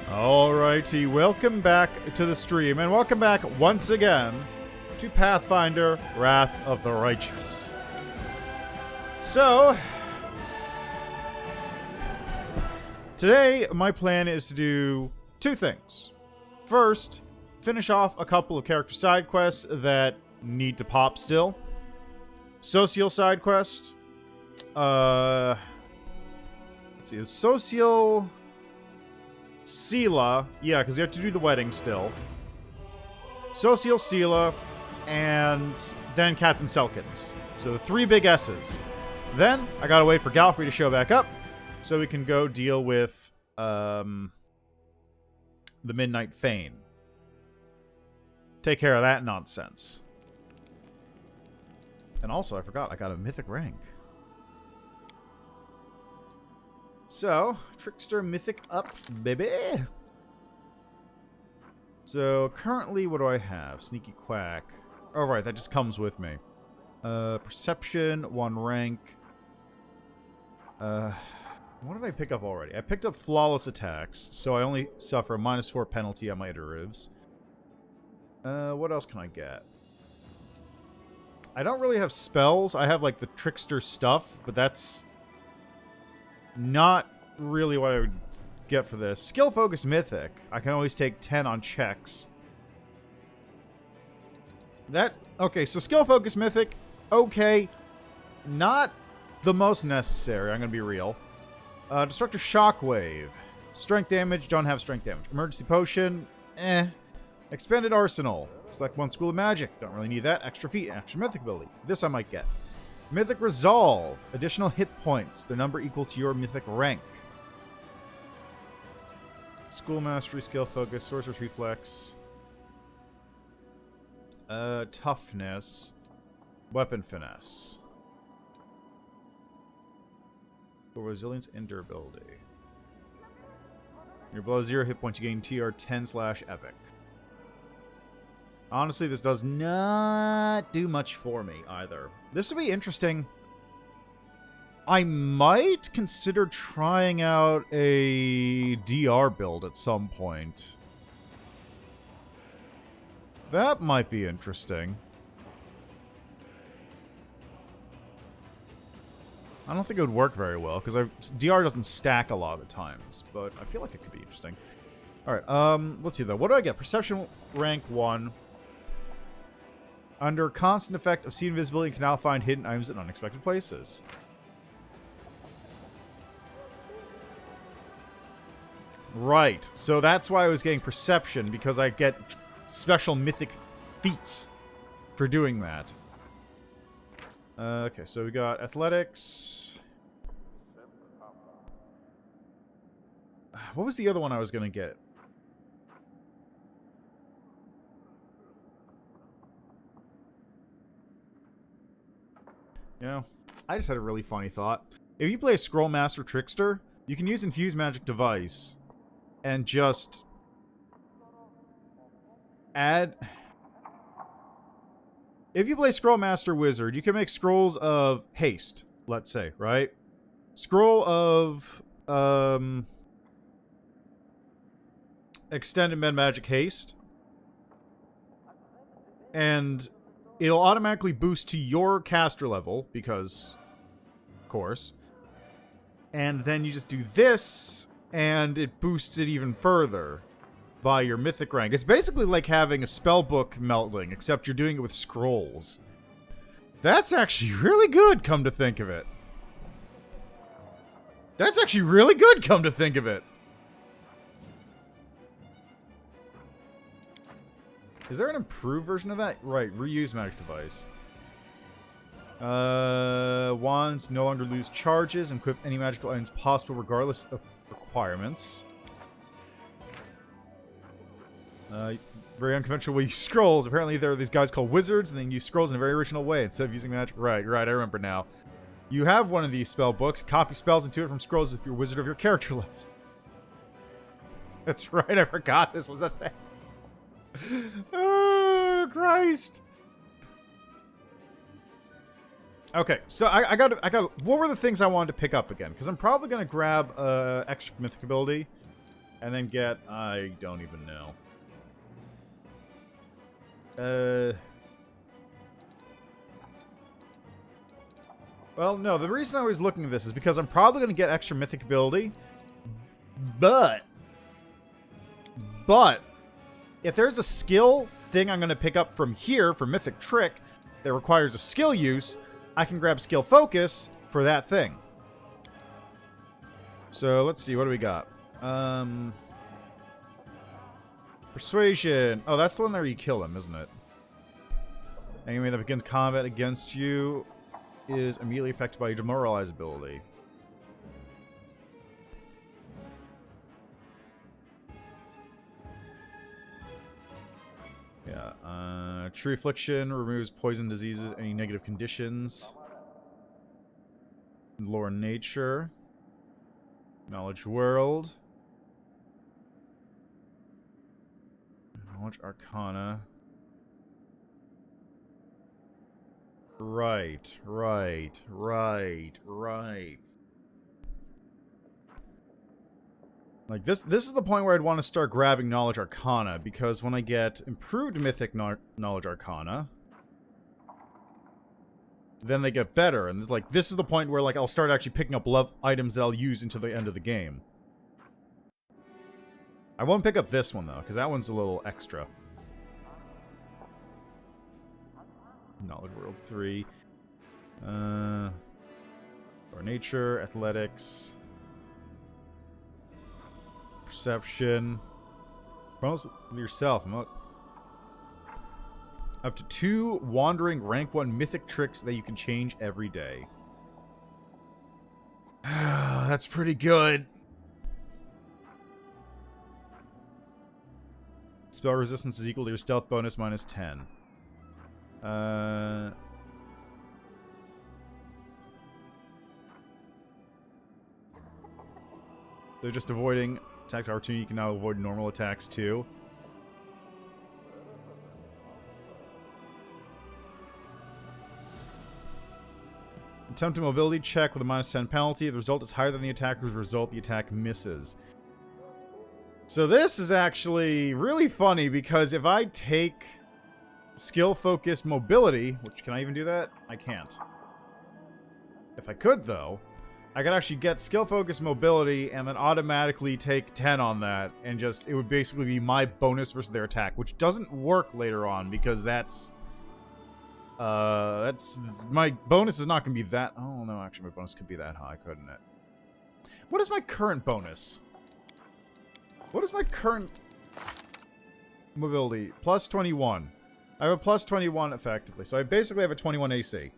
Alrighty, welcome back to the stream, and welcome back once again to Pathfinder, Wrath of the Righteous. So, today my plan is to do two things. First, finish off a couple of character side quests that need to pop still. Social side quest. Let's see, is social... Sela, yeah, because we have to do the wedding still. Social Sela, and then Captain Selkins. So the three big S's. Then, I gotta wait for Galfrey to show back up, so we can go deal with, the Midnight Fane. Take care of that nonsense. And also, I forgot, I got a mythic rank. So, Trickster Mythic up, baby! So, currently, what do I have? Sneaky Quack. Oh, right, that just comes with me. Perception, 1 rank. What did I pick up already? I picked up Flawless Attacks, so I only suffer a -4 penalty on my iteratives. What else can I get? I don't really have spells. I have, like, the Trickster stuff, but that's... not really what I would get for this. Skill Focus Mythic. I can always take 10 on checks. Okay, so Skill Focus Mythic, okay. Not the most necessary, I'm gonna be real. Destructor Shockwave. Strength damage, don't have strength damage. Emergency Potion, eh. Expanded Arsenal. Select 1 School of Magic. Don't really need that. Extra feet, extra mythic ability. This I might get. Mythic Resolve. Additional hit points. Their number equal to your mythic rank. School Mastery, Skill Focus, Sorcerer's Reflex. Toughness. Weapon Finesse. For Resilience and Durability. You're below 0 hit points, you gain TR 10/Epic. Honestly, this does not do much for me, either. This would be interesting. I might consider trying out a DR build at some point. That might be interesting. I don't think it would work very well, because DR doesn't stack a lot of the times, but I feel like it could be interesting. Alright, let's see, though. What do I get? Perception rank 1. Under constant effect of seed invisibility, you can now find hidden items in unexpected places. Right, so that's why I was getting perception, because I get special mythic feats for doing that. Okay, so we got athletics. What was the other one I was going to get? You know, I just had a really funny thought. If you play a Scroll Master Trickster, you can use Infuse Magic Device and just add... If you play Scroll Master Wizard, you can make scrolls of haste, let's say, right? Scroll of Extended Med Magic Haste. And it'll automatically boost to your caster level, because, of course. And then you just do this, and it boosts it even further by your mythic rank. It's basically like having a spellbook melting, except you're doing it with scrolls. That's actually really good, come to think of it. That's actually really good, come to think of it. Is there an improved version of that? Right, reuse magic device. Wands no longer lose charges and equip any magical items possible regardless of requirements. Very unconventional way you use scrolls. Apparently there are these guys called wizards and they use scrolls in a very original way instead of using magic. Right, I remember now. You have one of these spell books. Copy spells into it from scrolls if you're a wizard of your character level. That's right, I forgot this was a thing. Oh, Christ. Okay, so I got. What were the things I wanted to pick up again? Because I'm probably gonna grab extra mythic ability. And then get... I don't even know. Well, no, the reason I was looking at this is because I'm probably going to get extra mythic ability. But, if there's a skill thing I'm going to pick up from here for Mythic Trick that requires a skill use, I can grab Skill Focus for that thing. So, let's see, what do we got? Persuasion. Oh, that's the one where you kill him, isn't it? Enemy that begins combat against you is immediately affected by your Demoralize ability. Yeah, True Affliction removes poison, diseases, any negative conditions. Lore Nature. Knowledge World. Knowledge Arcana. Right. Like, this is the point where I'd want to start grabbing Knowledge Arcana, because when I get improved Mythic Knowledge Arcana, then they get better, and like, this is the point where, like, I'll start actually picking up items that I'll use until the end of the game. I won't pick up this one, though, because that one's a little extra. Knowledge World 3. Or Nature, Athletics... Perception. Promote yourself. Up to 2 wandering rank 1 mythic tricks that you can change every day. That's pretty good. Spell resistance is equal to your stealth bonus minus 10. They're just avoiding attacks of opportunity. You can now avoid normal attacks too. Attempt a mobility check with a minus 10 penalty. If the result is higher than the attacker's result, the attack misses. So this is actually really funny, because if I take skill focus mobility, which, can I even do that? I can't. If I could, though, I could actually get skill focus mobility and then automatically take 10 on that, and just, it would basically be my bonus versus their attack, which doesn't work later on, because that's my bonus is not going to be that. Oh no, actually my bonus could be that high, couldn't it? What is my current bonus? What is my current mobility? Plus 21. I have a plus 21 effectively, so I basically have a 21 AC.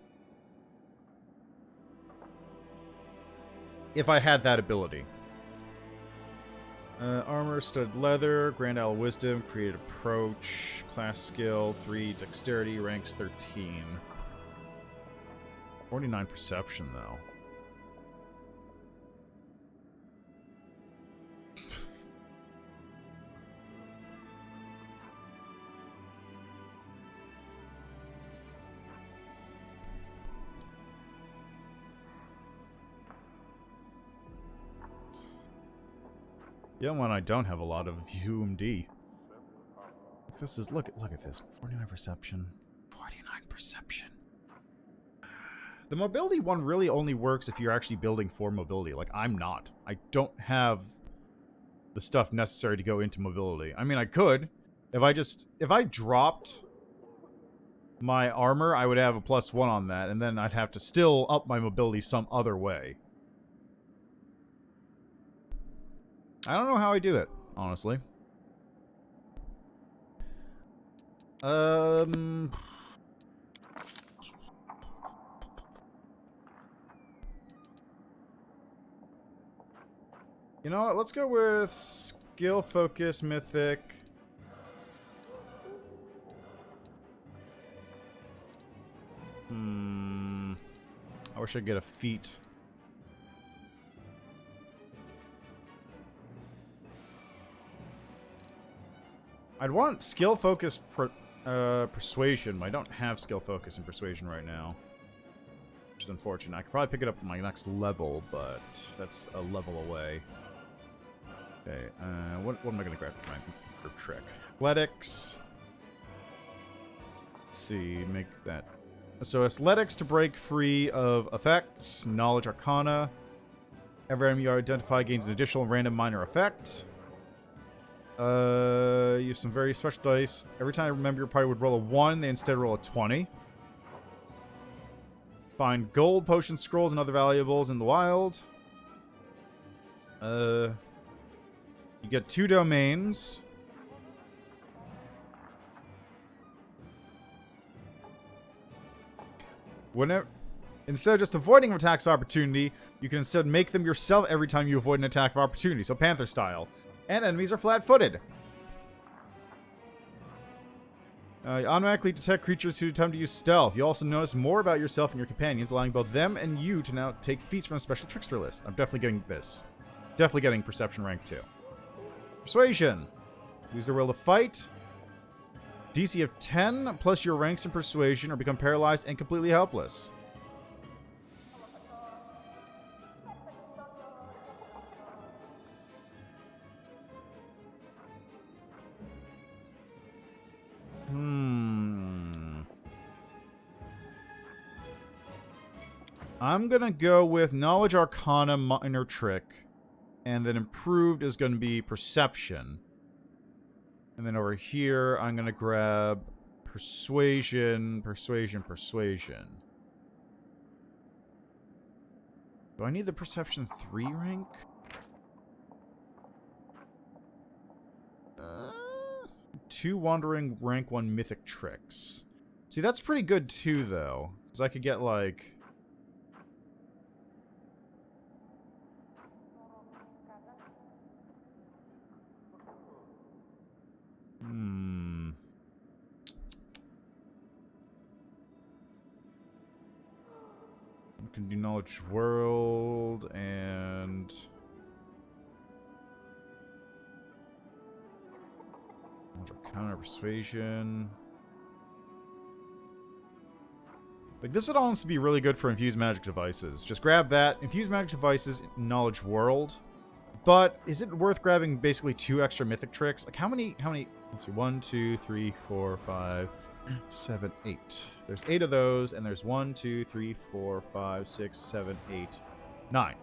If I had that ability. Armor, studded leather, Grand Owl Wisdom, Creative Approach, Class Skill, 3, Dexterity, ranks 13. 49 Perception, though. Yeah, when I don't have a lot of UMD. This is, look at this. 49 Perception. 49 Perception. The mobility one really only works if you're actually building for mobility. Like, I'm not. I don't have the stuff necessary to go into mobility. I mean, I could. If I dropped my armor, I would have a +1 on that, and then I'd have to still up my mobility some other way. I don't know how I do it, honestly. You know what? Let's go with skill, focus, mythic. I wish I'd get a feat. I'd want skill, focus, persuasion, but I don't have skill, focus, and persuasion right now. Which is unfortunate. I could probably pick it up at my next level, but that's a level away. Okay, what am I going to grab for my group trick? Athletics. Let's see, make that. So athletics to break free of effects. Knowledge Arcana. Every enemy you identify gains an additional random minor effect. You have some very special dice. Every time a member of your party would roll a 1, they instead roll a 20. Find gold, potion, scrolls, and other valuables in the wild. You get 2 domains. Whenever, instead of just avoiding attacks of opportunity, you can instead make them yourself every time you avoid an attack of opportunity. So Panther style. And enemies are flat-footed. You automatically detect creatures who attempt to use stealth. You also notice more about yourself and your companions, allowing both them and you to now take feats from a special trickster list. I'm definitely getting this. Definitely getting Perception rank 2. Persuasion. Use the will to fight. DC of 10, plus your ranks in Persuasion, or become paralyzed and completely helpless. I'm gonna go with Knowledge Arcana Minor Trick, and then improved is gonna be Perception. And then over here, I'm gonna grab Persuasion, Persuasion, Persuasion. Do I need the Perception 3 rank? 2 Wandering rank 1 Mythic Tricks. See, that's pretty good too, though. Because I could get, like... I can do Knowledge World and... Counter Persuasion. Like, this would honestly be really good for Infused Magic Devices. Just grab that. Infused Magic Devices, Knowledge World. But is it worth grabbing basically 2 extra Mythic Tricks? Like, how many... Let's see. 1, 2, 3, 4, 5, 7, 8. There's 8 of those, and there's 1, 2, 3, 4, 5, 6, 7, 8, 9.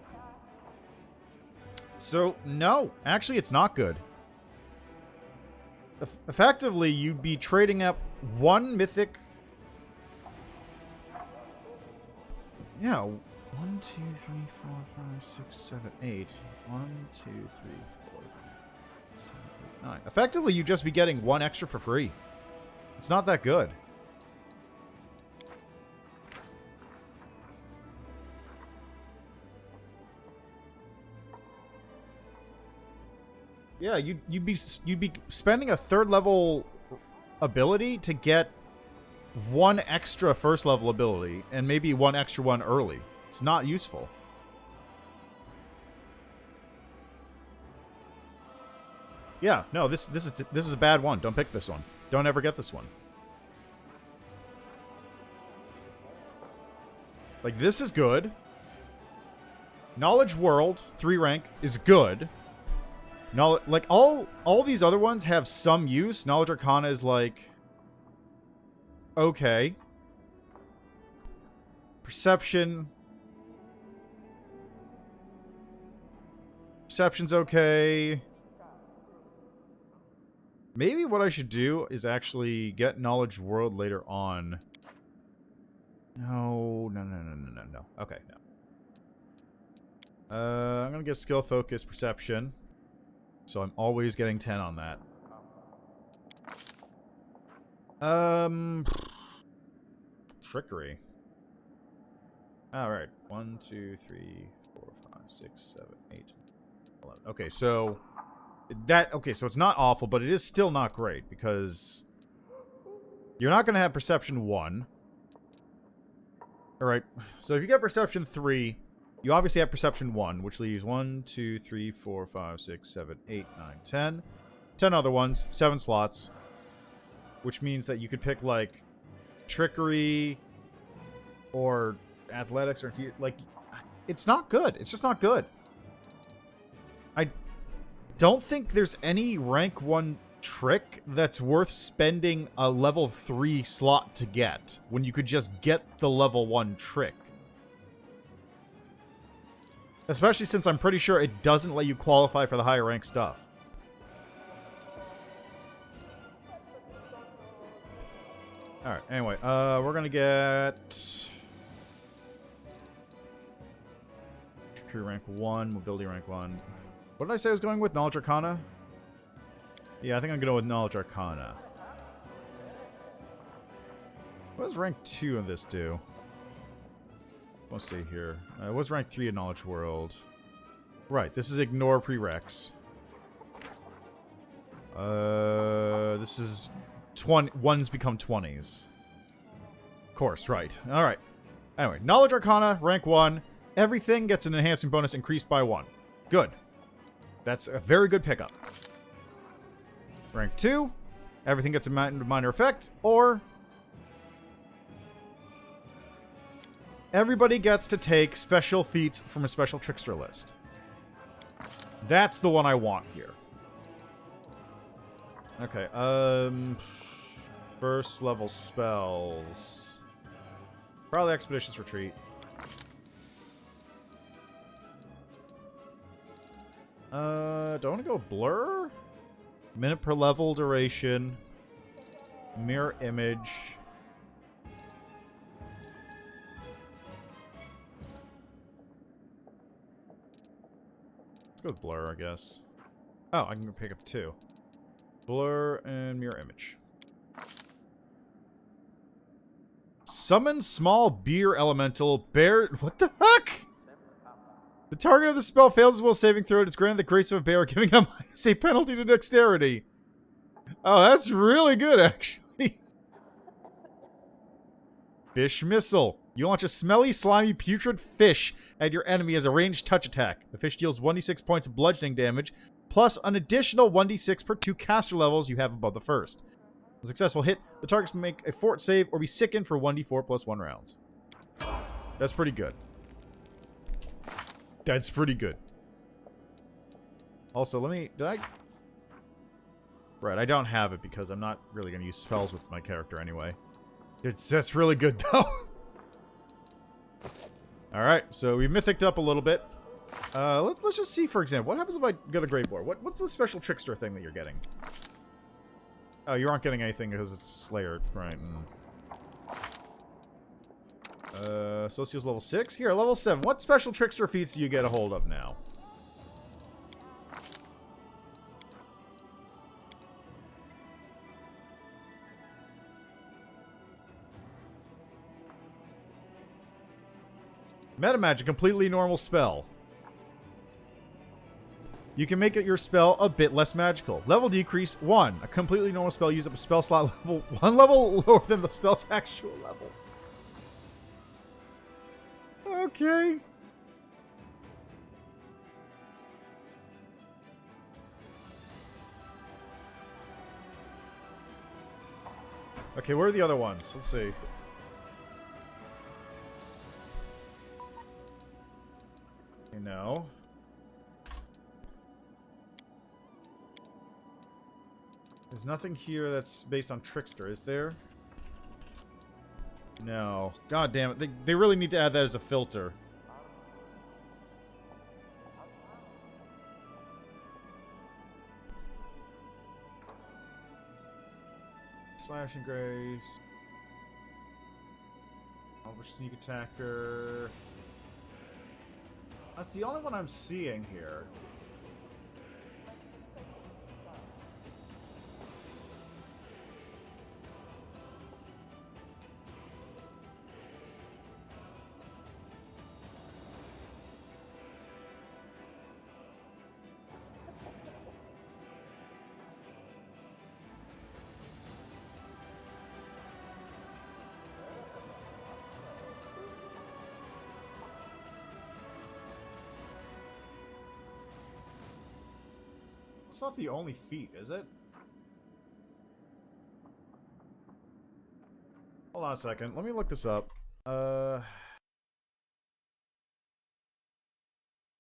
So, no. Actually, it's not good. Effectively, you'd be trading up 1 mythic. Yeah, 1, 2, 3, 4, 5, 6, 7, 8. 1, 2, 3, 4, 7, 8, 9. Effectively, you'd just be getting 1 extra for free. It's not that good. Yeah, you'd be spending a 3rd level ability to get 1 extra 1st level ability and maybe 1 extra one early. It's not useful. Yeah, no, this is a bad one. Don't pick this one. Don't ever get this one. Like, this is good. Knowledge World 3 rank is good. Like, all these other ones have some use. Knowledge Arcana is like... okay. Perception. Perception's okay. Maybe what I should do is actually get Knowledge World later on. No. Okay, no. I'm gonna get Skill, Focus, Perception. So I'm always getting 10 on that. Trickery. Alright. 1, 2, 3, 4, 5, 6, 7, 8, 11. Okay, so... so it's not awful, but it is still not great, because... you're not going to have Perception 1. Alright, so if you get Perception 3... you obviously have Perception 1, which leaves 1, 2, 3, 4, 5, 6, 7, 8, 9, 10. 10 other ones, 7 slots. Which means that you could pick, like, Trickery or Athletics, or, like, it's not good. It's just not good. don't think there's any rank 1 trick that's worth spending a level 3 slot to get, when you could just get the level 1 trick. Especially since I'm pretty sure it doesn't let you qualify for the higher rank stuff. Alright, anyway, we're gonna get... Trickery rank 1, mobility rank 1. What did I say I was going with? Knowledge Arcana? Yeah, I think I'm gonna go with Knowledge Arcana. What does rank 2 of this do? Let's see here. What's rank 3 in Knowledge World? Right, this is Ignore Prereqs. This is... 1s become 20s. Of course, right. Alright. Anyway, Knowledge Arcana, rank 1. Everything gets an enhancing bonus increased by 1. Good. That's a very good pickup. Rank 2. Everything gets a minor effect, or... everybody gets to take special feats from a special trickster list. That's the one I want here. Okay, first level spells. Probably Expeditious Retreat. Do I want to go Blur? Minute per level duration. Mirror Image. Let's go with Blur, I guess. Oh, I can pick up 2. Blur and Mirror Image. Summon small beer elemental. Bear. What the heck? The target of the spell fails as well saving throw. It is granted the grace of a bear, giving him a penalty to dexterity. Oh, that's really good, actually. Fish Missile. You launch a smelly, slimy, putrid fish at your enemy as a ranged touch attack. The fish deals 1d6 points of bludgeoning damage, plus an additional 1d6 per 2 caster levels you have above the first. A successful hit, the targets may make a fort save or be sickened for 1d4 plus 1 rounds. That's pretty good. That's pretty good. Also, let me... did I... Right, I don't have it because I'm not really going to use spells with my character anyway. That's really good, though. Alright, so we mythiced up a little bit. Let's just see, for example, what happens if I get a Great Boar? What's the special trickster thing that you're getting? Oh, you aren't getting anything because it's Slayer, right? Socio's level 6? Here, level 7. What special trickster feats do you get a hold of now? Meta Magic, completely normal spell. You can make it your spell a bit less magical. Level decrease 1. A completely normal spell use up a spell slot level 1 level lower than the spell's actual level. Okay. Okay, where are the other ones? Let's see. Okay, no. There's nothing here that's based on Trickster, is there? No. God damn it. They really need to add that as a filter. Slashing Grace. Over Sneak Attacker. That's the only one I'm seeing here. It's not the only feat, is it? Hold on a second. Let me look this up.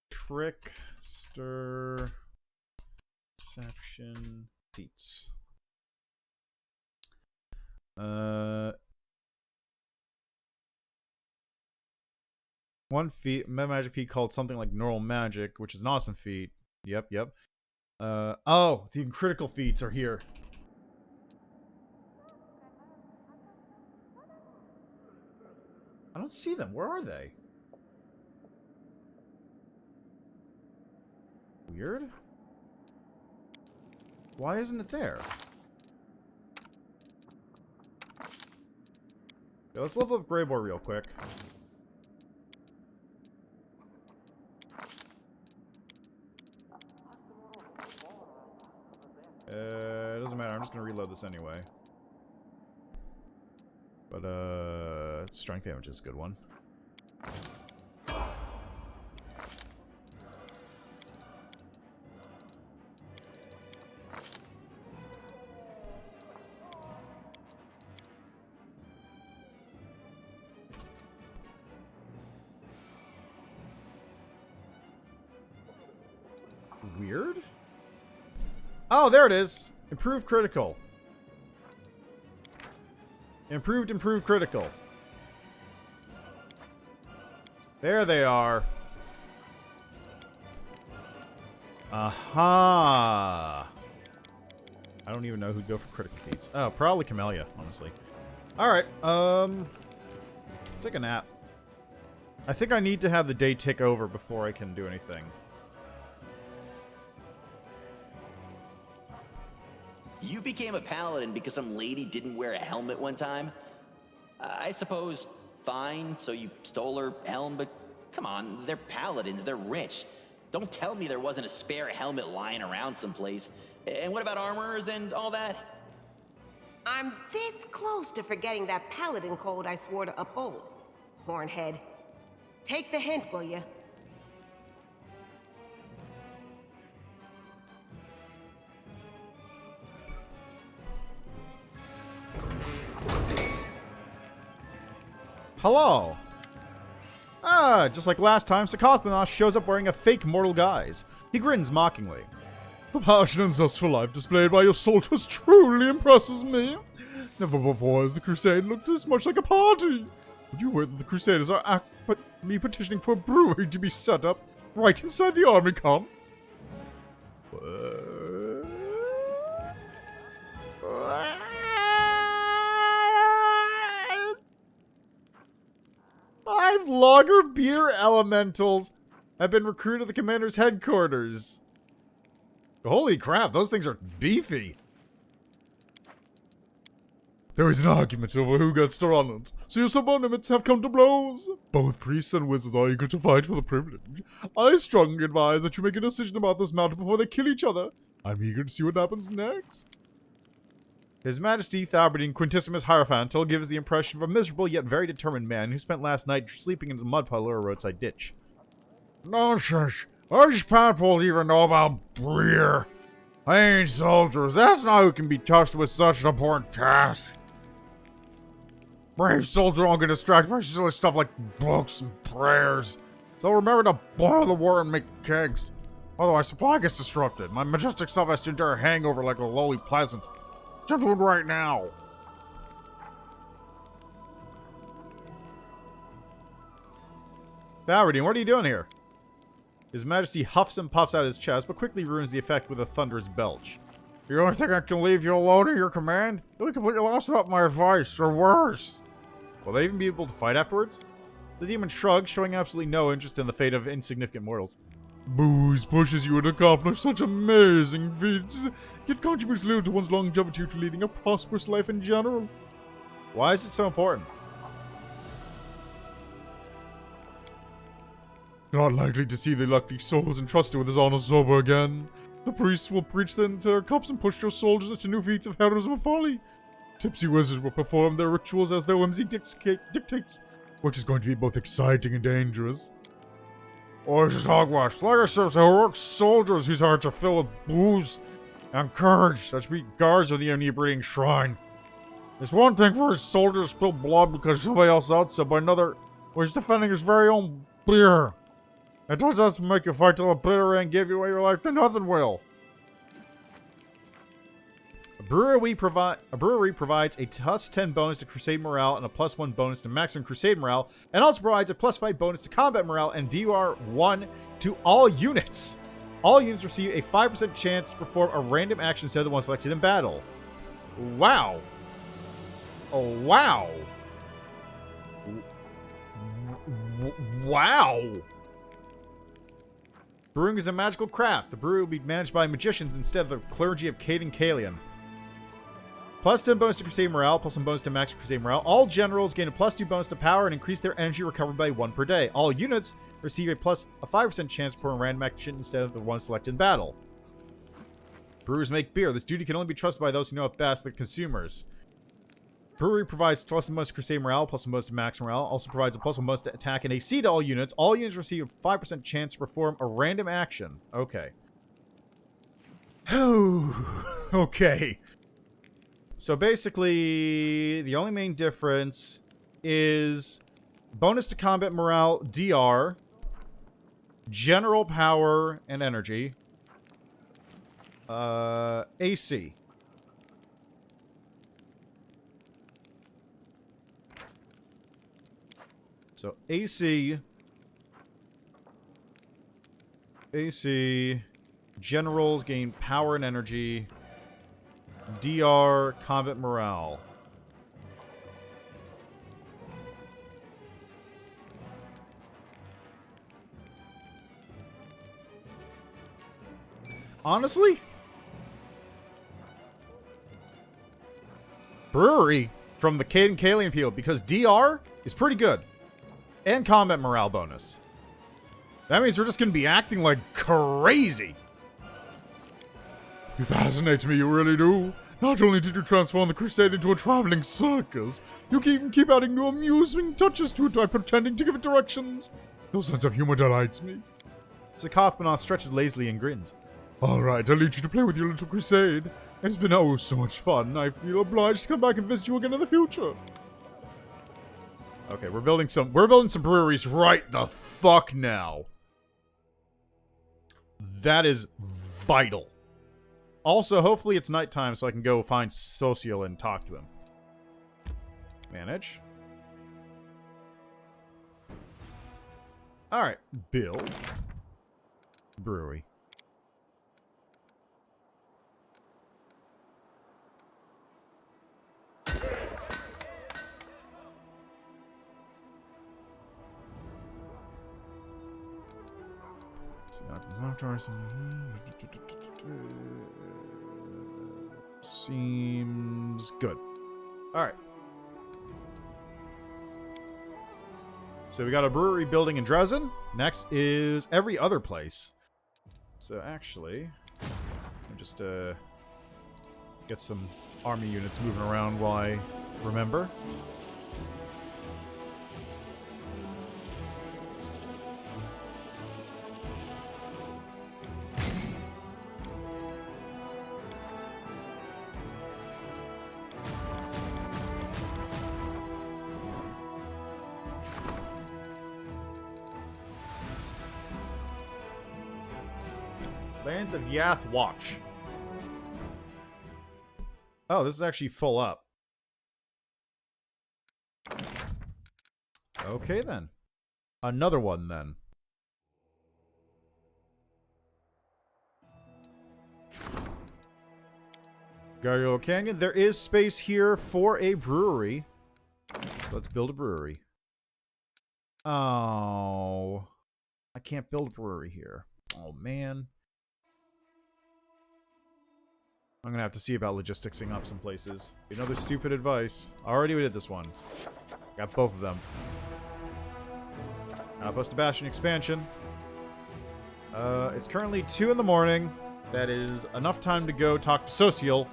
Trickster Perception feats. One feat, meta magic feat called something like neural magic, which is an awesome feat. Yep. Oh, the critical feats are here. I don't see them. Where are they? Weird. Why isn't it there? Yeah, let's level up Greyboar real quick. It doesn't matter. I'm just gonna reload this anyway. But strength damage is a good one. Weird? Oh, there it is. Improved critical. Improved critical. There they are. Aha. I don't even know who'd go for critical feats. Oh, probably Camellia, honestly. Alright, let's take a nap. I think I need to have the day tick over before I can do anything. You became a paladin because some lady didn't wear a helmet one time? I suppose, fine, so you stole her helm, but come on, they're paladins, they're rich. Don't tell me there wasn't a spare helmet lying around someplace. And what about armors and all that? I'm this close to forgetting that paladin code I swore to uphold. Hornhead. Take the hint, will ya? Hello! Ah, just like last time, Sarkorian shows up wearing a fake mortal guise. He grins mockingly. The passion and zest for life displayed by your soldiers truly impresses me. Never before has the crusade looked as much like a party. Would you aware that the crusaders are petitioning for a brewery to be set up right inside the army camp? Five lager beer elementals have been recruited to the commander's headquarters. Holy crap, those things are beefy. There is an argument over who gets to run it, so your subordinates have come to blows. Both priests and wizards are eager to fight for the privilege. I strongly advise that you make a decision about this matter before they kill each other. I'm eager to see what happens next. His Majesty Thalberdine Quintissimus Hierophant gives the impression of a miserable yet very determined man who spent last night sleeping in a mud puddle or a roadside ditch. Nonsense. Which people even know about beer? I ain't soldiers. That's not who can be trusted with such an important task. Brave soldier won't get distracted by silly stuff like books and prayers. So remember to boil the water and make kegs. Otherwise, supply gets disrupted. My majestic self has to endure a hangover like a lowly pleasant. Jump to it right now. Thalberdine, what are you doing here? His Majesty huffs and puffs out his chest, but quickly ruins the effect with a thunderous belch. You really think I can leave you alone in your command? You'll be completely lost without my advice, or worse. Will they even be able to fight afterwards? The demon shrugs, showing absolutely no interest in the fate of insignificant mortals. Booze pushes you to accomplish such amazing feats, yet contributes little to one's longevity to leading a prosperous life in general. Why is it so important? You're not likely to see the lucky souls entrusted with his honor sober again. The priests will preach them to their cups and push your soldiers into new feats of heroism and folly. Tipsy wizards will perform their rituals as their whimsy dictates, which is going to be both exciting and dangerous. Oh, this is hogwash. Like I said, heroic soldiers whose hearts are filled with booze and courage that should be guards of the inebriating shrine. It's one thing for a soldier to spill blood because somebody else outside, but another was defending his very own beer. It doesn't make you fight till the bitter end, give you away your life, then nothing will. A brewery provides a +10 bonus to crusade morale and a +1 bonus to maximum crusade morale, and also provides a +5 bonus to combat morale and DR1 to all units. All units receive a 5% chance to perform a random action instead of the one selected in battle. Wow. Oh, wow. Wow. Brewing is a magical craft. The brewery will be managed by magicians instead of the clergy of Cade and Kalian. +10 bonus to crusade morale, +1 bonus to max crusade morale. All generals gain a +2 bonus to power and increase their energy recovered by 1 per day. All units receive a 5% chance for a random action instead of the one selected in battle. Brewers make beer. This duty can only be trusted by those who know it best, the consumers. Brewery provides +1 bonus to crusade morale, +1 bonus to max morale. Also provides a +1 bonus to attack and AC to all units. All units receive a 5% chance to perform a random action. Okay. Okay. So basically, the only main difference is bonus to combat morale, DR, general power and energy, AC. So AC, generals gain power and energy, DR, combat morale. Honestly, brewery from the Cade and Kalian people, because DR is pretty good. And combat morale bonus. That means we're just going to be acting like crazy. You fascinate me, you really do. Not only did you transform the crusade into a traveling circus, you even keep adding new amusing touches to it by pretending to give it directions. Your sense of humor delights me. Zakhothmanoth stretches lazily and grins. Alright, I'll lead you to play with your little crusade. It's been oh so much fun. I feel obliged to come back and visit you again in the future. Okay, we're building some breweries right the fuck now. That is vital. Also, hopefully it's nighttime so I can go find Social and talk to him. Manage. Alright, build. Brewery. Seems good. Alright. So we got a brewery building in Dresden. Next is every other place. So actually, I'll just get some army units moving around while I remember. Lands of Yath Watch. Oh, this is actually full up. Okay, then. Another one, then. Gargoyle Canyon. There is space here for a brewery. So let's build a brewery. Oh. I can't build a brewery here. Oh, man. I'm gonna have to see about logisticsing up some places. Another stupid advice. Already we did this one. Got both of them. Outpost Bastion expansion. It's currently 2 in the morning. That is enough time to go talk to Social.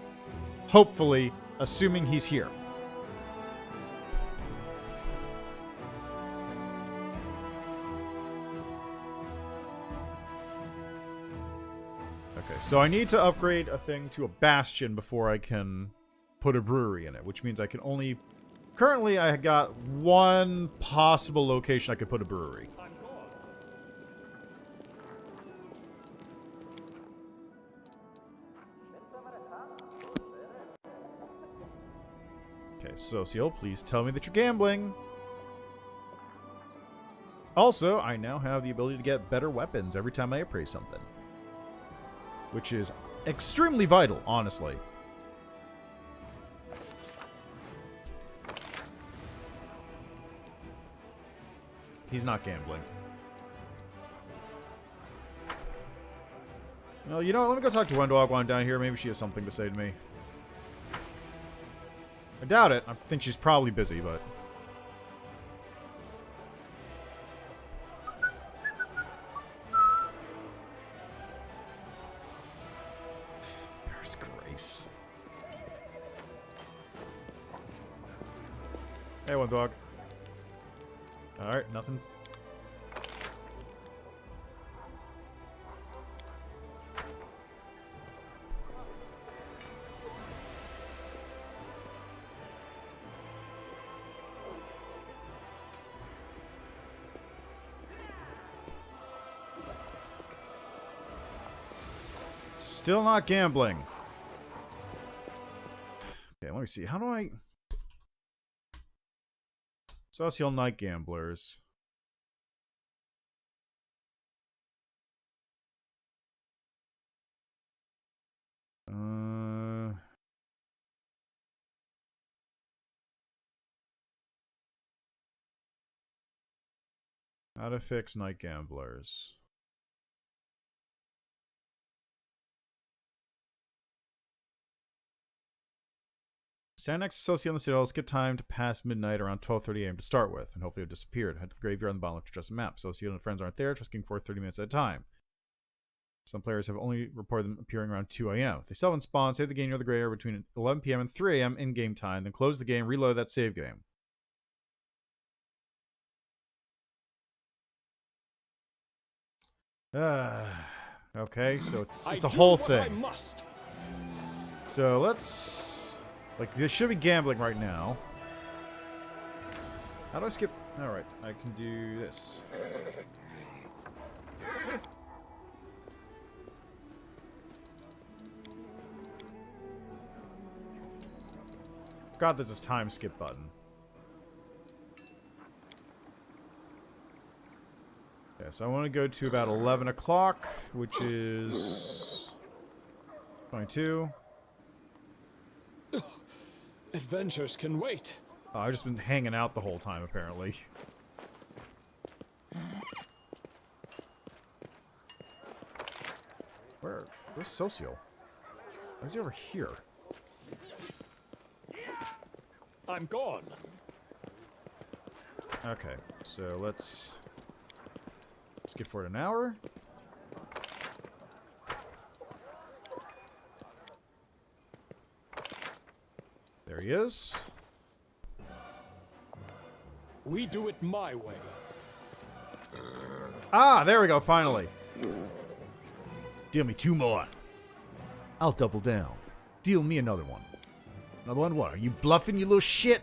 Hopefully, assuming he's here. Okay, so I need to upgrade a thing to a bastion before I can put a brewery in it, which means I can only... Currently, I got one possible location I could put a brewery. Okay, Socio, please tell me that you're gambling. Also, I now have the ability to get better weapons every time I appraise something. Which is extremely vital, honestly. He's not gambling. Well, you know what? Let me go talk to Wendog while I'm down here. Maybe she has something to say to me. I doubt it. I think she's probably busy, but... There's Grace. Hey, Wendog. Alright, nothing. Still not gambling. Okay, let me see. How do I... Social Night Gamblers. How to fix Night Gamblers. Stand next to Socio on the citadel. Skip time to past midnight around 12:30 a.m. to start with, and hopefully have disappeared. Head to the graveyard on the bottom left to adjust the map. Socio and friends aren't there, trusting for 30 minutes at a time. Some players have only reported them appearing around 2 a.m. If they still haven't spawned, save the game near the graveyard between 11 p.m. and 3 a.m. in-game time, then close the game, reload that save game. Okay, so it's a whole thing. So let's... Like, this should be gambling right now. How do I skip? Alright, I can do this. God, there's this time skip button. Okay, so I want to go to about 11 o'clock, which is 22. Adventures can wait. Oh, I've just been hanging out the whole time, apparently. Where's Socio? Why is he over here? I'm gone. Okay, so let's skip forward an hour. There he is. We do it my way. Ah, there we go, finally. Deal me 2 more. I'll double down. Deal me another one. Another one? What? Are you bluffing, you little shit?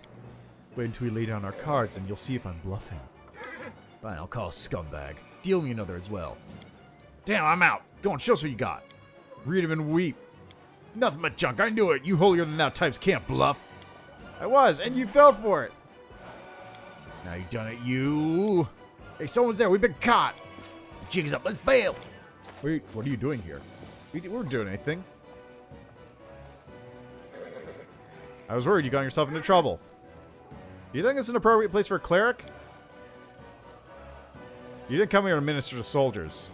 Wait until we lay down our cards and you'll see if I'm bluffing. Fine, I'll call scumbag. Deal me another as well. Damn, I'm out. Go on, show us what you got. Read him and weep. Nothing but junk. I knew it. You holier than thou types can't bluff. I was, and you fell for it. Now you done it, you. Hey, someone's there. We've been caught. The jig is up. Let's bail. Wait, what are you doing here? We weren't doing anything. I was worried you got yourself into trouble. Do you think it's an appropriate place for a cleric? You didn't come here to minister to soldiers.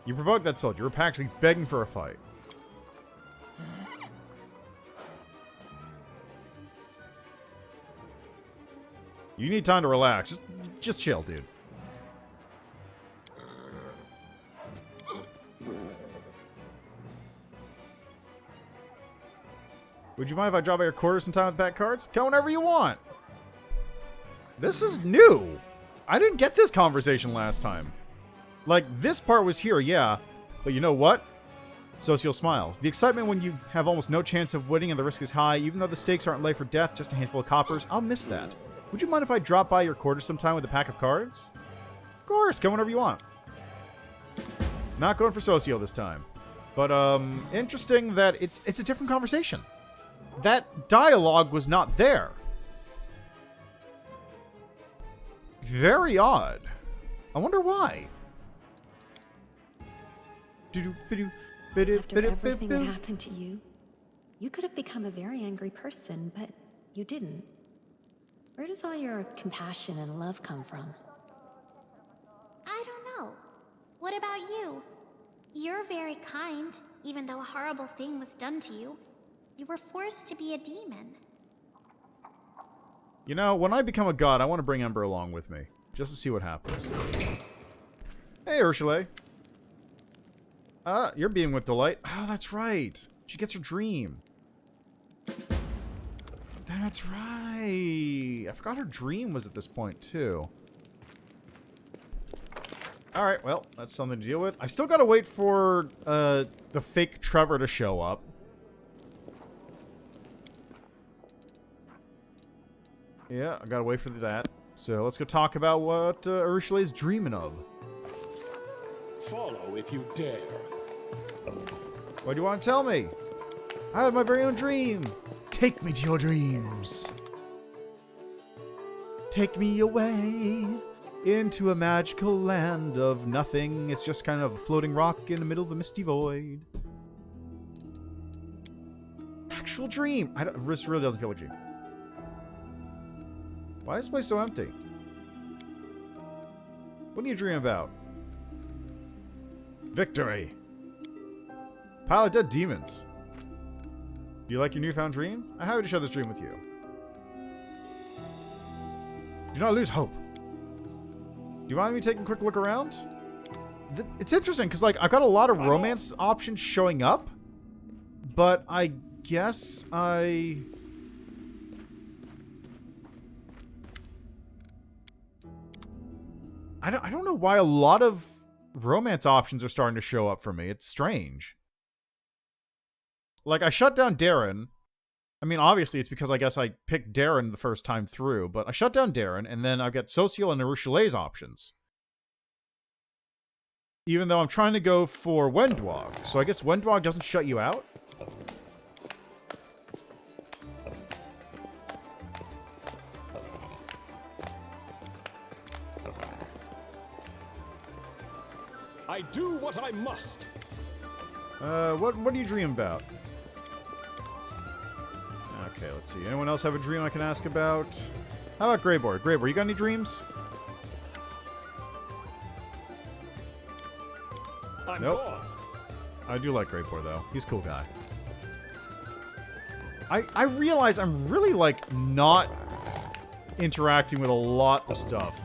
You provoked that soldier. You were practically begging for a fight. You need time to relax. Just chill, dude. Would you mind if I drop by your quarters sometime with pack cards? Come whenever you want. This is new. I didn't get this conversation last time. Like, this part was here, yeah. But you know what? Socio smiles. The excitement when you have almost no chance of winning and the risk is high, even though the stakes aren't life or death, just a handful of coppers, I'll miss that. Would you mind if I drop by your quarters sometime with a pack of cards? Of course, come whenever you want. Not going for Socio this time. But, interesting that it's a different conversation. That dialogue was not there. Very odd. I wonder why. After everything that happened to you, you could have become a very angry person, but you didn't. Where does all your compassion and love come from? I don't know. What about you? You're very kind, even though a horrible thing was done to you. You were forced to be a demon. You know, when I become a god, I want to bring Ember along with me. Just to see what happens. Hey, Ursula. You're beaming with delight. Oh, that's right. She gets her dream. That's right. I forgot her dream was at this point, too. Alright, well, that's something to deal with. I've still got to wait for the fake Trever to show up. Yeah, I gotta wait for that. So let's go talk about what Ursula is dreaming of. Follow if you dare. What do you want to tell me? I have my very own dream. Take me to your dreams. Take me away into a magical land of nothing. It's just kind of a floating rock in the middle of a misty void. Actual dream. This really doesn't feel like a dream. Why is this place so empty? What are you dreaming about? Victory. Pile of dead demons. Do you like your newfound dream? I'm happy to share this dream with you. Do not lose hope. Do you mind me taking a quick look around? It's interesting, because, like, I've got a lot of romance options showing up, but I guess I don't know why a lot of romance options are starting to show up for me. It's strange. Like, I shut down Darren. I mean, obviously, it's because I guess I picked Darren the first time through, but I shut down Darren, and then I've got Social and Urushile's options. Even though I'm trying to go for Wendwog. So I guess Wendwog doesn't shut you out? I do what I must. What do you dream about? Okay, let's see. Anyone else have a dream I can ask about? How about Greyboard? Greyboard, you got any dreams? I'm Nope. gone. I do like Greyboard, though. He's a cool guy. I realize I'm really, like, not interacting with a lot of stuff.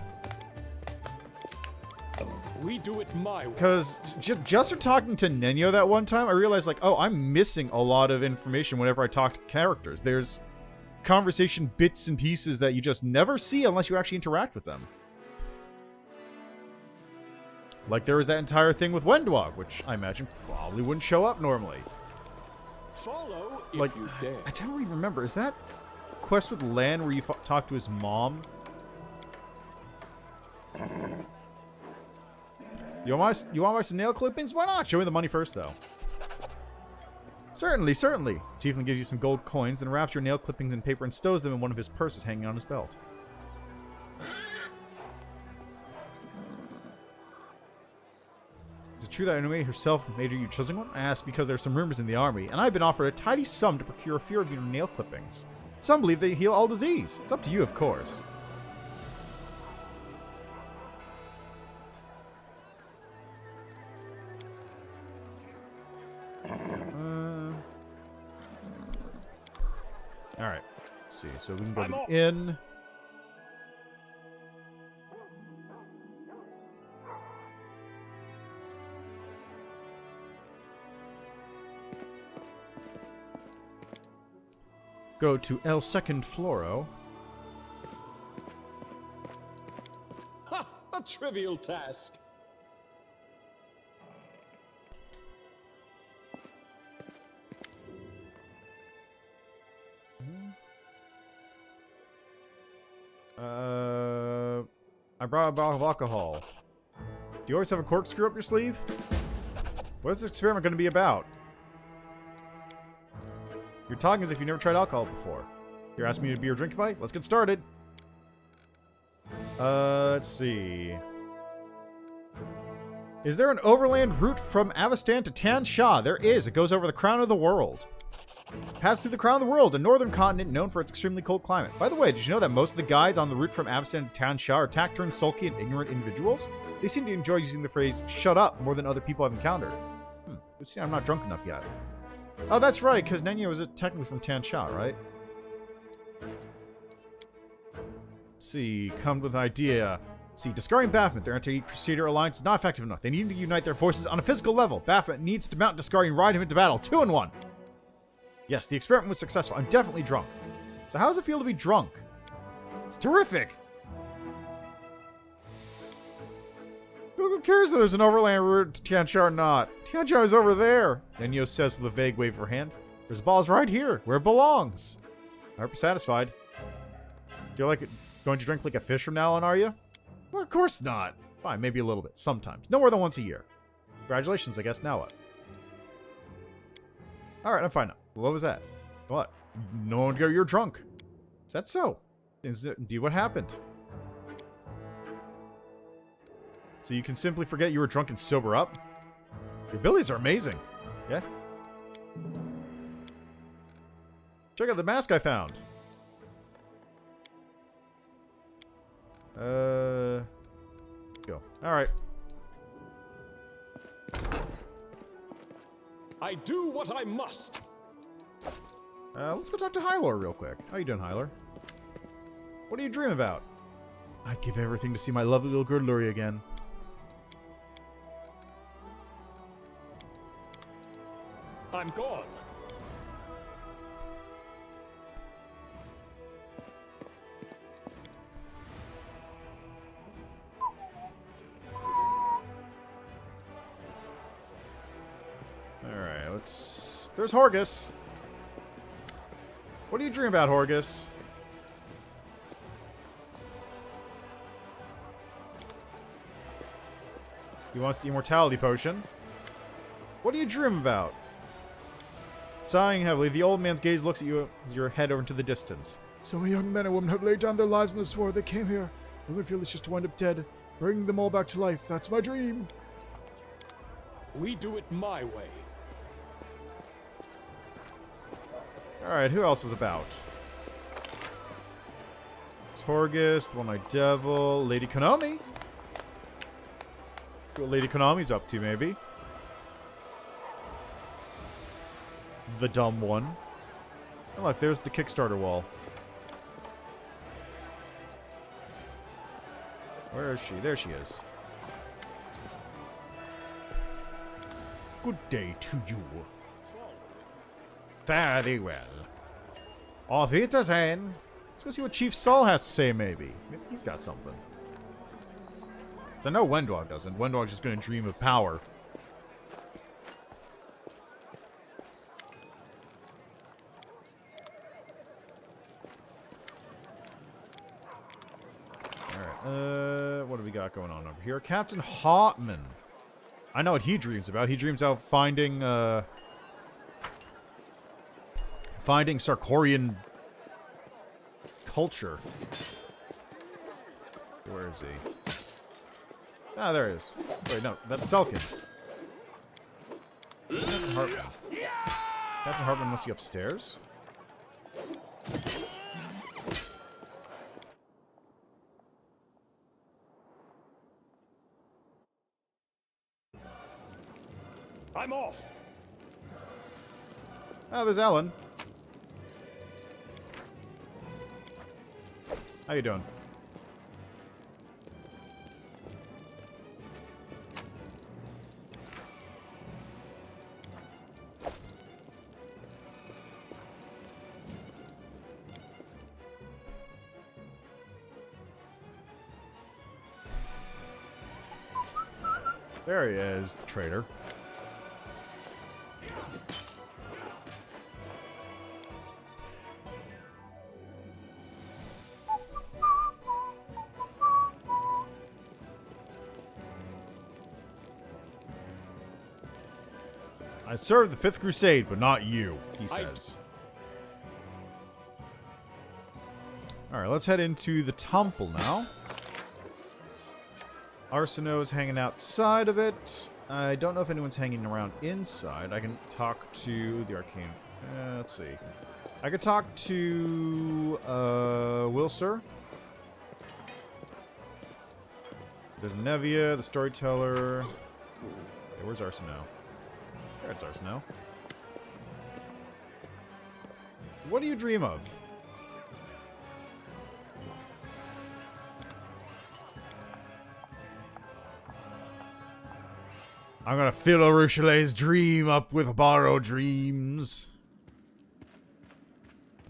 We do it my way. Because just for talking to Nenyo that one time, I realized, like, oh, I'm missing a lot of information whenever I talk to characters. There's conversation bits and pieces that you just never see unless you actually interact with them. Like, there was that entire thing with Wendwog, which I imagine probably wouldn't show up normally. Follow if Like, you dare. I don't even remember. Is that quest with Lan where you talk to his mom? You want my some nail clippings? Why not? Show me the money first, though. Certainly, certainly. Tiefling gives you some gold coins, then wraps your nail clippings in paper and stows them in one of his purses hanging on his belt. Is it true that Inoue herself made you your chosen one? I ask because there's some rumors in the army, and I've been offered a tidy sum to procure a few of your nail clippings. Some believe they heal all disease. It's up to you, of course. Alright. Let's see. So we can go to the inn. Go to El Second Floro. Ha! A trivial task. I brought a bottle of alcohol. Do you always have a corkscrew up your sleeve? What is this experiment going to be about? You're talking as if you never tried alcohol before. You're asking me to be your drink buddy? Let's get started. Let's see. Is there an overland route from Avestan to Tan Sha? There is. It goes over the crown of the world. Pass through the crown of the world, a northern continent known for its extremely cold climate. By the way, did you know that most of the guides on the route from Avestan to Tan Sha are taciturn, sulky, and ignorant individuals? They seem to enjoy using the phrase, shut up, more than other people I've encountered. See, I'm not drunk enough yet. Oh, that's right, because Nenya was technically from Tan Sha, right? Let's see, come with an idea. See, discarding Baphomet, their anti-Crusader alliance is not effective enough. They need to unite their forces on a physical level. Baphomet needs to mount Discarding and ride him into battle. 2 in 1. Yes, the experiment was successful. I'm definitely drunk. So how does it feel to be drunk? It's terrific. Who cares if there's an overland route to Tianxia or not? Tianxia is over there, Nenyo says with a vague wave of her hand. There's balls right here, where it belongs. I hope you're satisfied. You're like going to drink like a fish from now on, are you? Well, of course not. Fine, maybe a little bit, sometimes. No more than once a year. Congratulations, I guess. Now what? Alright, I'm fine now. What was that? What? No one go, you're drunk. Is that so? Is it indeed what happened? So you can simply forget you were drunk and sober up? Your abilities are amazing. Yeah? Check out the mask I found. Go. Alright. I do what I must. Let's go talk to Hylor real quick. How you doing, Hylor? What do you dream about? I'd give everything to see my lovely little girl Lurie again. I'm gone. Alright, let's... There's Horgus. What do you dream about, Horgus? He wants the immortality potion. What do you dream about? Sighing heavily, the old man's gaze looks at you as you head over into the distance. So many young men and women have laid down their lives in this war. They came here. I would feel it's just to wind up dead. Bring them all back to life. That's my dream. We do it my way. Alright, who else is about? Torgus, the One-Eyed Devil, Lady Konami. See what Lady Konami's up to, maybe. The dumb one. Oh, look, there's the Kickstarter wall. Where is she? There she is. Good day to you. Very well. Auf Wiedersehen. Let's go see what Chief Saul has to say, maybe. Maybe he's got something. Because I know Wendog doesn't. Wendog's just going to dream of power. Alright, what do we got going on over here? Captain Hotman. I know what he dreams about. He dreams about finding Sarkorian culture. Where is he? Ah, there he is. Wait, no, that's Selkin. Captain Hartman. Captain Hartman must be upstairs? I'm off. Oh, there's Alan. How you doing? There he is, the traitor. I served the 5th Crusade, but not you, he says. Alright, let's head into the temple now. Arsino's hanging outside of it. I don't know if anyone's hanging around inside. I can talk to the arcane. Let's see. I could talk to Wilser. There's Nevia, the storyteller. Okay, where's Arsino? There's Arsino. What do you dream of? I'm gonna fill Rochelet's dream up with borrowed dreams.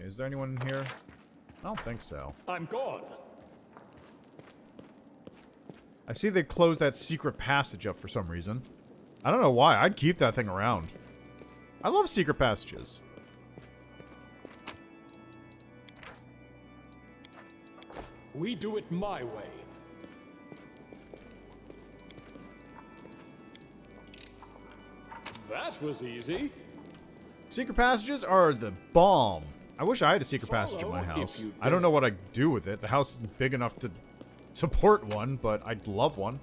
Is there anyone in here? I don't think so. I'm gone. I see they closed that secret passage up for some reason. I don't know why. I'd keep that thing around. I love secret passages. We do it my way. That was easy. Secret passages are the bomb. I wish I had a secret passage in my Follow if house. you I don't dare. know what I'd do with it. The house isn't big enough to support one, but I'd love one.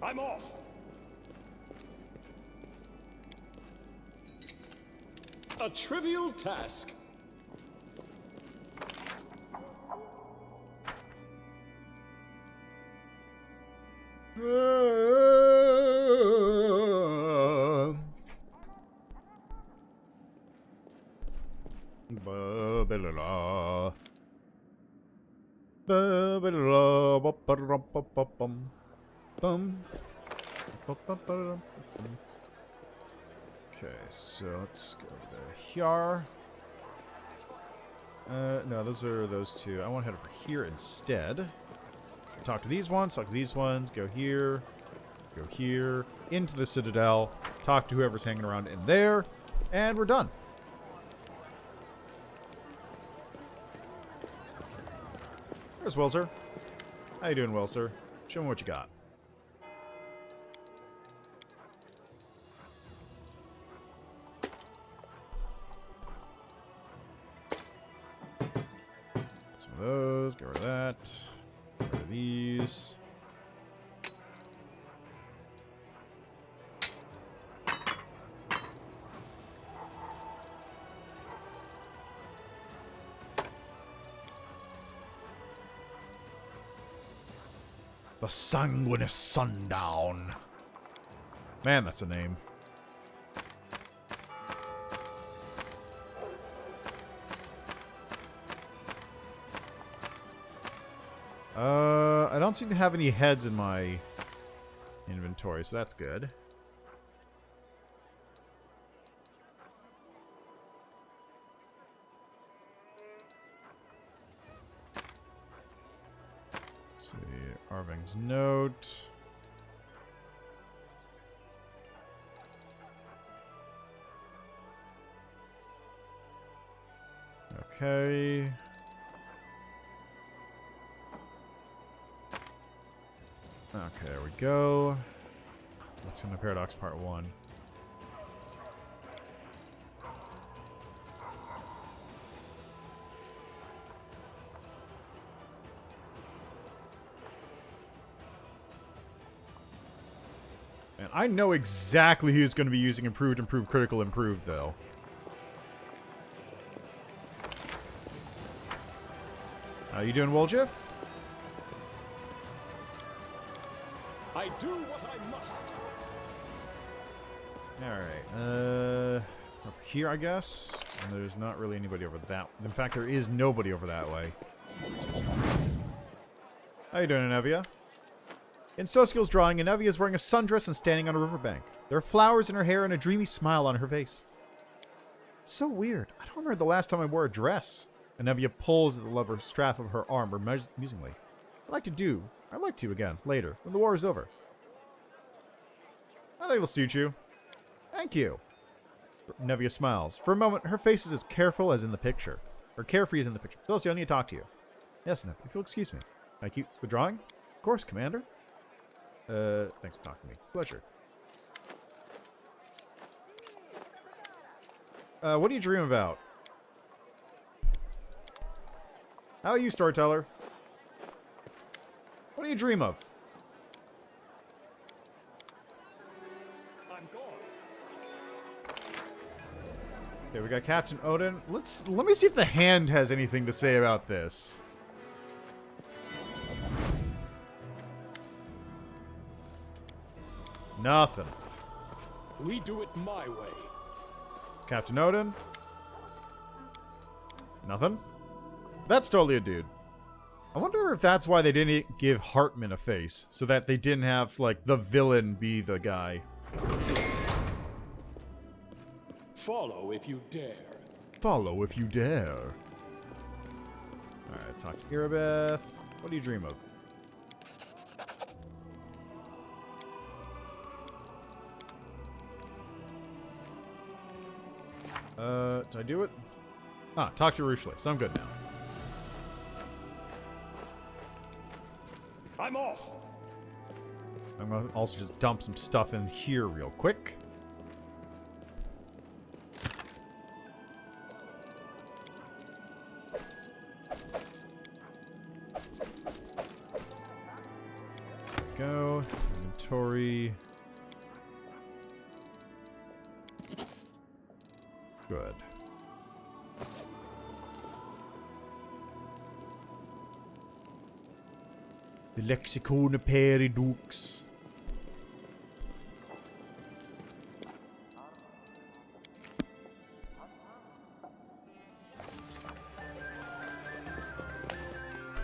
I'm off. A trivial task. Ba-ba-la-la. Ba-ba-la-la. Ba-ba-da-bum-bum-bum. Bum. Ba-ba-ba-da-bum. Okay, so let's go to here. No, those are those two. I want to head over here instead. Talk to these ones, talk to these ones, go here, into the Citadel, talk to whoever's hanging around in there, and we're done. There's Wilser. How you doing, Wilser? Show me what you got. Some of those, get rid of that. Get rid of these. The Sanguinous Sundown. Man, that's a name. I don't seem to have any heads in my inventory, so that's good. Let's see, Arving's note. Okay. Okay, there we go. What's in the Paradox Part 1? And I know exactly who's going to be using Improved, Critical, Improved, though. How you doing, Woljiff? I do what I must. Alright, over here, I guess? And there's not really anybody over that. In fact, there is nobody over that way. How you doing, Inevia? In Soskil's drawing, Inevia is wearing a sundress and standing on a riverbank. There are flowers in her hair and a dreamy smile on her face. It's so weird. I don't remember the last time I wore a dress. Inevia pulls at the lever strap of her arm amusingly. I'd like to again, later, when the war is over. I think it'll suit you. Thank you. Nevia smiles. For a moment, her face is as careful as in the picture. Or carefree as in the picture. Celestia, I need to talk to you. Yes, Nev, if you'll excuse me. Can I keep the drawing? Of course, Commander. Thanks for talking to me. Pleasure. What do you dream about? How are you, storyteller? What do you dream of? I'm gone. Okay, we got Captain Odin. Let me see if the hand has anything to say about this. Nothing. We do it my way. Captain Odin. Nothing. That's totally a dude. I wonder if that's why they didn't give Hartman a face, so that they didn't have, like, the villain be the guy. Follow if you dare. Follow if you dare. Alright, talk to Irabeth. What do you dream of? Did I do it? Ah, talk to Rushley, so I'm good now. I'm off. I'm gonna also just dump some stuff in here real quick. Go. Inventory. Good. The Lexicon of Peridux.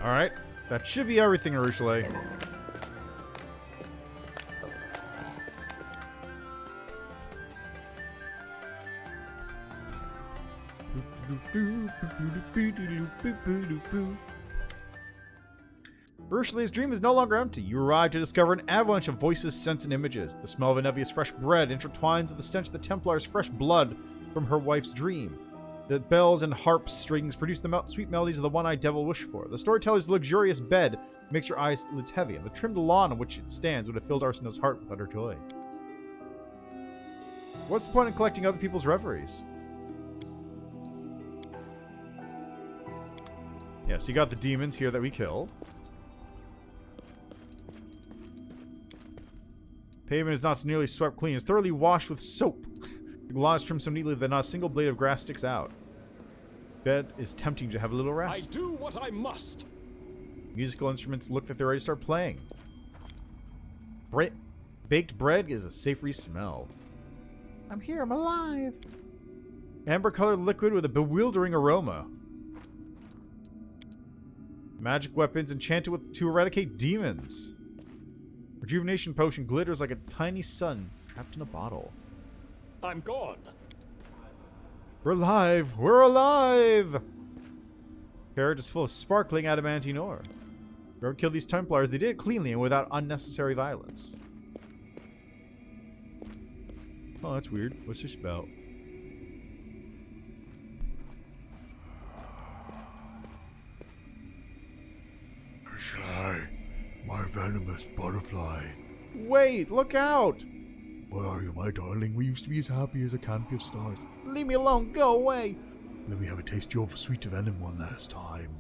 Alright. That should be everything, Rushley. Rushley's dream is no longer empty. You arrive to discover an avalanche of voices, scents, and images. The smell of Anevia's fresh bread intertwines with the stench of the Templar's fresh blood from her wife's dream. The bells and harp strings produce the sweet melodies of the one-eyed devil wished for. The storyteller's luxurious bed makes your eyelids heavy, and the trimmed lawn on which it stands would have filled Arsinoe's heart with utter joy. What's the point in collecting other people's reveries? Yeah, so you got the demons here that we killed. Pavement is not nearly swept clean. It's thoroughly washed with soap. The lawn is trimmed so neatly that not a single blade of grass sticks out. Bed is tempting to have a little rest. I do what I must. Musical instruments look like they're ready to start playing. Baked bread is a savory smell. I'm here, I'm alive. Amber-colored liquid with a bewildering aroma. Magic weapons enchanted to eradicate demons. Rejuvenation potion glitters like a tiny sun trapped in a bottle. I'm gone. We're alive! We're alive! Carriage is full of sparkling adamantine ore. Whoever killed these Templars, they did it cleanly and without unnecessary violence. Oh, that's weird. What's this about? Shy, my venomous butterfly. Wait, look out! Where are you, my darling? We used to be as happy as a canopy of stars. Leave me alone, go away! Let me have a taste of your sweet venom one last time.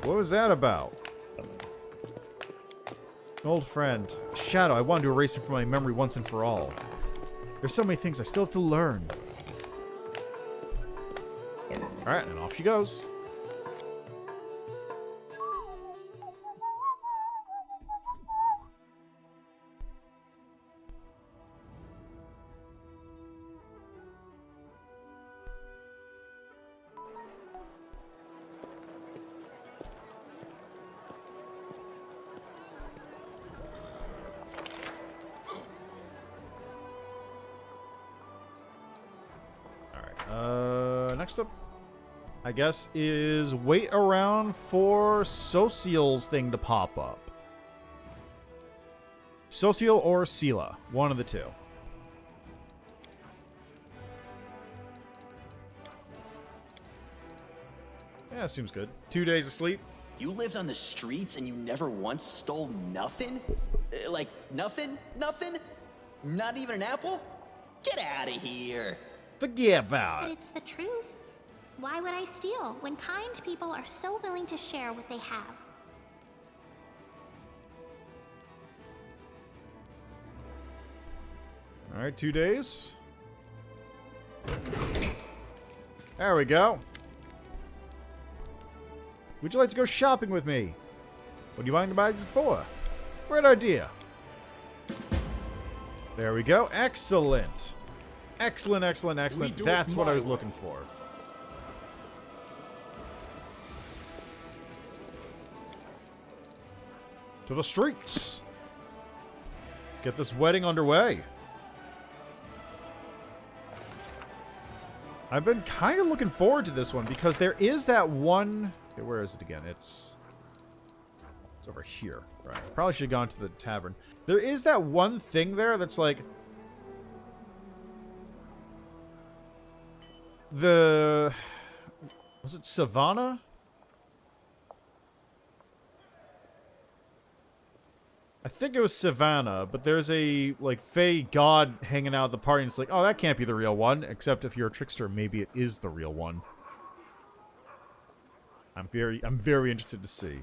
What was that about? An old friend. Shadow, I wanted to erase it from my memory once and for all. There's so many things I still have to learn. Alright, and off she goes. Next up, I guess, is wait around for Social's thing to pop up. Social or Sela, one of the two. Yeah, seems good. 2 days of sleep. You lived on the streets and you never once stole nothing? Like, nothing? Nothing? Not even an apple? Get out of here. Forget about But it. it's the truth. Why would I steal when kind people are so willing to share what they have? All right, 2 days. There we go. Would you like to go shopping with me? What are you buying the bags for? Great idea. There we go. Excellent. Excellent, excellent, excellent. do it That's what I my was way. looking for. To the streets. Let's get this wedding underway. I've been kind of looking forward to this one because there is that one... Okay, where is it again? It's over here. Right. Probably should have gone to the tavern. There is that one thing there that's like... The... Was it Savannah? I think it was Savannah, but there's a, like, Fey god hanging out at the party, and it's like, oh, that can't be the real one, except if you're a trickster, maybe it is the real one. I'm very interested to see.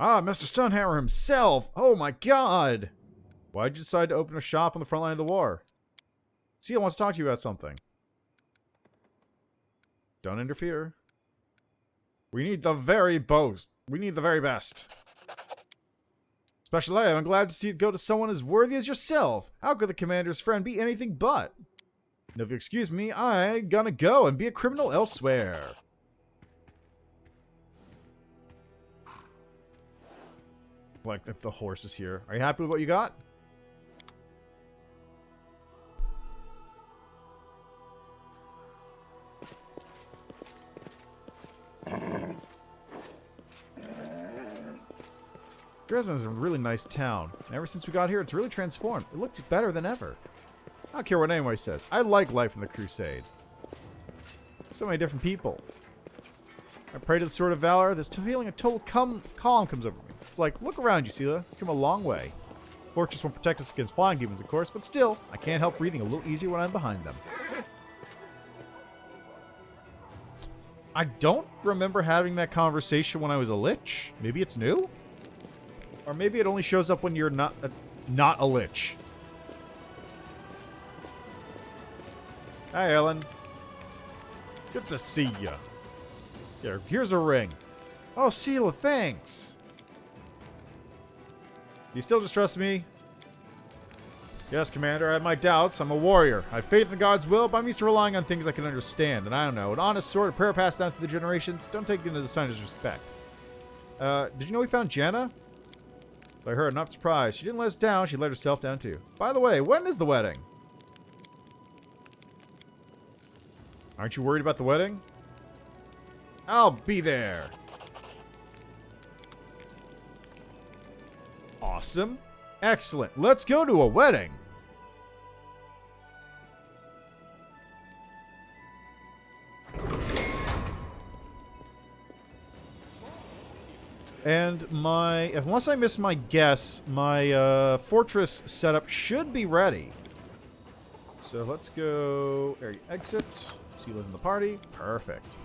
Ah, Mr. Stunhammer himself! Oh my god! Why'd you decide to open a shop on the front line of the war? Seal wants to talk to you about something. Don't interfere. We need the very best. We need the very best. Special I'm glad to see it go to someone as worthy as yourself. How could the commander's friend be anything but? And if you excuse me, I'm gonna go and be a criminal elsewhere. Like, if the horse is here. Are you happy with what you got? Dresden is a really nice town. And ever since we got here, it's really transformed. It looks better than ever. I don't care what anyone says. I like life in the Crusade. So many different people. I pray to the Sword of Valor. This feeling of total calm comes over me. It's like, look around you, Sela. You've come a long way. Fortress won't protect us against flying demons, of course, but still, I can't help breathing a little easier when I'm behind them. I don't remember having that conversation when I was a lich. Maybe it's new? Or maybe it only shows up when you're not a lich. Hi, Ellen. Good to see ya. Here's a ring. Oh, Sela, thanks. Do you still just trust me? Yes, Commander, I have my doubts. I'm a warrior. I have faith in the God's will, but I'm used to relying on things I can understand. And I don't know, an honest sword, a prayer passed down through the generations. Don't take it as a sign of disrespect. Did you know we found Janna? I heard, I'm not surprised. She didn't let us down, she let herself down too. By the way, when is the wedding? Aren't you worried about the wedding? I'll be there. Awesome. Excellent. Let's go to a wedding. And unless I miss my guess, my fortress setup should be ready. So let's go, there you exit. Sela's in the party. Perfect.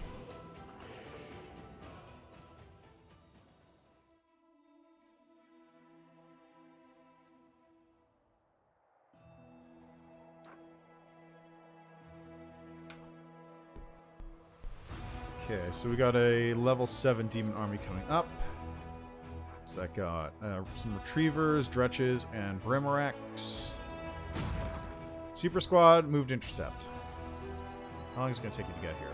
Okay, so we got a level 7 demon army coming up. So that got some retrievers, dretches, and brimaracks. Super squad, moved intercept. How long is it going to take you to get here?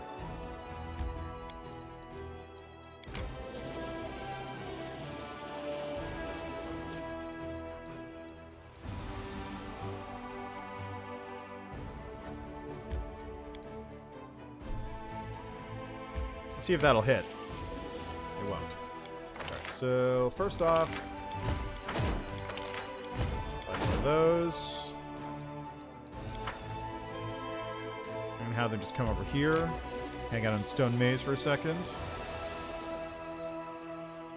Let's see if that'll hit. It won't. Alright, so first off, of those. I'm gonna have them just come over here. Hang out on Stone Maze for a second.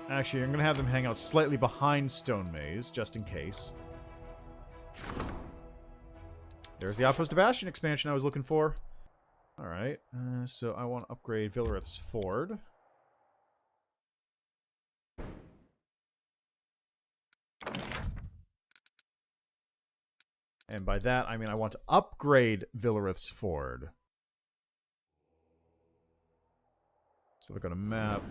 Actually, I'm gonna have them hang out slightly behind Stone Maze, just in case. There's the Outpost of Bastion expansion I was looking for. Alright, so I want to upgrade Villarith's Ford. And by that, I mean I want to upgrade Villarith's Ford. So we're going to map.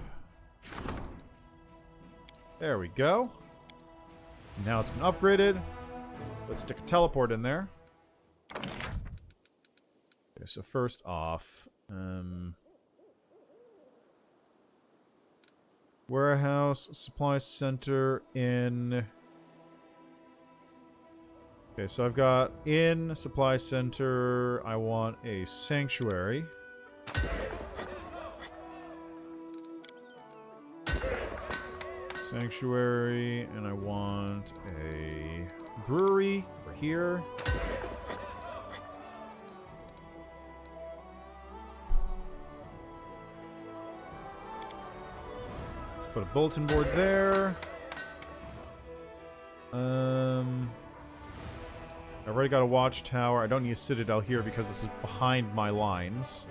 There we go. Now it's been upgraded. Let's stick a teleport in there. Okay, so first off, warehouse, supply center in... Okay, so I've got in supply center, I want a sanctuary. Sanctuary, and I want a brewery over here. Let's put a bulletin board there. I've already got a watchtower. I don't need a citadel here because this is behind my lines.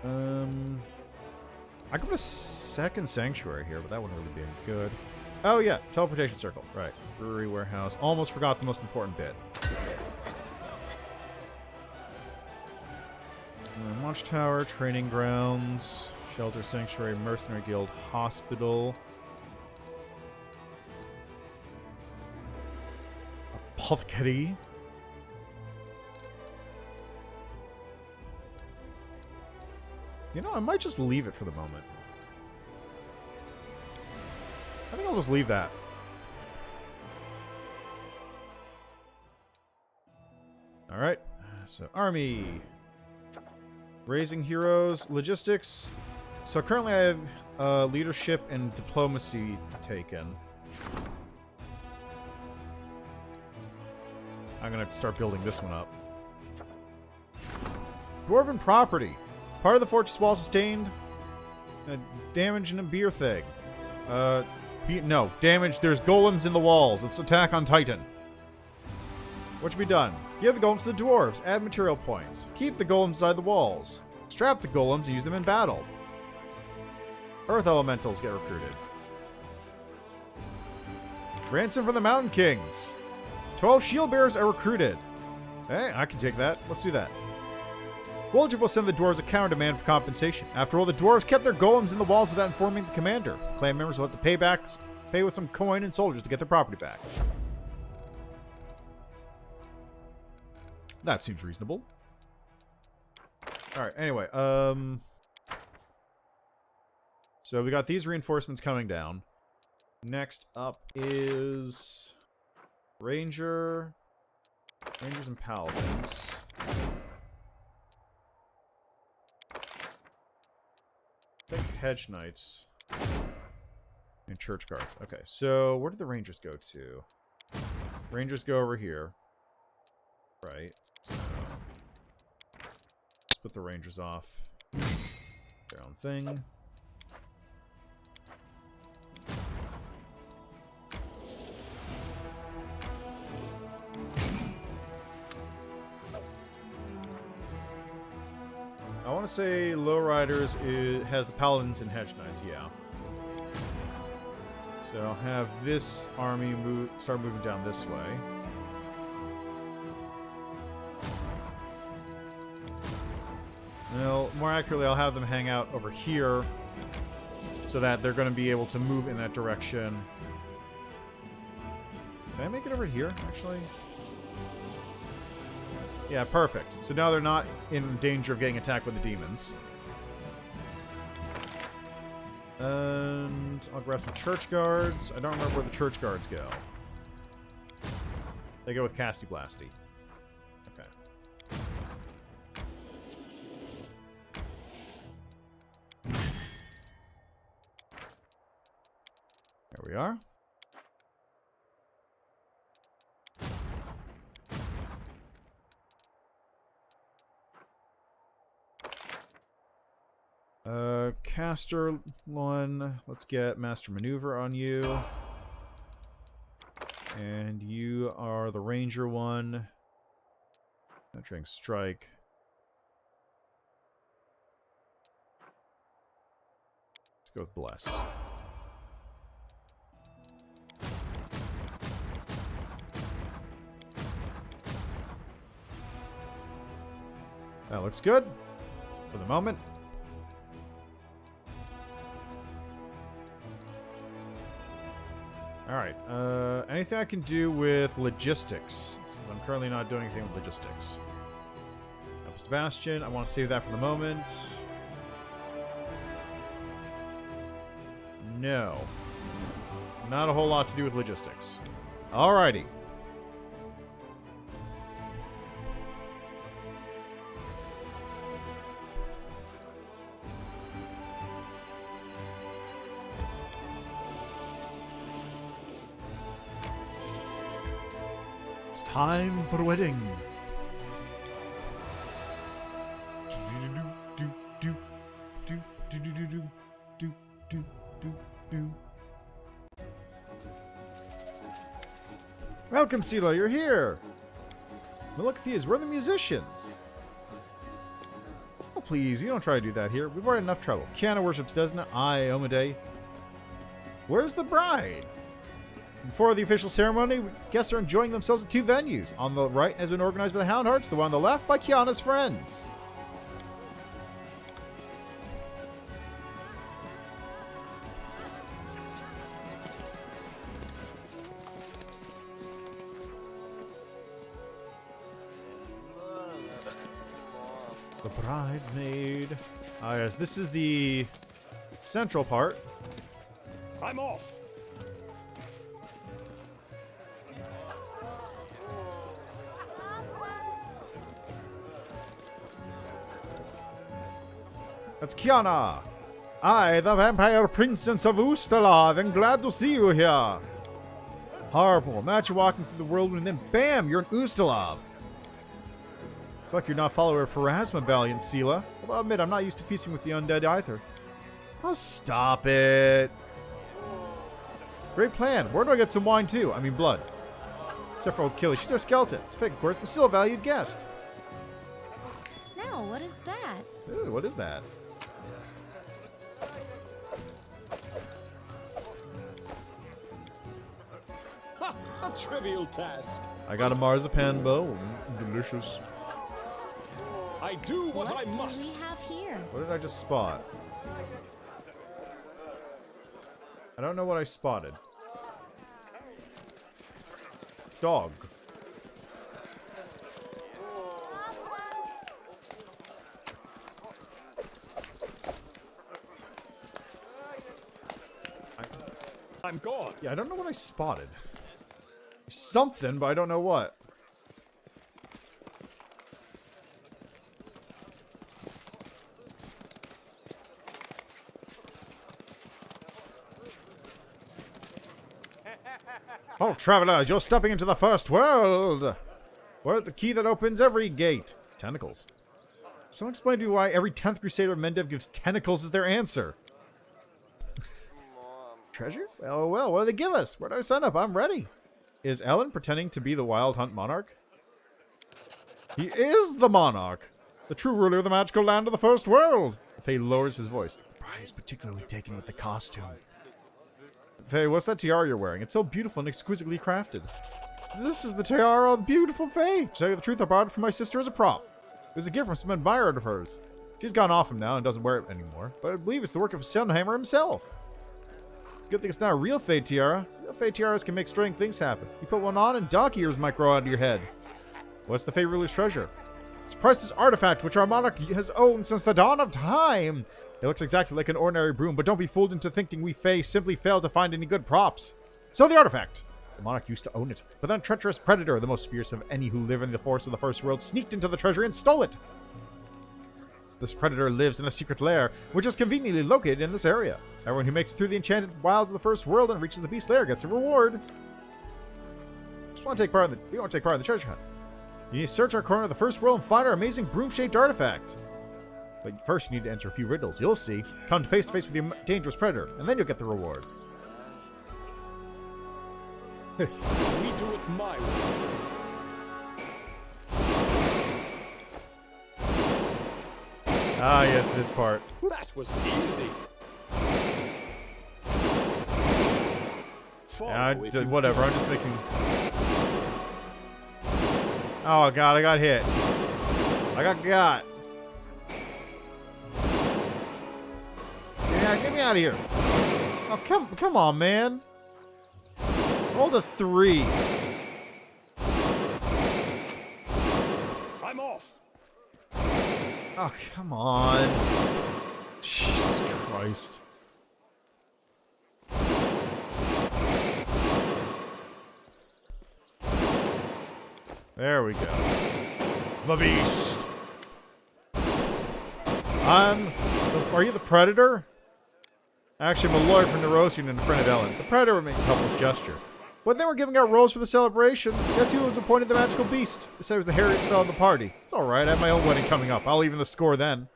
I could put a second sanctuary here, but that wouldn't really be any good. Oh yeah, teleportation circle. Right. Brewery, warehouse. Almost forgot the most important bit. Watchtower, training grounds, shelter, sanctuary, mercenary guild, hospital. Apothecary. You know, I might just leave it for the moment. I think I'll just leave that. Alright, so army. Raising heroes, logistics. So currently I have leadership and diplomacy taken. I'm gonna have to start building this one up. Dwarven property. Part of the fortress wall sustained damage in a beer thing. No, damage. There's golems in the walls. It's Attack on Titan. What should be done? Give the golems to the dwarves. Add material points. Keep the golems inside the walls. Strap the golems and use them in battle. Earth elementals get recruited. Ransom from the Mountain Kings. 12 shield bearers are recruited. Hey, I can take that. Let's do that. Waldrip will send the dwarves a counter-demand for compensation. After all, the dwarves kept their golems in the walls without informing the commander. Clan members will have to pay with some coin and soldiers to get their property back. That seems reasonable. Alright, anyway, so we got these reinforcements coming down. Next up is... Rangers and Paladins. I think Hedge Knights and Church Guards. Okay, so where did the Rangers go to? Rangers go over here. Right. So split the Rangers off. Their own thing. I want to say Lowriders has the Paladins and Hedge Knights, yeah. So I'll have this army start moving down this way. Well, more accurately, I'll have them hang out over here so that they're going to be able to move in that direction. Can I make it over here, actually? Yeah, perfect. So now they're not in danger of getting attacked by the demons. And I'll grab some Church Guards. I don't remember where the Church Guards go. They go with Casty Blasty. Okay. There we are. Caster one. Let's get Master Maneuver on you. And you are the Ranger one. Penetrating Strike. Let's go with Bless. That looks good for the moment. Alright, anything I can do with logistics, since I'm currently not doing anything with logistics. Up Sebastian, I want to save that for the moment. No. Not a whole lot to do with logistics. Alrighty. It's time for a wedding. Welcome, CeeLo, you're here. Maleficus, we're the musicians. Oh, please, you don't try to do that here. We've already enough trouble. Kiana worships Desna. I, Omade. Where's the bride? Before the official ceremony, guests are enjoying themselves at two venues. On the right has been organized by the Houndhearts, the one on the left by Kiana's friends. The bridesmaid. Ah, yes, this is the central part. I'm off. That's Kiana. I, the Vampire Princess of Ustalav, am glad to see you here. Horrible. Imagine walking through the whirlwind and then bam, you're in Ustalav. It's like you're not a follower of Pharasma, valiant Sela. Although I'll admit, I'm not used to feasting with the undead either. Oh, stop it. Great plan. Where do I get some wine too? I mean blood. Except for old Killy. She's our skeleton. It's fake, of course, but still a valued guest. No, what is that? Ooh, what is that? Ha! A trivial task. I got a marzipan bow. Delicious. I do what I must. do we have here? What did I just spot? I don't know what I spotted. Dog. I'm gone. Yeah, I don't know what I spotted. Something, but I don't know what. Oh, travelers, you're stepping into the first world! We're at the key that opens every gate. Tentacles. Someone explain to me why every 10th Crusader of Mendev gives tentacles as their answer. Treasure? Well, what do they give us? Where do I sign up? I'm ready. Is Ellen pretending to be the Wild Hunt Monarch? He is the Monarch! The true ruler of the magical land of the first world! Faye lowers his voice. The bride is particularly taken with the costume. Faye, what's that tiara you're wearing? It's so beautiful and exquisitely crafted. This is the tiara of beautiful Faye. To tell you the truth, I bought it for my sister as a prop. It was a gift from some admirer of hers. She's gone off him now and doesn't wear it anymore, but I believe it's the work of Sunhammer himself. Good thing it's not a real Faye tiara. Real Faye tiaras can make strange things happen. You put one on and donkey ears might grow out of your head. What's the Fae ruler's treasure? It's a priceless artifact which our monarch has owned since the dawn of time. It looks exactly like an ordinary broom, but don't be fooled into thinking we Fae simply failed to find any good props. So the artifact. The monarch used to own it, but then a treacherous predator, the most fierce of any who live in the forests of the first world, sneaked into the treasure and stole it. This predator lives in a secret lair, which is conveniently located in this area. Everyone who makes it through the enchanted wilds of the first world and reaches the beast lair gets a reward. We want to take part in the treasure hunt. You need to search our corner of the first world and find our amazing broom-shaped artifact. But first you need to answer a few riddles. You'll see. Come face to face with the dangerous predator, and then you'll get the reward. We do it my way. Ah, yes, this part. That was easy. Whatever, I'm just making... Oh, God, I got hit. I got got. Yeah, get me out of here. Oh, come on, man. Roll the 3. I'm off. Oh, come on. Jesus Christ. There we go. The beast. Are you the predator? Actually, I'm a lawyer from Neurosian and a friend of Ellen. The predator makes a helpless gesture. When they were giving out roles for the celebration, guess who was appointed the magical beast? They said it was the hairiest fellow in the party. It's alright, I have my own wedding coming up. I'll even the score then.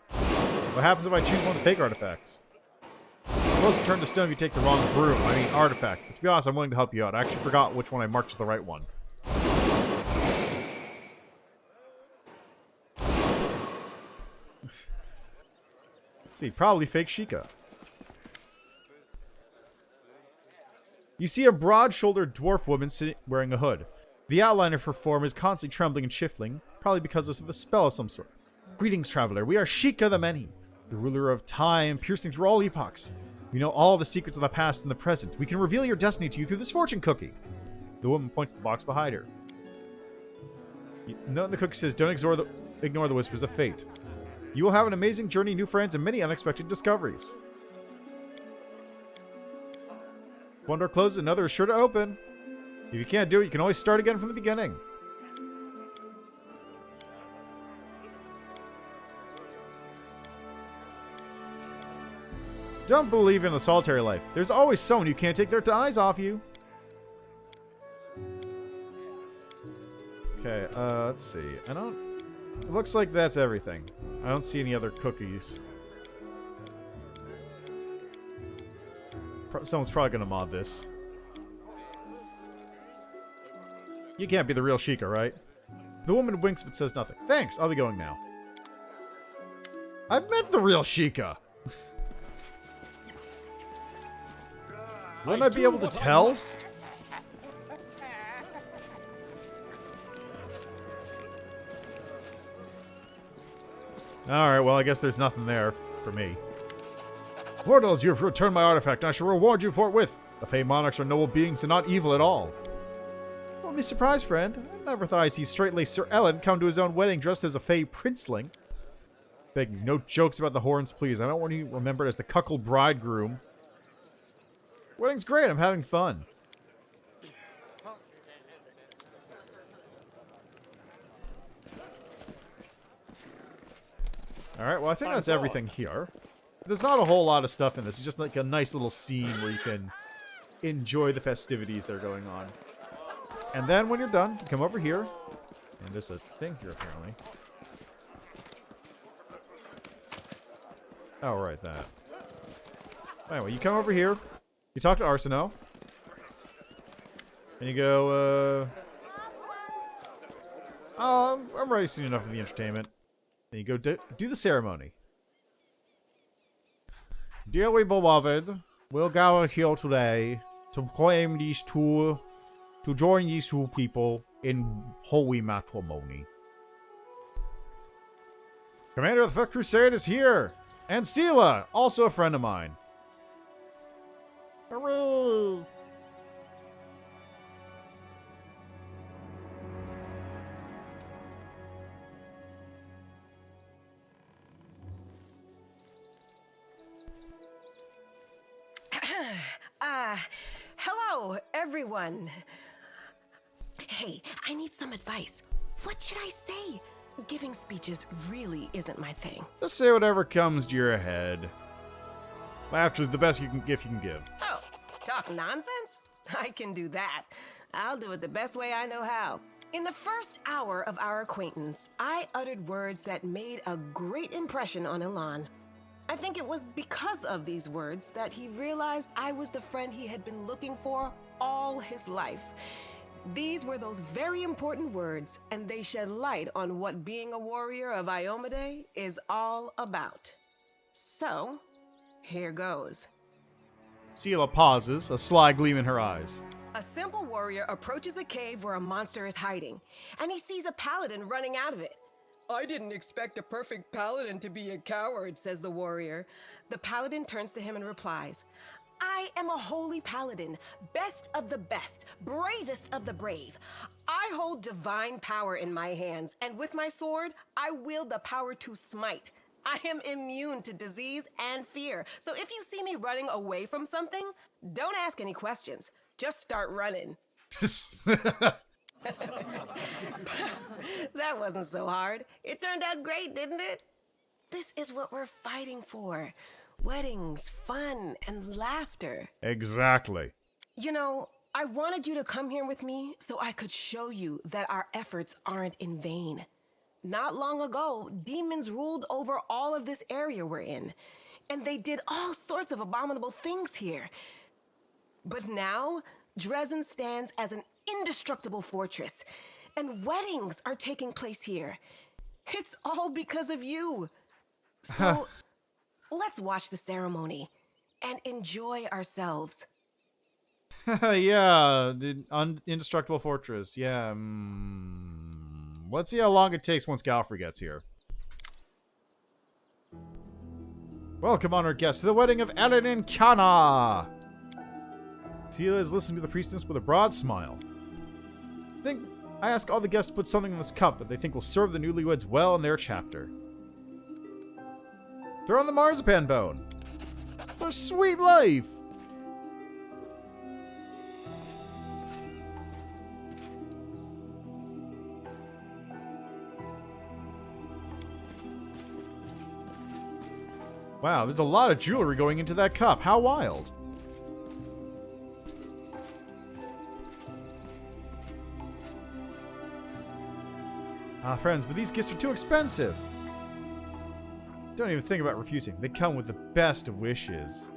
What happens if I choose one of the fake artifacts? You're supposed to turn to stone if you take the wrong broom. I mean artifact. But to be honest, I'm willing to help you out. I actually forgot which one I marked as the right one. Let's see, probably fake Sheikah. You see a broad-shouldered dwarf woman sitting wearing a hood. The outline of her form is constantly trembling and shifting, probably because of a spell of some sort. Greetings, traveler. We are Sheikah the Many, the ruler of time, piercing through all epochs. We know all the secrets of the past and the present. We can reveal your destiny to you through this fortune cookie. The woman points to the box behind her. Note in the cookie says, don't ignore the whispers of fate. You will have an amazing journey, new friends, and many unexpected discoveries. One door closes, another is sure to open. If you can't do it, you can always start again from the beginning. Don't believe in the solitary life. There's always someone who can't take their eyes off you. Okay, let's see. It looks like that's everything. I don't see any other cookies. Someone's probably gonna mod this. You can't be the real Sheikah, right? The woman winks but says nothing. Thanks, I'll be going now. I've met the real Sheikah. Wouldn't I be able to tell? Alright, well, I guess there's nothing there for me. Mortals, you have returned my artifact, and I shall reward you forthwith. The Fey Monarchs are noble beings and not evil at all. Don't be surprised, friend. I never thought I'd see straight-laced Sir Ellen come to his own wedding dressed as a Fey princeling. Begging, no jokes about the horns, please. I don't want you remembered as the cuckold bridegroom. Wedding's great, I'm having fun. Alright, well I think that's everything here. There's not a whole lot of stuff in this. It's just like a nice little scene where you can enjoy the festivities that are going on. And then when you're done, you come over here. And there's a thing here apparently. Oh, right, that. Anyway, you come over here. You talk to Arsino. And you go, oh, I'm already seen enough of the entertainment. Then you go do the ceremony. Dearly beloved, we'll gather here today to claim these two, to join these two people in holy matrimony. Commander of the 5th Crusade is here! And Sela, also a friend of mine. Hooray! Hello, everyone. Hey, I need some advice. What should I say? Giving speeches really isn't my thing. Just say whatever comes to your head. Laughter is the best gift you can give. Oh, talk nonsense? I can do that. I'll do it the best way I know how. In the first hour of our acquaintance, I uttered words that made a great impression on Elan. I think it was because of these words that he realized I was the friend he had been looking for all his life. These were those very important words, and they shed light on what being a warrior of Iomade is all about. So, here goes. Sela pauses, a sly gleam in her eyes. A simple warrior approaches a cave where a monster is hiding, and he sees a paladin running out of it. I didn't expect a perfect paladin to be a coward, says the warrior. The paladin turns to him and replies, I am a holy paladin, best of the best, bravest of the brave. I hold divine power in my hands, and with my sword, I wield the power to smite. I am immune to disease and fear, so if you see me running away from something, don't ask any questions. Just start running. That wasn't so hard. It turned out great, didn't it? This is what we're fighting for. Weddings, fun, and laughter. Exactly. You know, I wanted you to come here with me so I could show you that our efforts aren't in vain. Not long ago, demons ruled over all of this area we're in, and they did all sorts of abominable things here. But now, Dresden stands as an indestructible fortress, and weddings are taking place here. It's all because of you. So, let's watch the ceremony and enjoy ourselves. Yeah, the indestructible fortress. Yeah. Let's see how long it takes once Galfrey gets here. Welcome, honored guests, to the wedding of Ellen and Kana. Tila is listening to the priestess with a broad smile. I ask all the guests to put something in this cup that they think will serve the newlyweds well in their chapter. Throw on the marzipan bone. For sweet life. Wow, there's a lot of jewelry going into that cup. How wild. Friends, but these gifts are too expensive. Don't even think about refusing. They come with the best of wishes.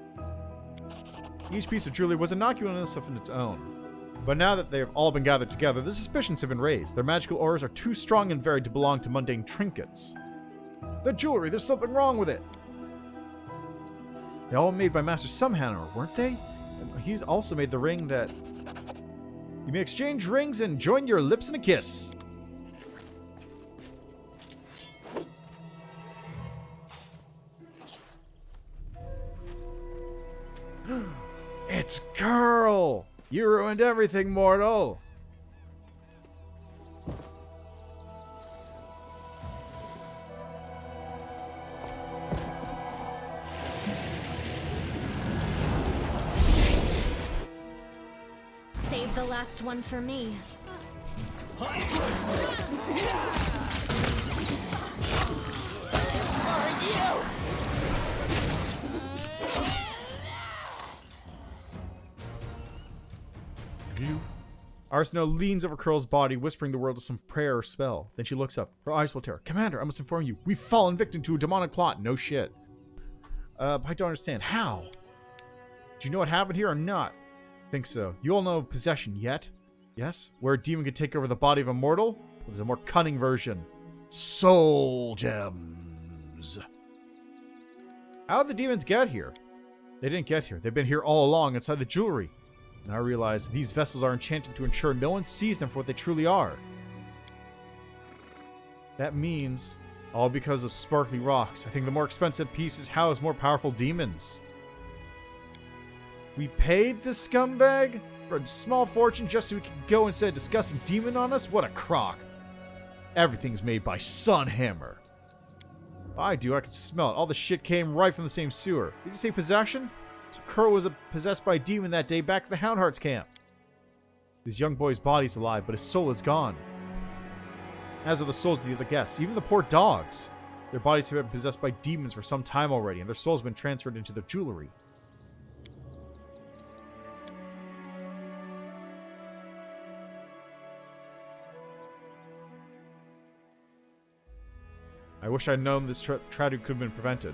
Each piece of jewelry was innocuous of its own. But now that they have all been gathered together, the suspicions have been raised. Their magical auras are too strong and varied to belong to mundane trinkets. The jewelry, there's something wrong with it. They're all made by Master Sumhammer, weren't they? And he's also made the ring that... You may exchange rings and join your lips in a kiss. It's Curl! You ruined everything, mortal! Save the last one for me. Arsino leans over Curl's body, whispering the word of some prayer or spell. Then she looks up. Her eyes will tear. Commander, I must inform you. We've fallen victim to a demonic plot. No shit. I don't understand. How? Do you know what happened here or not? Think so. You all know possession yet? Yes? Where a demon could take over the body of a mortal? Well, there's a more cunning version. Soul gems. How did the demons get here? They didn't get here. They've been here all along inside the jewelry. And I realize these vessels are enchanted to ensure no one sees them for what they truly are. That means, all because of sparkly rocks, I think the more expensive pieces house more powerful demons. We paid this scumbag for a small fortune just so we could go and set a disgusting demon on us? What a crock. Everything's made by Sunhammer. I can smell it. All the shit came right from the same sewer. Did you say possession? So Curl was possessed by a demon that day back at the Houndhearts camp. This young boy's body's alive, but his soul is gone. As are the souls of the other guests, even the poor dogs. Their bodies have been possessed by demons for some time already, and their souls have been transferred into their jewelry. I wish I'd known this tragedy could have been prevented.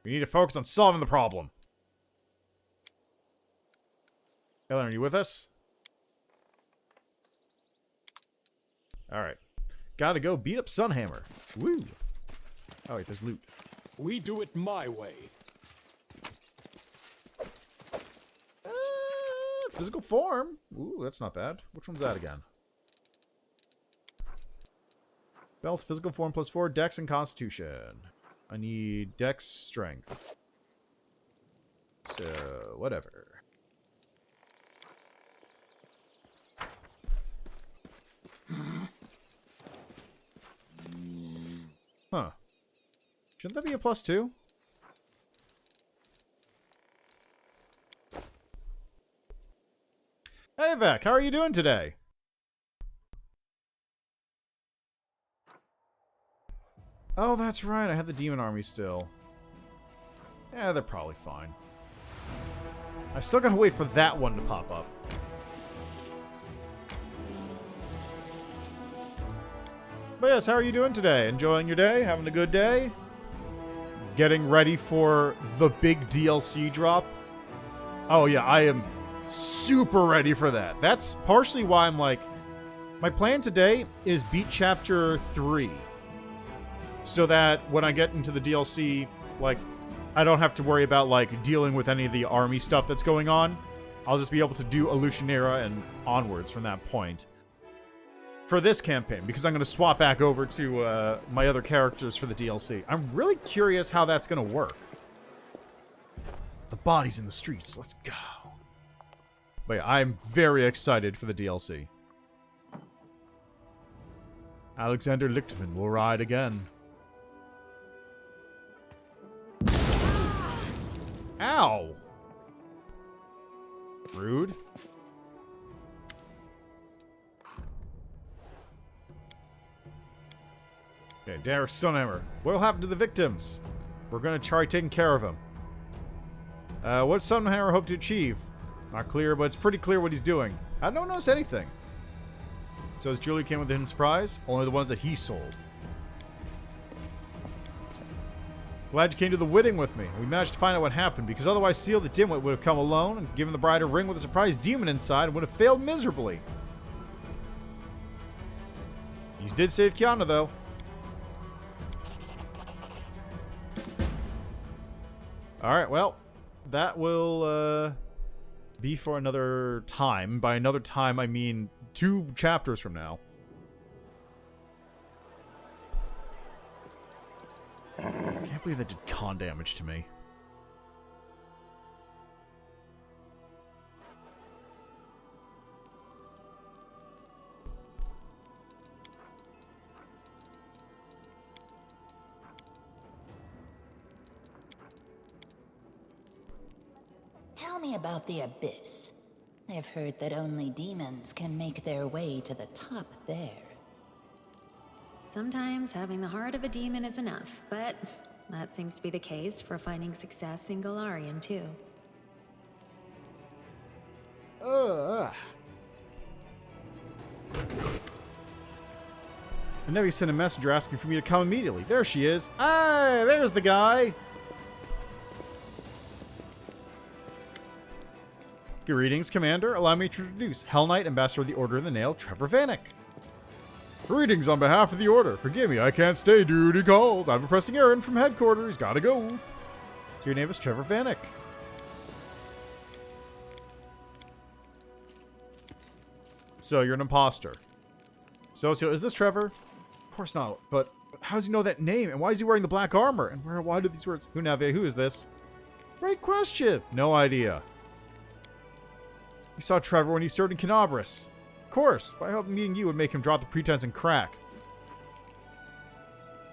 We need to focus on solving the problem. Ellen, are you with us? Alright. Gotta go beat up Sunhammer. Woo! Oh wait, there's loot. We do it my way. Physical form. Ooh, that's not bad. Which one's that again? Belt, physical form +4, dex and constitution. I need dex strength. So, whatever. Huh. Shouldn't that be a +2? Hey, Vec, how are you doing today? Oh, that's right. I have the demon army still. Yeah, they're probably fine. I still gotta wait for that one to pop up. But yes, how are you doing today? Enjoying your day? Having a good day? Getting ready for the big DLC drop? Oh yeah, I am super ready for that. That's partially why I'm like, my plan today is beat chapter 3. So that when I get into the DLC, like, I don't have to worry about, like, dealing with any of the army stuff that's going on. I'll just be able to do Illusionera and onwards from that point. For this campaign, because I'm going to swap back over to my other characters for the DLC. I'm really curious how that's going to work. The bodies in the streets, let's go. But yeah, I'm very excited for the DLC. Alexander Lichtman will ride again. Ow! Rude. Okay, Derek Sunhammer. What'll happen to the victims? We're gonna try taking care of them. What Sunhammer hope to achieve? Not clear, but it's pretty clear what he's doing. I don't notice anything. So as Julie came with a hidden surprise, only the ones that he sold. Glad you came to the wedding with me. We managed to find out what happened, because otherwise Seal the Dimwit would have come alone and given the bride a ring with a surprise demon inside and would have failed miserably. You did save Kiana, though. Alright, well, that will be for another time. By another time, I mean 2 chapters from now. I can't believe that did con damage to me. Tell me about the Abyss. I've heard that only demons can make their way to the top there. Sometimes having the heart of a demon is enough, but that seems to be the case for finding success in Golarion, too. And Nevi sent a messenger asking for me to come immediately. There she is. Ah, there's the guy. Greetings, Commander. Allow me to introduce Hell Knight, Ambassador of the Order of the Nail, Trever Vanek. Greetings on behalf of the Order. Forgive me, I can't stay. Duty calls. I have a pressing errand from headquarters. Gotta go. So your name is Trever Vanek. So you're an imposter. So is this Trever? Of course not. But how does he know that name? And why is he wearing the black armor? And why do these words? Hunave, who is this? Great question. No idea. You saw Trever when he served in Canabras. Of course, but I hope meeting you would make him drop the pretense and crack.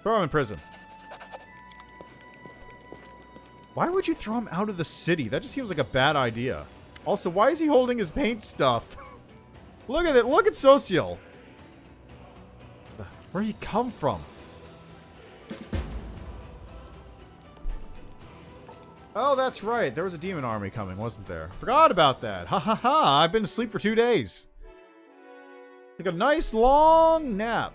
Throw him in prison. Why would you throw him out of the city? That just seems like a bad idea. Also, why is he holding his paint stuff? Look at it. Look at Social. Where'd he come from? Oh, that's right. There was a demon army coming, wasn't there? Forgot about that. Ha ha ha. I've been asleep for 2 days. Take a nice long nap.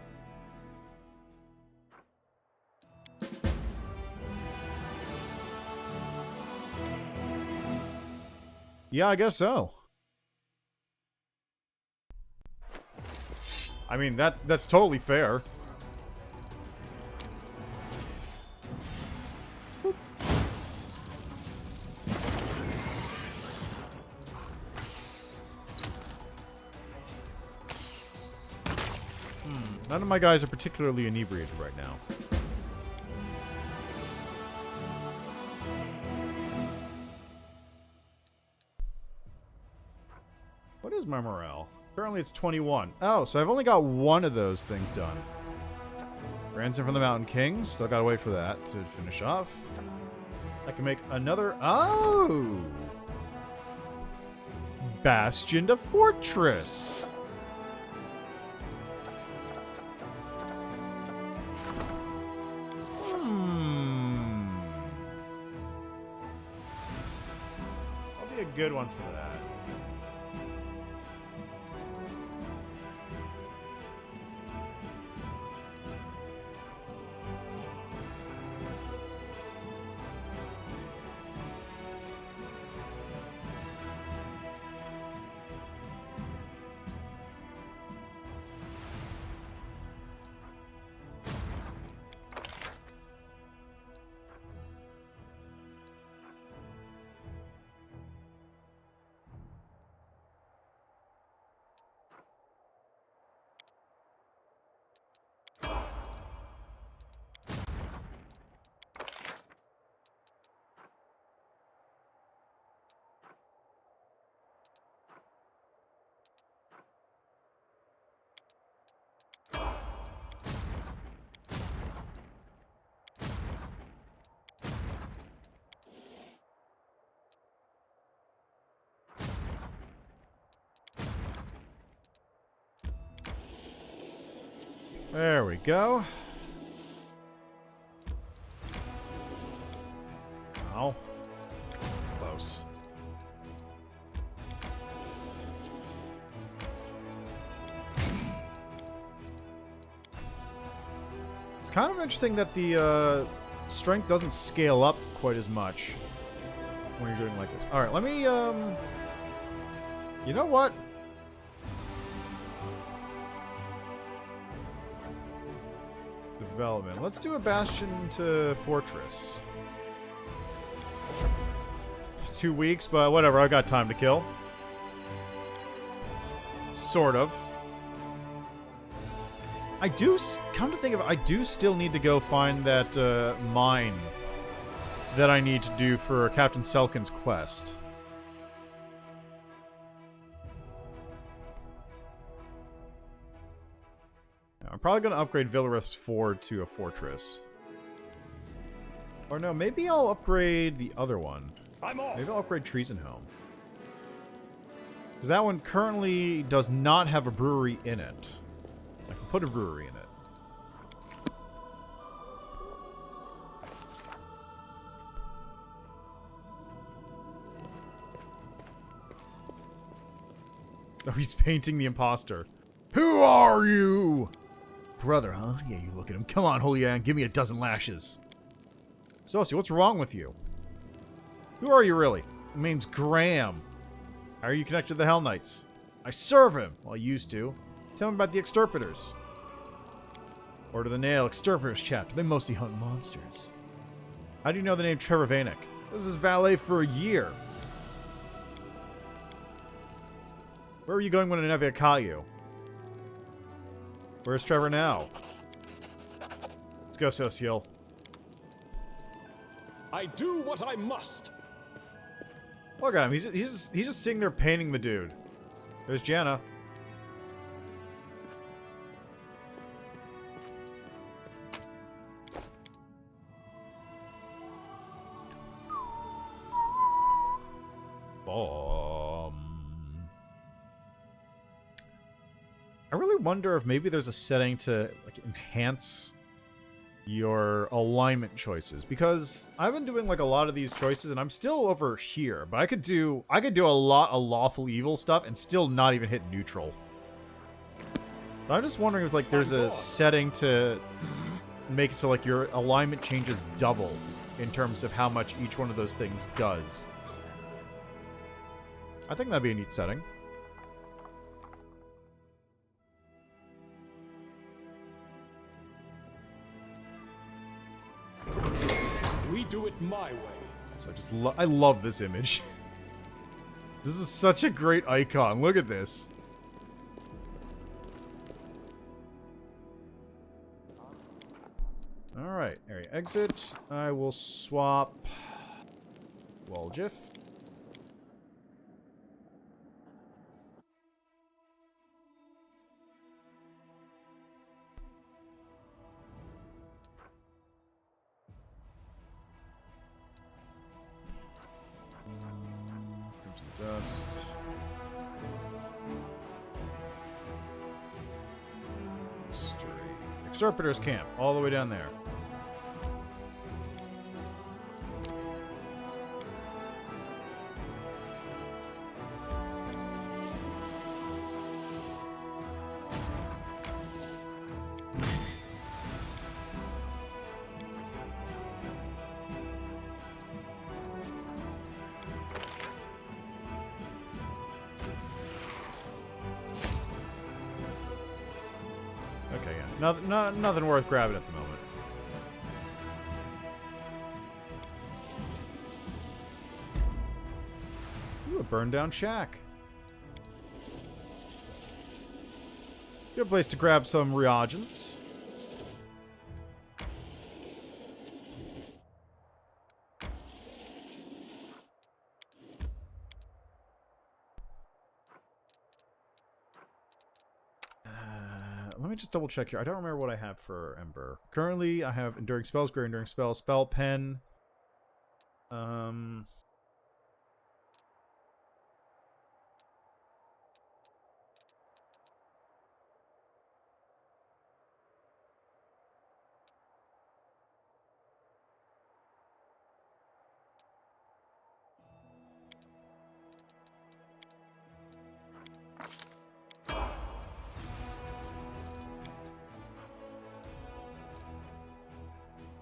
Yeah, I guess so. I mean, that's totally fair. None of my guys are particularly inebriated right now. What is my morale? Currently it's 21. Oh, so I've only got one of those things done. Ransom from the Mountain Kings. Still gotta wait for that to finish off. I can make another... Oh! Bastion to Fortress. That'll be a good one for that. There we go. Ow. Close. It's kind of interesting that the strength doesn't scale up quite as much when you're doing like this. Alright, let me, you know what? Development. Let's do a Bastion to Fortress. 2 weeks, but whatever. I've got time to kill. Sort of. I do, come to think of it, I do still need to go find that mine that I need to do for Captain Selkin's quest. I'm probably going to upgrade Villarith's Ford to a fortress. Or no, maybe I'll upgrade the other one. Maybe I'll upgrade Treasonhome. Because that one currently does not have a brewery in it. I can put a brewery in it. Oh, he's painting the imposter. Who are you? Brother, huh? Yeah, you look at him. Come on, Holy Ann, give me a dozen lashes. Sosi, what's wrong with you? Who are you, really? My name's Graham. How are you connected to the Hell Knights? I serve him. Well, I used to. Tell me about the Exterpretors. Order the Nail, Exterpretors chapter. They mostly hunt monsters. How do you know the name Trever Vanek? I was his valet for a year. Where were you going when I never caught you? Where's Trever now? Let's go, Social. I do what I must. Look at him. He's just sitting there painting the dude. There's Janna. I really wonder if maybe there's a setting to like enhance your alignment choices, because I've been doing like a lot of these choices and I'm still over here, but I could do a lot of lawful evil stuff and still not even hit neutral. But I'm just wondering if like there's a setting to make it so like your alignment changes double in terms of how much each one of those things does. I think that'd be a neat setting. We do it my way. So I love this image. This is such a great icon. Look at this. Alright, area exit. I will swap Walgif. Crimson Dust. Mystery. Exterminator's camp, all the way down there. Okay, yeah. Nothing worth grabbing at the moment. Ooh, a burned down shack. Good place to grab some reagents. Let me just double check here. I don't remember what I have for Ember. Currently, I have Enduring Spells, Great Enduring Spell, Spell Pen.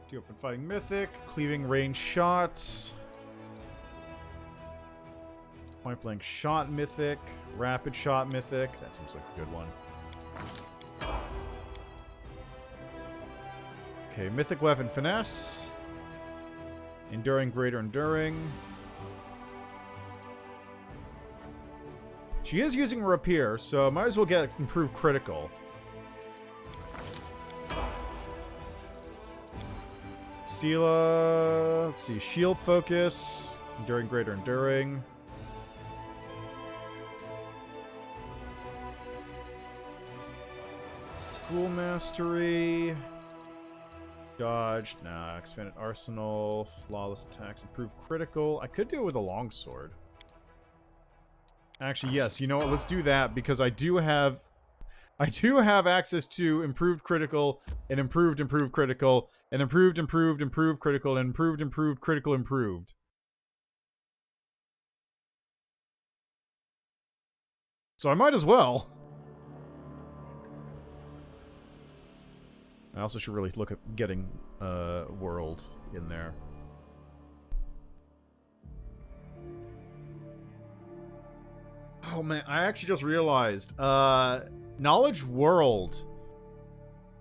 The Open Fighting Mythic, Cleaving Range Shots, Point Blank Shot Mythic, Rapid Shot Mythic. That seems like a good one. Okay, Mythic Weapon Finesse, Enduring Greater Enduring. She is using Rapier, so might as well get Improved Critical. Sela, let's see, Shield Focus, Enduring Greater Enduring. School Mastery. Dodge, nah, Expanded Arsenal, Flawless Attacks, Improved Critical. I could do it with a Longsword. Actually, yes, you know what, let's do that, because I do have access to Improved Critical, and Improved Critical, and Improved Critical, and Improved Critical Improved. So I might as well. I also should really look at getting World in there. Oh man, I actually just realized Knowledge World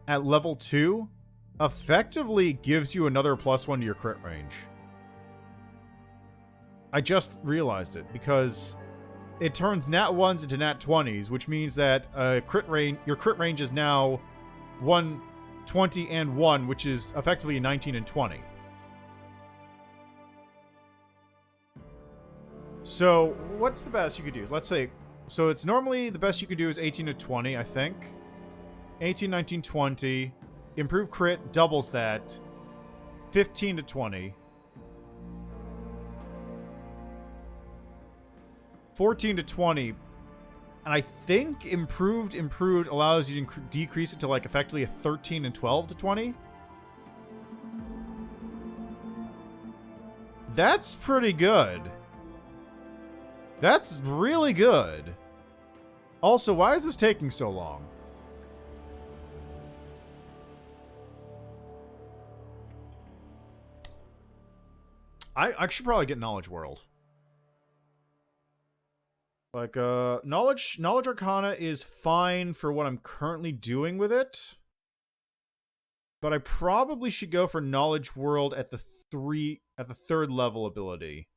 at level 2 effectively gives you another +1 to your crit range. I just realized it because it turns nat 1s into nat 20s, which means that your crit range is now 1, 20, and 1, which is effectively 19 and 20. So, what's the best you could do? Let's say, so it's normally the best you could do is 18 to 20, I think. 18, 19, 20. Improved crit doubles that. 15 to 20. 14 to 20. And I think improved allows you to decrease it to like effectively a 13 and 12 to 20. That's pretty good. That's really good. Also, why is this taking so long? I should probably get Knowledge World. Like, Knowledge Arcana is fine for what I'm currently doing with it. But I probably should go for Knowledge World at the third level ability.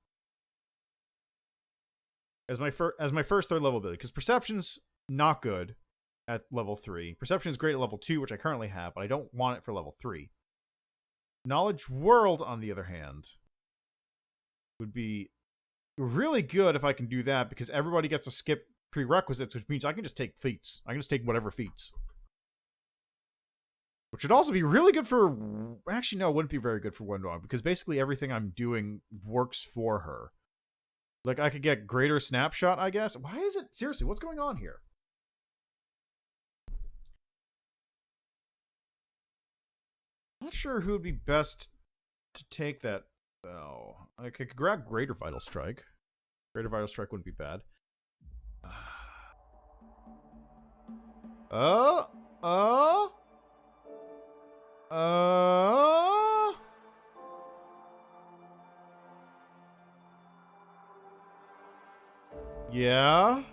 As my first third level ability. Because Perception's not good at level 3. Perception is great at level 2, which I currently have, but I don't want it for level 3. Knowledge World, on the other hand, would be really good if I can do that, because everybody gets to skip prerequisites, which means I can just take feats. I can just take whatever feats. Which would also be really good for... Actually, no, it wouldn't be very good for Wendog, because basically everything I'm doing works for her. Like, I could get Greater Snapshot, I guess. Why is it... Seriously, what's going on here? Not sure who would be best to take that. Oh, I could grab Greater Vital Strike. Greater Vital Strike wouldn't be bad. Yeah.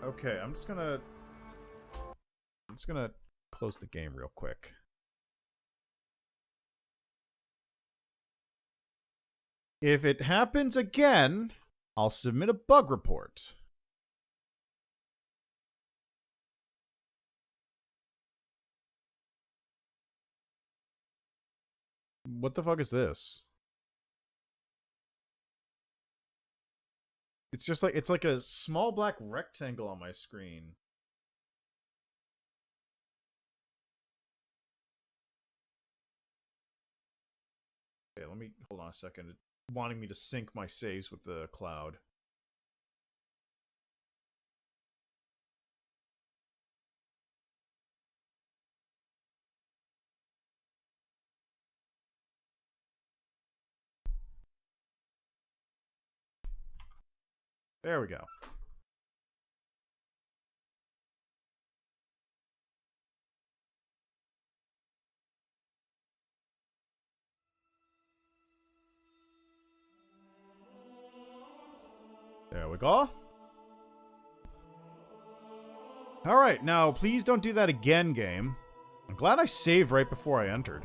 Okay, I'm just gonna close the game real quick. If it happens again, I'll submit a bug report. What the fuck is this? It's just like, it's like a small black rectangle on my screen. Okay, let me, hold on a second. It's wanting me to sync my saves with the cloud. There we go. There we go. Alright, now please don't do that again, game. I'm glad I saved right before I entered.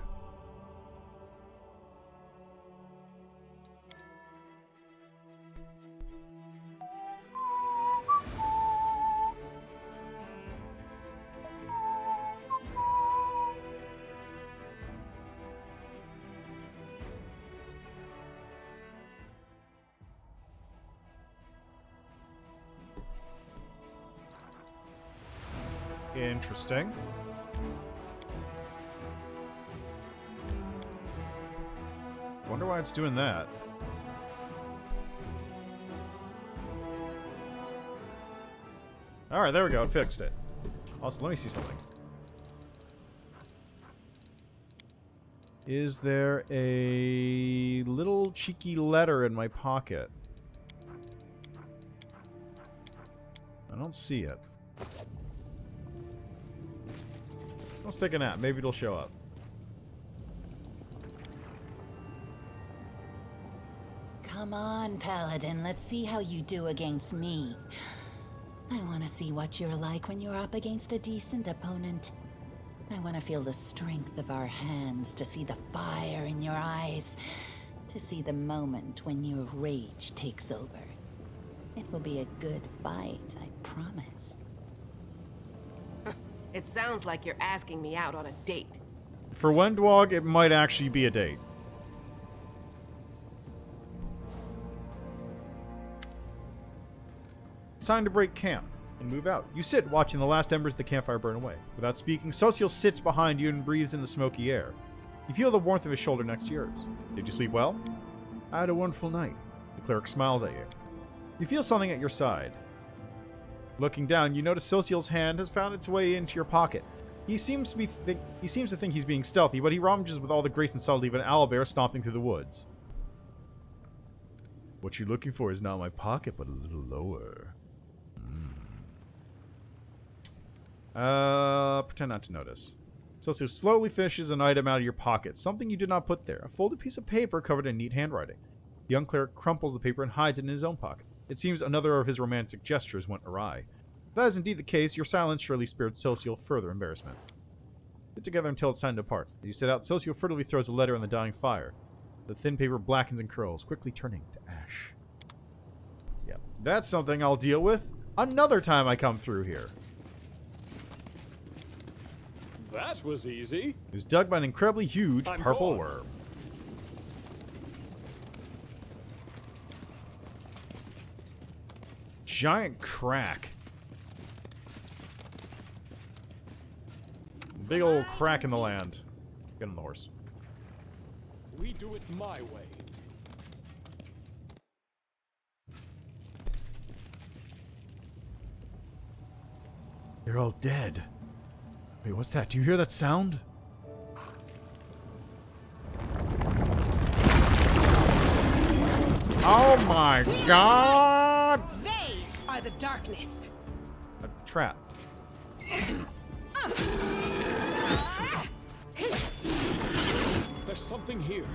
Interesting. Wonder why it's doing that. Alright, there we go. It fixed it. Also, let me see something. Is there a little cheeky letter in my pocket? I don't see it. Let's take a nap. Maybe it'll show up. Come on, Paladin. Let's see how you do against me. I want to see what you're like when you're up against a decent opponent. I want to feel the strength of our hands, to see the fire in your eyes, to see the moment when your rage takes over. It will be a good fight, I promise. It sounds like you're asking me out on a date. For Wendog, it might actually be a date. It's time to break camp and move out. You sit, watching the last embers of the campfire burn away. Without speaking, Social sits behind you and breathes in the smoky air. You feel the warmth of his shoulder next to yours. Did you sleep well? I had a wonderful night. The cleric smiles at you. You feel something at your side. Looking down, you notice Social's hand has found its way into your pocket. He seems to think he's being stealthy, but he rummages with all the grace and subtlety of an owlbear stomping through the woods. What you're looking for is not my pocket, but a little lower. Pretend not to notice. Socio slowly fishes an item out of your pocket, something you did not put there. A folded piece of paper covered in neat handwriting. The young cleric crumples the paper and hides it in his own pocket. It seems another of his romantic gestures went awry. If that is indeed the case, your silence surely spared Socio further embarrassment. Sit together until it's time to part. As you set out, Socio furtively throws a letter on the dying fire. The thin paper blackens and curls, quickly turning to ash. Yep, that's something I'll deal with another time I come through here. That was easy. It was dug by an incredibly huge purple gone. worm. Giant crack. Big old crack in the land. Get on the horse. We do it my way. They're all dead. Wait, what's that? Do you hear that sound? Oh my god! They are the darkness. A trap. There's something here.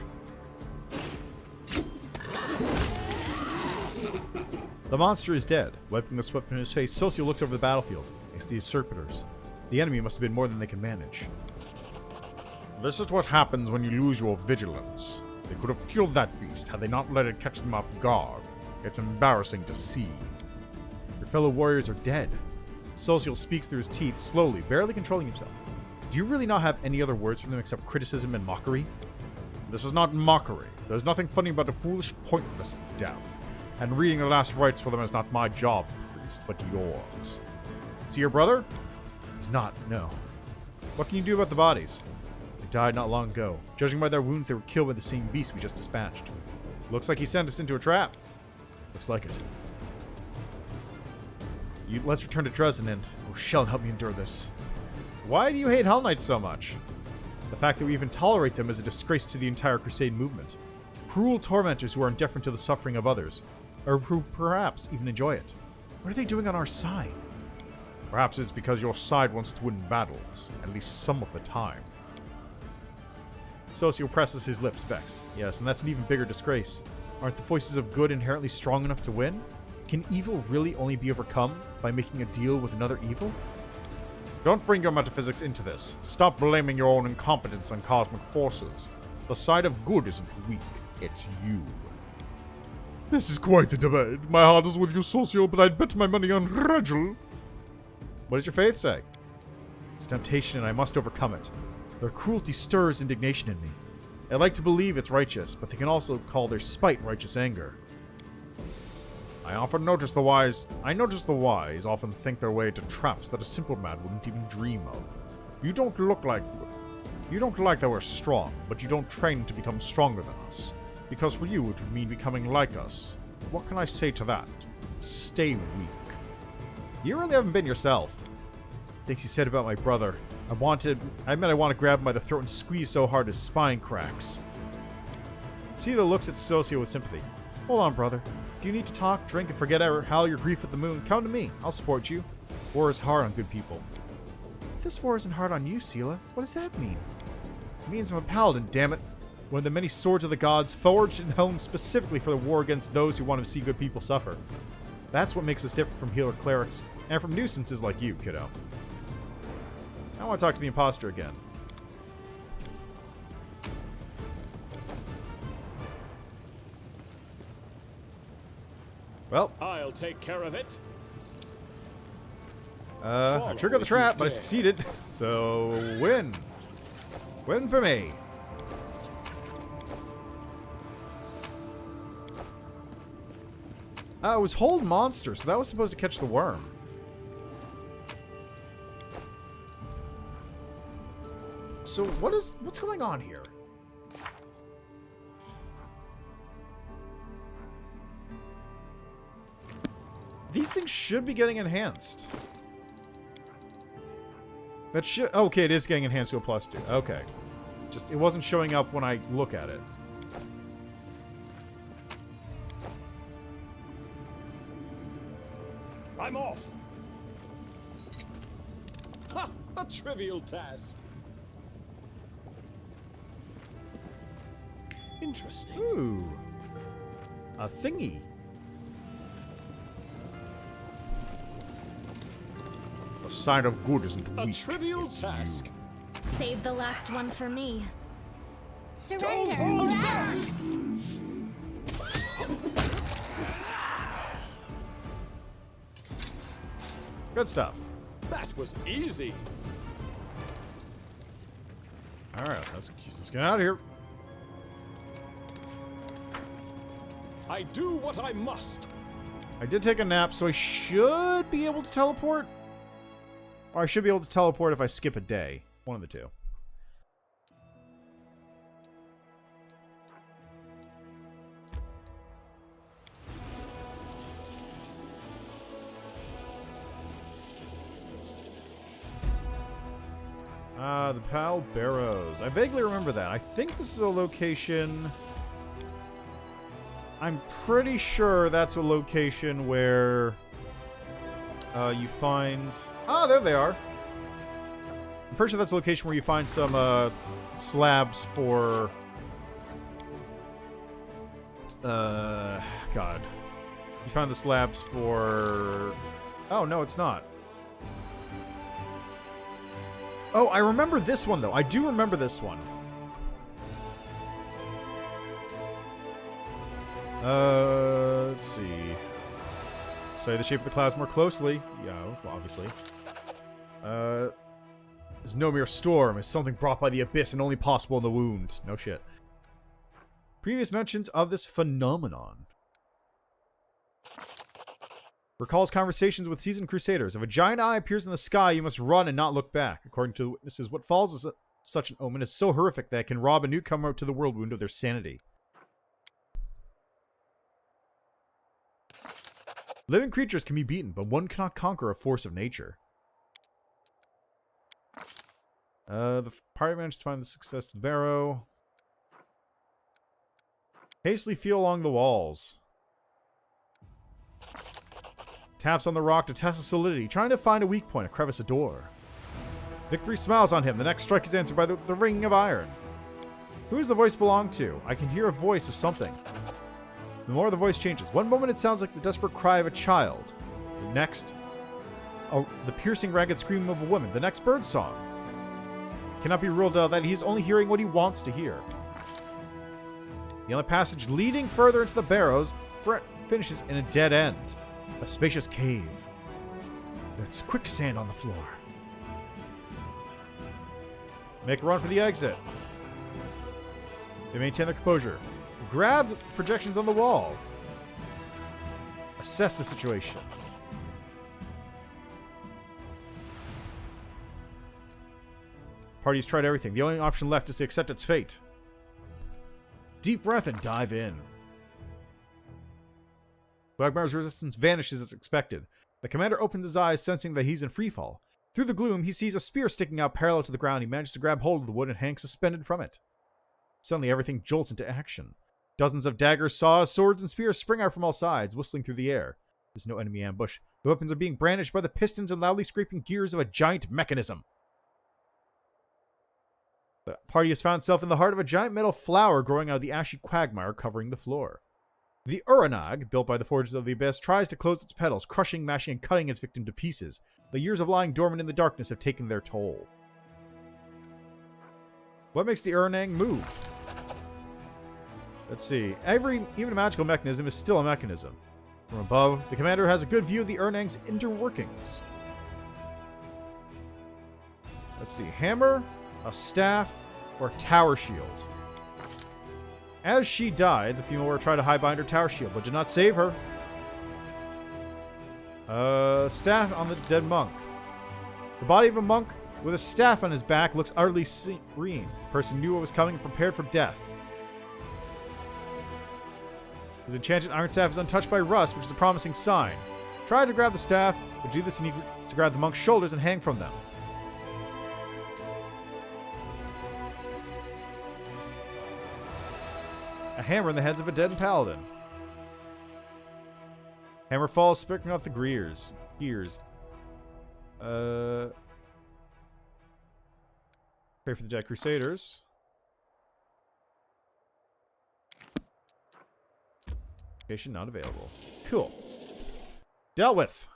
The monster is dead. Wiping the sweat from his face, Socio looks over the battlefield. He sees usurpers. The enemy must have been more than they can manage. This is what happens when you lose your vigilance. They could have killed that beast had they not let it catch them off guard. It's embarrassing to see. Your fellow warriors are dead. Social speaks through his teeth, slowly, barely controlling himself. Do you really not have any other words for them except criticism and mockery? This is not mockery. There's nothing funny about a foolish, pointless death. And reading the last rites for them is not my job, priest, but yours. See your brother? He's not, no. What can you do about the bodies? They died not long ago. Judging by their wounds, they were killed by the same beast we just dispatched. Looks like he sent us into a trap. Looks like it. Let's return to Dresden and Shell help me endure this. Why do you hate Hell Knights so much? The fact that we even tolerate them is a disgrace to the entire Crusade movement. Cruel tormentors who are indifferent to the suffering of others, or who perhaps even enjoy it. What are they doing on our side? Perhaps it's because your side wants to win battles, at least some of the time. Socio presses his lips, vexed. Yes, and that's an even bigger disgrace. Aren't the voices of good inherently strong enough to win? Can evil really only be overcome by making a deal with another evil? Don't bring your metaphysics into this. Stop blaming your own incompetence on cosmic forces. The side of good isn't weak, it's you. This is quite the debate. My heart is with you, Socio, but I'd bet my money on Regil. What does your faith say? It's temptation and I must overcome it. Their cruelty stirs indignation in me. I like to believe it's righteous, but they can also call their spite righteous anger. I notice the wise often think their way into traps that a simple man wouldn't even dream of. You don't like that we're strong, but you don't train to become stronger than us. Because for you, it would mean becoming like us. What can I say to that? Stay weak. You really haven't been yourself. Things he said about my brother. I want to grab him by the throat and squeeze so hard his spine cracks. Sela looks at Socio with sympathy. Hold on, brother. If you need to talk, drink, and forget howl your grief at the moon, come to me. I'll support you. War is hard on good people. If this war isn't hard on you, Sela, what does that mean? It means I'm a paladin, damn it. One of the many swords of the gods, forged and honed specifically for the war against those who want to see good people suffer. That's what makes us different from healer clerics, and from nuisances like you, kiddo. I want to talk to the imposter again. Well, I'll take care of it. I triggered the trap, but I succeeded. So, win. Win for me. It was hold monster, so that was supposed to catch the worm. So what's going on here? These things should be getting enhanced. That should... Okay, it is getting enhanced to a +2. Okay. Just, it wasn't showing up when I look at it. I'm off. Ha! A trivial task. Interesting. Ooh. A thingy. A sign of good isn't A weak. trivial it's task. you. Save the last one for me. Don't hold back. Good stuff. That was easy. Alright, let's get out of here. I do what I must. I did take a nap, so I should be able to teleport. Or I should be able to teleport if I skip a day. One of the two. The Pal Barrows. I vaguely remember that. I think this is a location... I'm pretty sure that's a location where you find... Ah, there they are. I'm pretty sure that's a location where you find some slabs for... God. You find the slabs for... Oh, no, it's not. Oh, I remember this one, though. I do remember this one. Let's see. Study the shape of the clouds more closely. Yeah, well, obviously. It's no mere storm. It's something brought by the abyss and only possible in the wound. No shit. Previous mentions of this phenomenon. Recalls conversations with seasoned crusaders. If a giant eye appears in the sky, you must run and not look back. According to the witnesses, what falls as such an omen is so horrific that it can rob a newcomer to the world wound of their sanity. Living creatures can be beaten, but one cannot conquer a force of nature. The party managed to find the success to the barrow. Hastily feel along the walls. Taps on the rock to test the solidity, trying to find a weak point, a crevice, a door. Victory smiles on him. The next strike is answered by the ringing of iron. Who does the voice belong to? I can hear a voice of something. The more the voice changes. One moment it sounds like the desperate cry of a child. The next, the piercing, ragged scream of a woman. The next, bird song. It cannot be ruled out that he is only hearing what he wants to hear. The only passage leading further into the barrows finishes in a dead end. A spacious cave. There's quicksand on the floor. Make a run for the exit. They maintain their composure. Grab projections on the wall. Assess the situation. Party's tried everything. The only option left is to accept its fate. Deep breath and dive in. Quagmire's resistance vanishes as expected. The commander opens his eyes, sensing that he's in freefall. Through the gloom, he sees a spear sticking out parallel to the ground. He manages to grab hold of the wood and hangs suspended from it. Suddenly, everything jolts into action. Dozens of daggers, saws, swords, and spears spring out from all sides, whistling through the air. There's no enemy ambush. The weapons are being brandished by the pistons and loudly scraping gears of a giant mechanism. The party has found itself in the heart of a giant metal flower growing out of the ashy quagmire covering the floor. The Uranag, built by the Forges of the Abyss, tries to close its petals, crushing, mashing, and cutting its victim to pieces. The years of lying dormant in the darkness have taken their toll. What makes the Uranag move? Let's see. Even a magical mechanism is still a mechanism. From above, the commander has a good view of the Uranag's interworkings. Let's see. Hammer, a staff, or a tower shield. As she died, the female warrior tried to hide-bind her tower shield, but did not save her. Staff on the dead monk. The body of a monk with a staff on his back looks utterly serene. The person knew what was coming and prepared for death. His enchanted iron staff is untouched by rust, which is a promising sign. Try to grab the staff, but do this you need to grab the monk's shoulders and hang from them. A hammer in the heads of a dead paladin. Hammer falls, sparking off the gears. Pray for the dead crusaders. Location not available. Cool. Dealt with.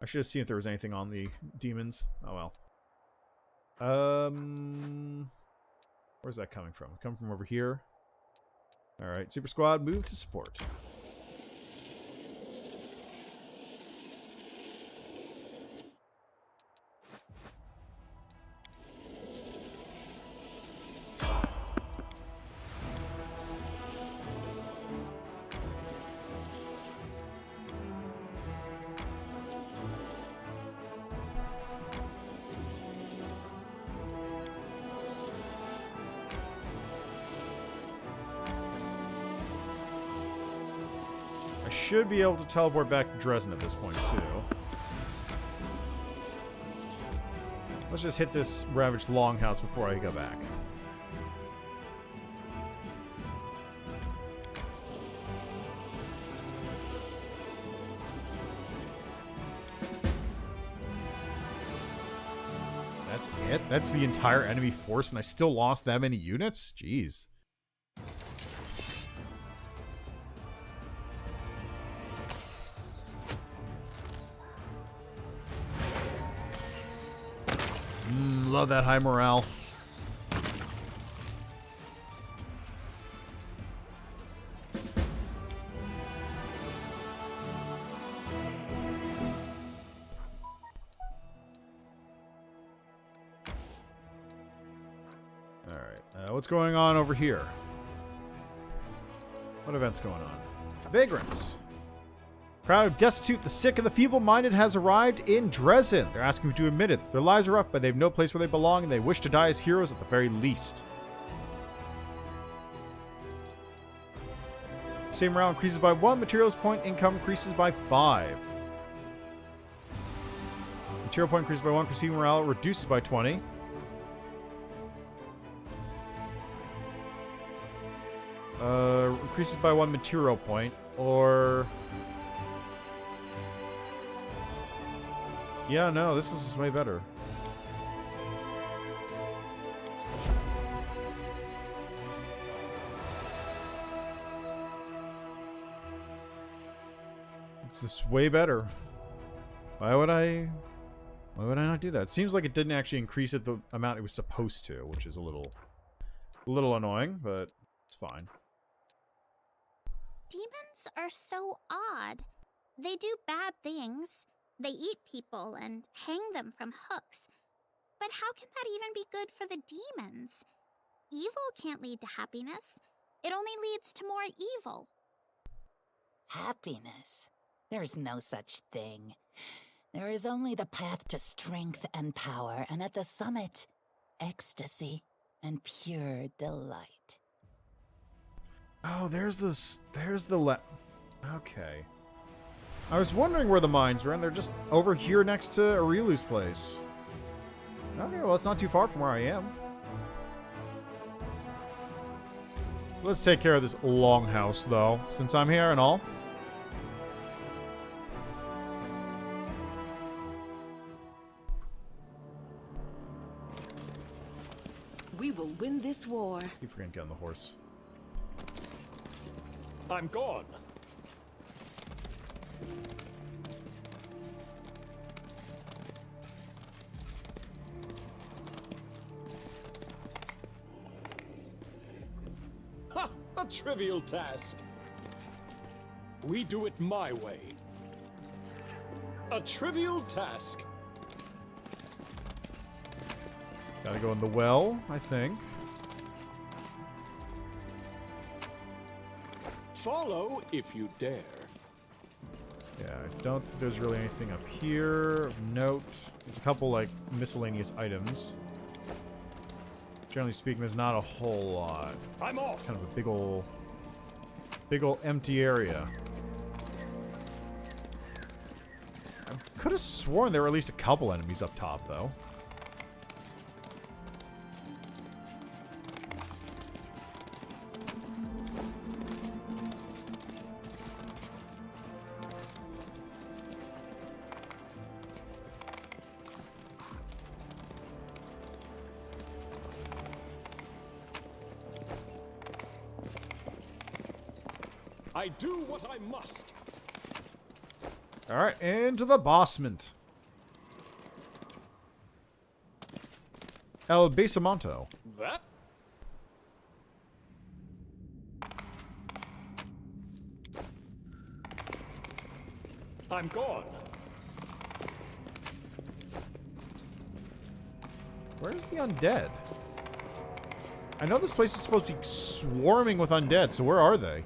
I should have seen if there was anything on the demons. Oh well. Where's that coming from? Coming from over here. Alright, Super Squad, move to support. I should be able to teleport back to Dresden at this point, too. Let's just hit this ravaged longhouse before I go back. That's it? That's the entire enemy force, and I still lost that many units? Jeez. Love that high morale. Alright, what's going on over here? What event's going on? Vagrants. Crowd of destitute, the sick, and the feeble-minded has arrived in Dresden. They're asking me to admit it. Their lives are rough, but they have no place where they belong, and they wish to die as heroes at the very least. Same morale increases by 1. Materials point income increases by 5. Material point increases by 1. Perceived morale reduces by 20. Increases by 1 material point, or... Yeah, no, this is way better. It's just way better. Why would I not do that? It seems like it didn't actually increase it the amount it was supposed to, which is a little annoying, but it's fine. Demons are so odd. They do bad things. They eat people and hang them from hooks. But how can that even be good for the demons? Evil can't lead to happiness. It only leads to more evil. Happiness? There's no such thing. There is only the path to strength and power, and at the summit, ecstasy and pure delight. Oh, there's the okay. I was wondering where the mines were, and they're just over here next to Arilu's place. Okay, well, it's not too far from where I am. Let's take care of this longhouse, though, since I'm here and all. We will win this war. Keep forgetting to get on the horse. I'm gone. Ha! A trivial task. We do it my way. A trivial task. Gotta go in the well, I think. Follow if you dare. Yeah, I don't think there's really anything up here of note. There's a couple, like, miscellaneous items. Generally speaking, there's not a whole lot. I'm It's off. kind of a big ol' Big ol' empty area. I could have sworn there were at least a couple enemies up top, though. I do what I must. Alright, into the basement. El Basamento. That? I'm gone. Where's the undead? I know this place is supposed to be swarming with undead, so where are they?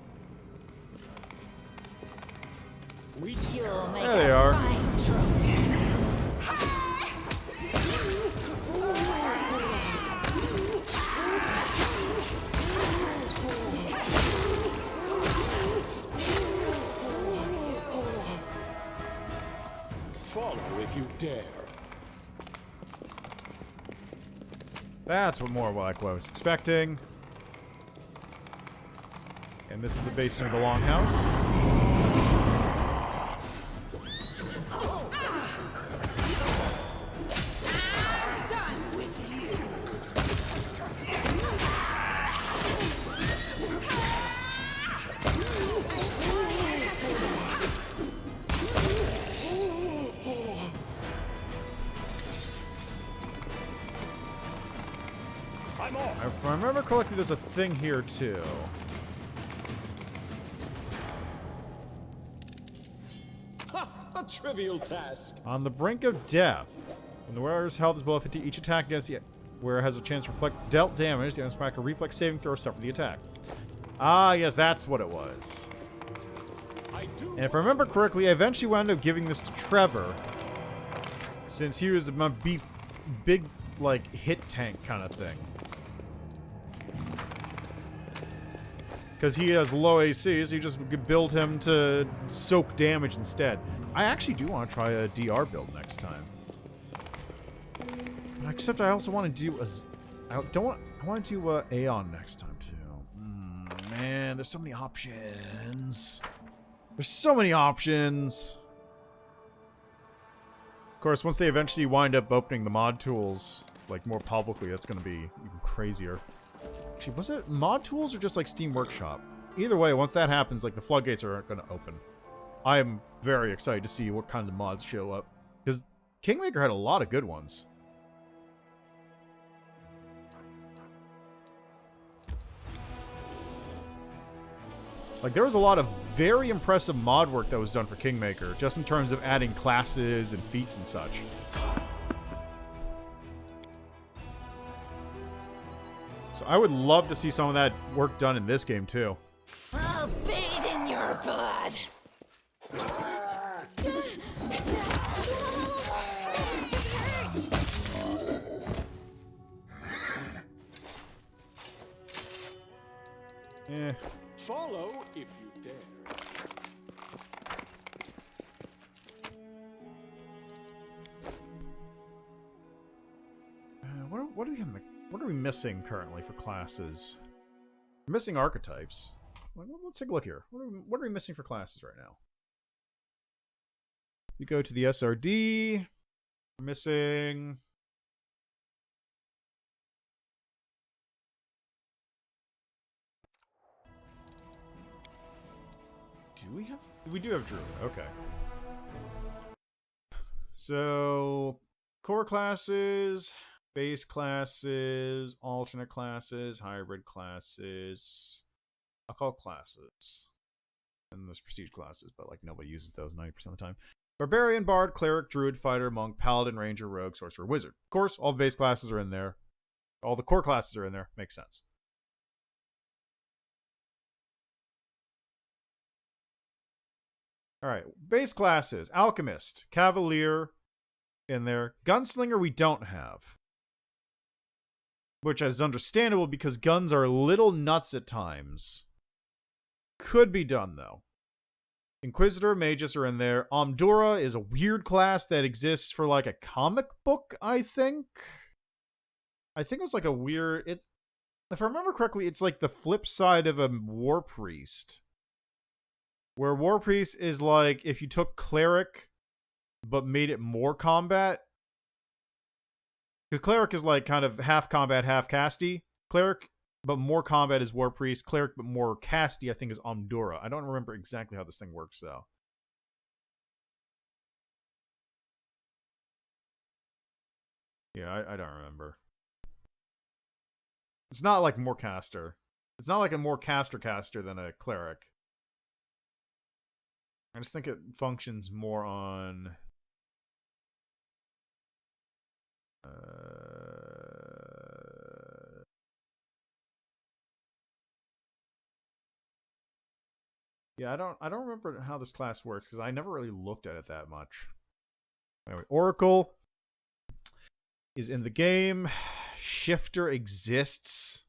There they are. Follow if you dare. That's what I was expecting. And this is the basement of the longhouse. If I remember correctly, there's a thing here too. Ha! A trivial task. On the brink of death. When the wearer's health is below 50, each attack against the wearer has a chance to reflect dealt damage. The enemy's make a reflex saving throw, suffer the attack. Ah, yes, that's what it was. And if I remember correctly, I eventually wound up giving this to Trever, since he was my big, like, hit tank kind of thing. Because he has low AC, so you just build him to soak damage instead. I actually do want to try a DR build next time. But except I also want to do I want to do Aeon next time too. Man, there's so many options. There's so many options. Of course, once they eventually wind up opening the mod tools, like, more publicly, that's going to be even crazier. Actually, was it mod tools or just, like, Steam Workshop? Either way, once that happens, like, the floodgates are going to open. I am very excited to see what kind of mods show up. Because Kingmaker had a lot of good ones. Like, there was a lot of very impressive mod work that was done for Kingmaker, just in terms of adding classes and feats and such. So I would love to see some of that work done in this game, too. I'll bathe in your blood. Eh. Follow if you dare. What do we have in the... What are we missing currently for classes? We're missing archetypes. Let's take a look here. What are we missing for classes right now? You go to the SRD. We're missing... Do we have... We do have Druid. Okay. So... Core classes... Base classes, alternate classes, hybrid classes, occult classes. And there's prestige classes, but like nobody uses those 90% of the time. Barbarian, Bard, Cleric, Druid, Fighter, Monk, Paladin, Ranger, Rogue, Sorcerer, Wizard. Of course, all the base classes are in there. All the core classes are in there. Makes sense. Alright, base classes. Alchemist, Cavalier in there. Gunslinger we don't have. Which is understandable because guns are a little nuts at times. could be done, though. Inquisitor, Magus are in there. Omdura is a weird class that exists for, like, a comic book, I think. I think it was, like, a weird... If I remember correctly, it's, like, the flip side of a War Priest. Where War Priest is, like, if you took Cleric, but made it more combat. Because Cleric is, like, kind of half combat, half casty. Cleric... but more combat is War Priest. Cleric, but more casty, I think, is Omdura. I don't remember exactly how this thing works, though. Yeah, I don't remember. It's not like more caster. It's not like a more caster than a Cleric. I just think it functions more on... Yeah, I don't remember how this class works because I never really looked at it that much. Anyway, Oracle is in the game. Shifter exists.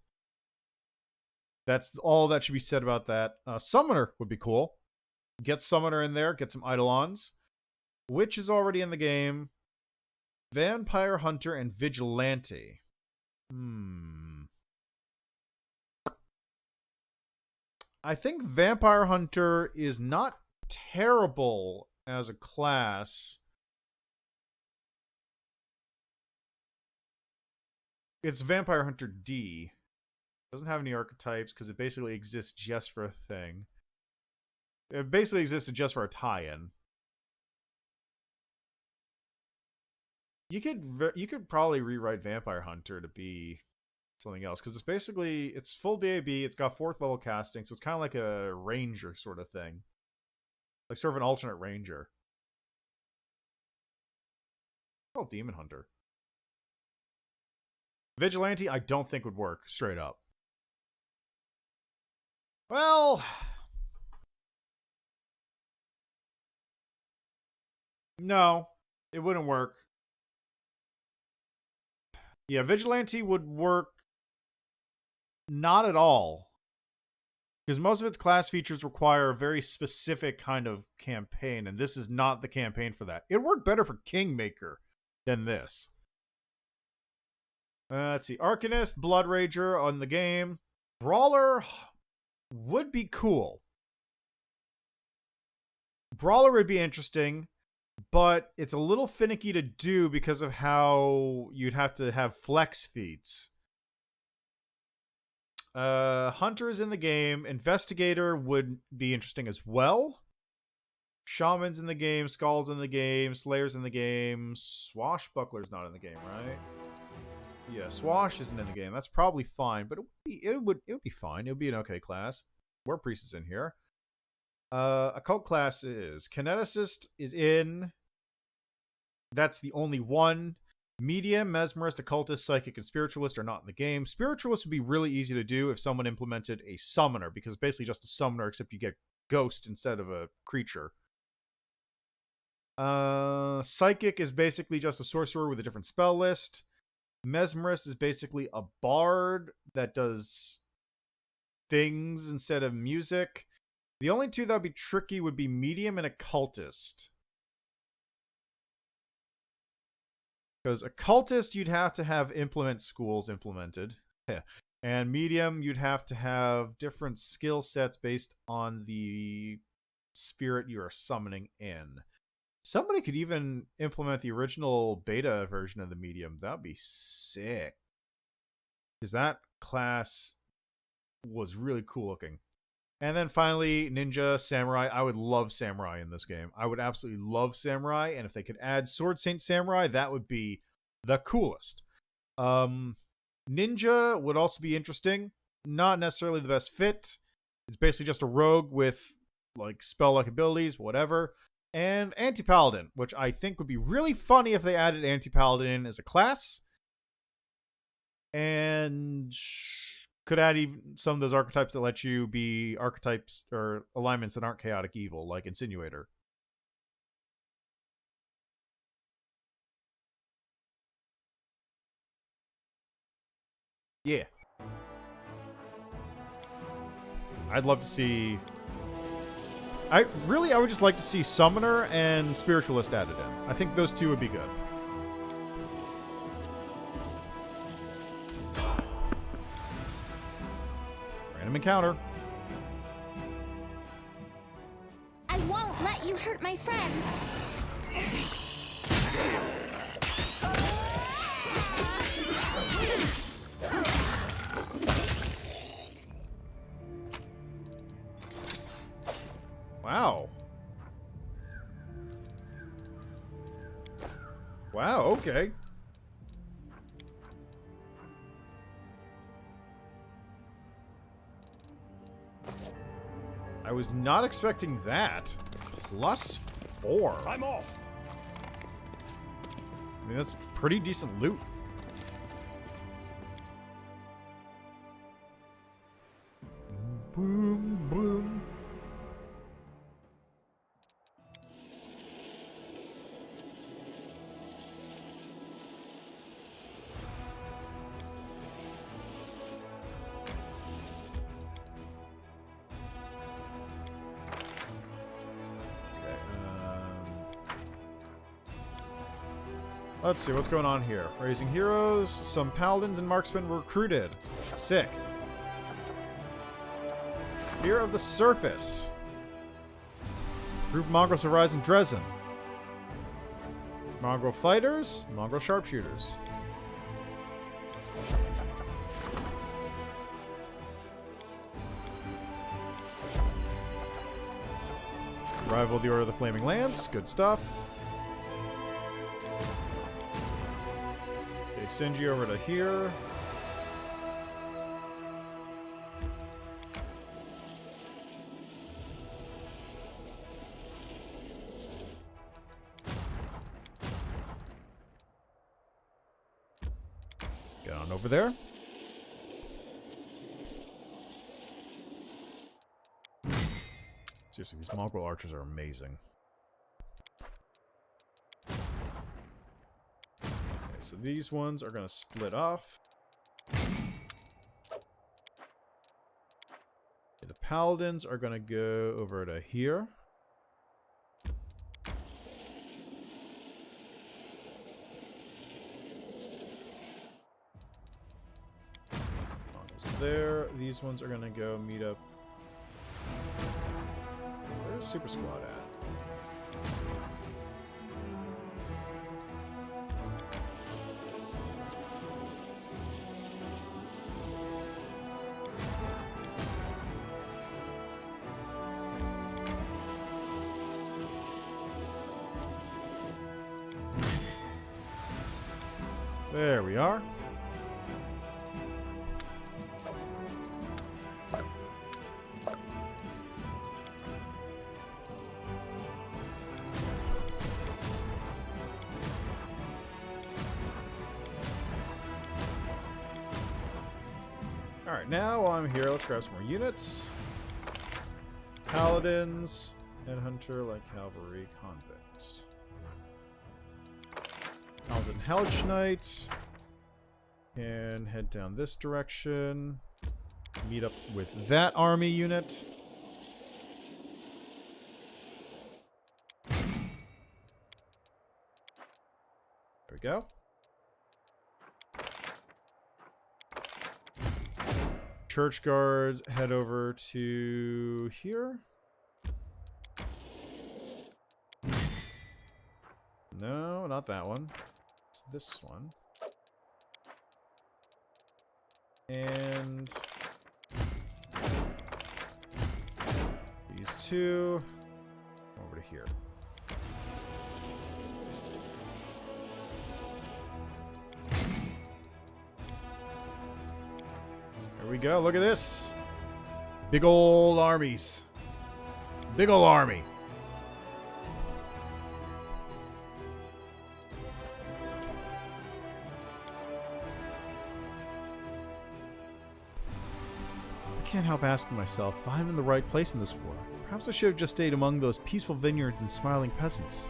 That's all that should be said about that. Summoner would be cool. Get Summoner in there, get some Eidolons. Witch is already in the game. Vampire Hunter and Vigilante. I think Vampire Hunter is not terrible as a class. It's Vampire Hunter D. Doesn't have any archetypes because it basically exists just for a thing. It basically existed just for a tie-in. You could probably rewrite Vampire Hunter to be something else because it's full BAB. It's got 4th level casting, so it's kind of like a ranger sort of thing, like sort of an alternate ranger. Oh, Demon Hunter. Vigilante, I don't think would work straight up. Well, no, it wouldn't work. Yeah, Vigilante would work not at all. Because most of its class features require a very specific kind of campaign, and this is not the campaign for that. It worked better for Kingmaker than this. Let's see. Arcanist, Blood Rager on the game. Brawler would be cool. Brawler would be interesting, but it's a little finicky to do because of how you'd have to have flex feats. Hunter is in the game. Investigator would be interesting as well. Shaman's in the game. Skald's in the game. Slayer's in the game. Swashbuckler's not in the game, right? Yeah, Swash isn't in the game. That's probably fine, but it would be fine. It would be an okay class. War Priest is in here. Occult class is Kineticist is in. That's the only one. Medium, Mesmerist, Occultist, Psychic, and Spiritualist are not in the game. Spiritualist would be really easy to do if someone implemented a Summoner, because it's basically just a Summoner, except you get Ghost instead of a creature. Psychic is basically just a Sorcerer with a different spell list. Mesmerist is basically a Bard that does things instead of music. The only two that would be tricky would be Medium and Occultist. Because Occultist, you'd have to have implement schools implemented. And Medium, you'd have to have different skill sets based on the spirit you are summoning in. Somebody could even implement the original beta version of the Medium. That would be sick. Because that class was really cool looking. And then finally, Ninja, Samurai. I would love Samurai in this game. I would absolutely love Samurai. And if they could add Sword Saint Samurai, that would be the coolest. Ninja would also be interesting. Not necessarily the best fit. It's basically just a rogue with like spell-like abilities, whatever. And Anti-Paladin, which I think would be really funny if they added Anti-Paladin in as a class. And could add even some of those archetypes that let you be archetypes or alignments that aren't chaotic evil, like Insinuator. Yeah. I'd love to see I would just like to see Summoner and Spiritualist added in. I think those two would be good. Random encounter. I won't let you hurt my friends. Wow. Wow, okay. I was not expecting that. +4. I'm off. I mean, that's pretty decent loot. Boom, boom. Let's see what's going on here. Raising heroes, some paladins and marksmen were recruited. Sick. Fear of the surface. Group mongrels arise in Dresden. Mongrel fighters, mongrel sharpshooters. Rival the Order of the Flaming Lance. Good stuff. Okay, send you over to here. Get on over there. Seriously, these mongrel archers are amazing. Okay, so these ones are going to split off. Okay, the paladins are going to go over to here. Mongrels there. These ones are going to go meet up. Where's Super Squad at? There we are. Alright, now while I'm here, let's grab some more units. Paladins, Headhunter, Light Cavalry, Convicts. Paladin Hellish Knights. And head down this direction. Meet up with that army unit. There we go. Church guards head over to here. No, not that one. It's this one. And these two over to here. There we go. Look at this. Big old armies. Big old army. I can't help asking myself if I'm in the right place in this war. Perhaps I should have just stayed among those peaceful vineyards and smiling peasants.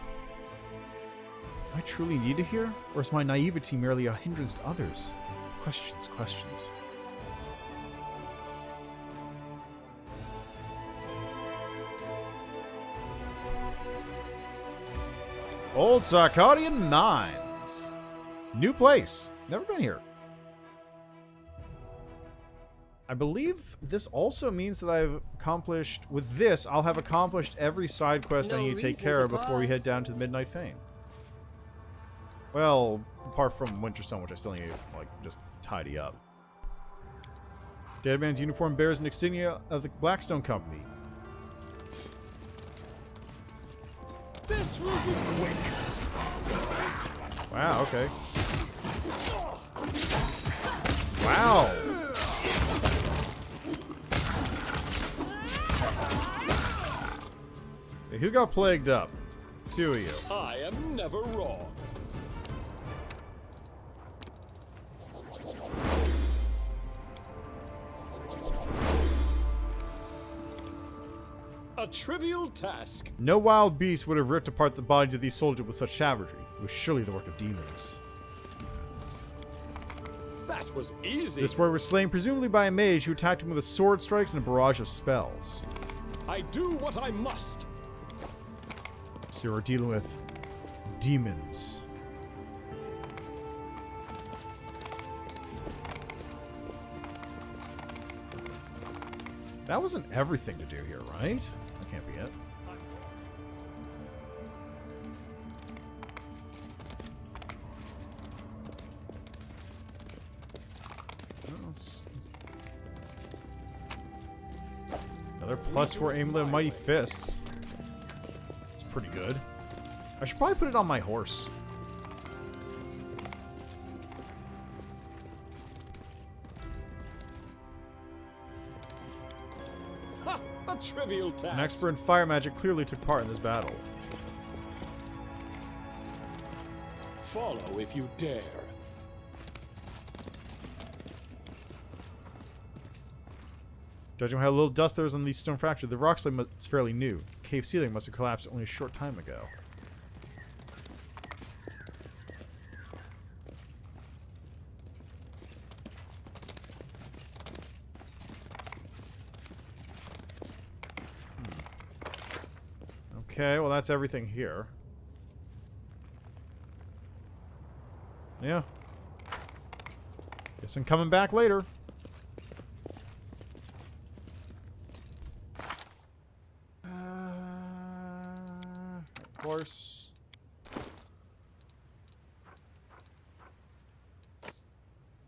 Am I truly needed here? Or is my naivety merely a hindrance to others? Questions, questions. Old Sarkorian Mines. New place. Never been here. I believe this also means that I've accomplished... With this, I'll have accomplished every side quest I need to take care of before we head down to the Midnight Fane. Well, apart from Wintersun, which I still need to, like, just tidy up. Deadman's uniform bears an insignia of the Blackstone Company. This will be quick. Wow, okay. Wow. Hey, who got plagued up? Two of you. I am never wrong. A trivial task. No wild beast would have ripped apart the bodies of these soldiers with such savagery. It was surely the work of demons. That was easy. This warrior was slain presumably by a mage who attacked him with a sword strikes and a barrage of spells. I do what I must. So we're dealing with demons. That wasn't everything to do here, right? That can't be it. Another +4 amulet of mighty fists. It's pretty good. I should probably put it on my horse. Ha! A trivial task. An expert in fire magic clearly took part in this battle. Follow if you dare. Judging how little dust there was on these stone fractures, the rock slab is fairly new. Cave ceiling must have collapsed only a short time ago. Okay, well that's everything here. Yeah. Guess I'm coming back later. Horse.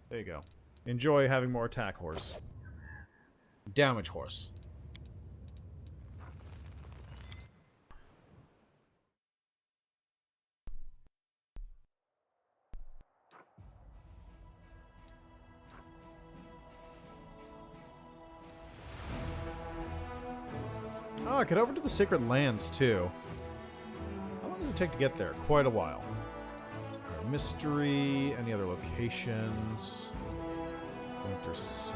There you go. Enjoy having more attack horse. Damage horse. Oh, I could over to the Sacred Lands too. How long does it take to get there? Quite a while. Mystery. Any other locations? Wintersun.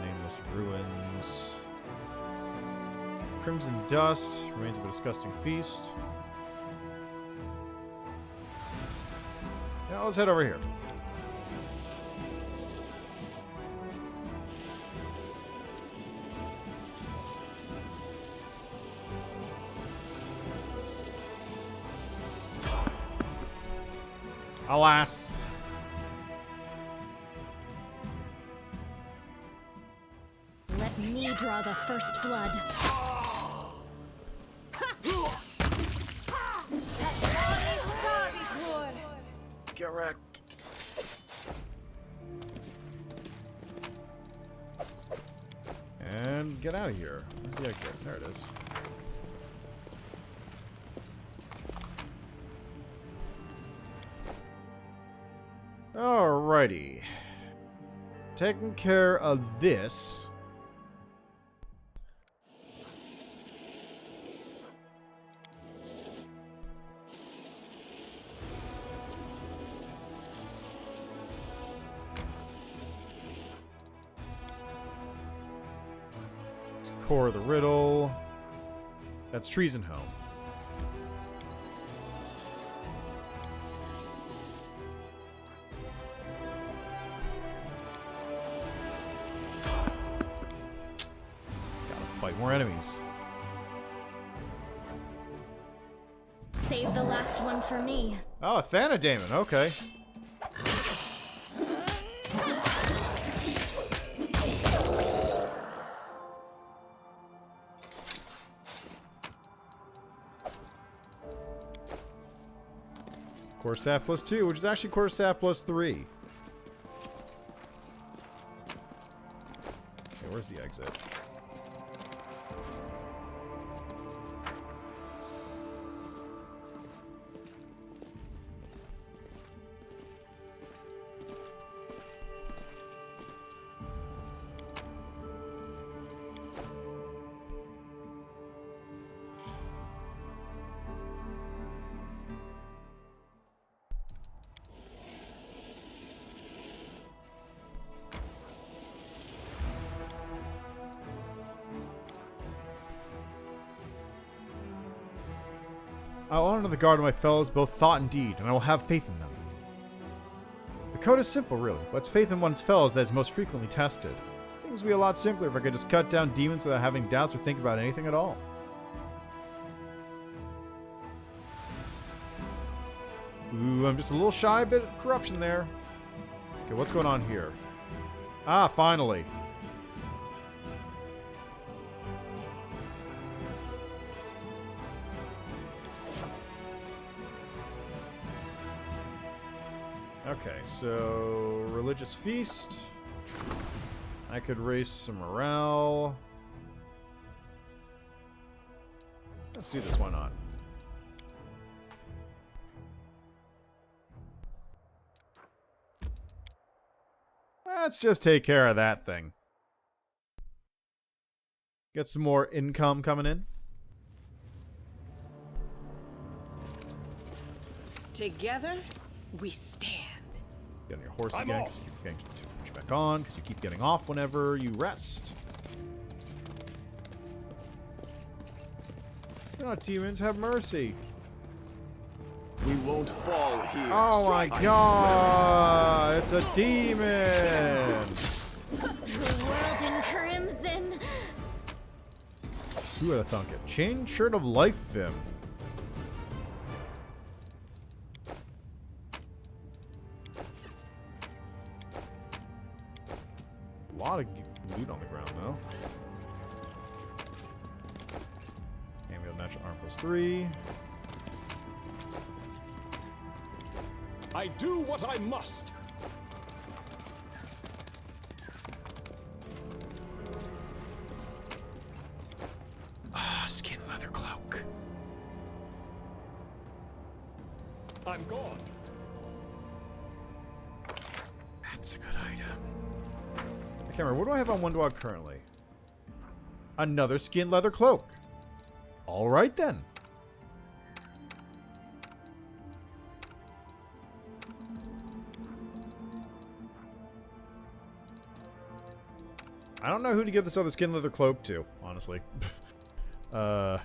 Nameless Ruins. Crimson Dust. Remains of a disgusting feast. Yeah, let's head over here. Alas. Let me draw the first blood. Correct. And get out of here. Where's the exit? There it is. Alrighty. Taking care of this. Core of the riddle. That's treason home. Gotta fight more enemies. Save the last one for me. Oh, Thanadaemon, okay. Quarterstaff plus 2, which is actually quarterstaff plus 3. Okay, where's the exit? I will honor the guard of my fellows, both thought and deed, and I will have faith in them. The code is simple, really, but it's faith in one's fellows that is most frequently tested. Things would be a lot simpler if I could just cut down demons without having doubts or think about anything at all. Ooh, I'm just a little shy a bit of corruption there. Okay, what's going on here? Ah, finally. Okay, so religious feast. I could raise some morale. Let's do this, why not? Let's just take care of that thing. Get some more income coming in. Together, we stand. Get on your horse I'm again, off. because you keep forgetting to put you back on, because you keep getting off whenever you rest. You're not demons, have mercy. We won't fall here. Oh my god! It's a demon! The world in crimson. Who would have thunk it? Chain shirt of life Vim. A lot of loot on the ground, though. And we have natural arm plus 3. I do what I must. Ah, skin leather cloak. I'm gone. That's a good item. I can't remember. What do I have on one dog currently? Another skin leather cloak. All right, then. I don't know who to give this other skin leather cloak to, honestly. I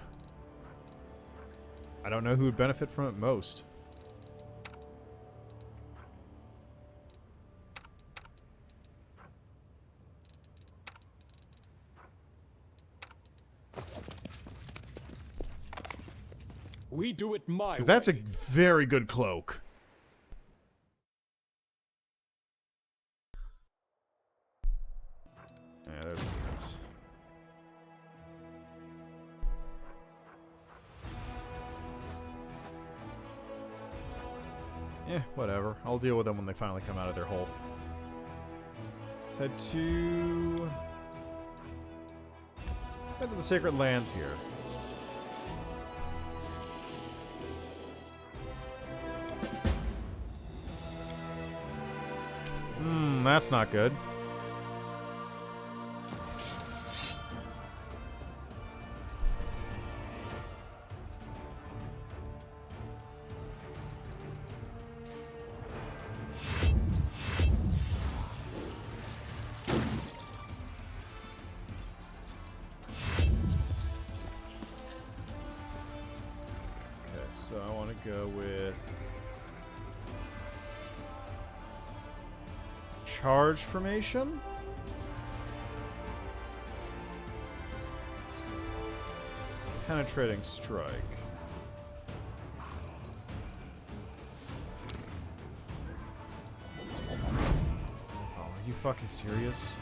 don't know who would benefit from it most. We do it my way. Because that's a very good cloak. Yeah, there's demons. Yeah, whatever. I'll deal with them when they finally come out of their hole. Let's head to the Sacred Lands here. That's not good. So I want to go with charge formation. Penetrating strike. fucking serious?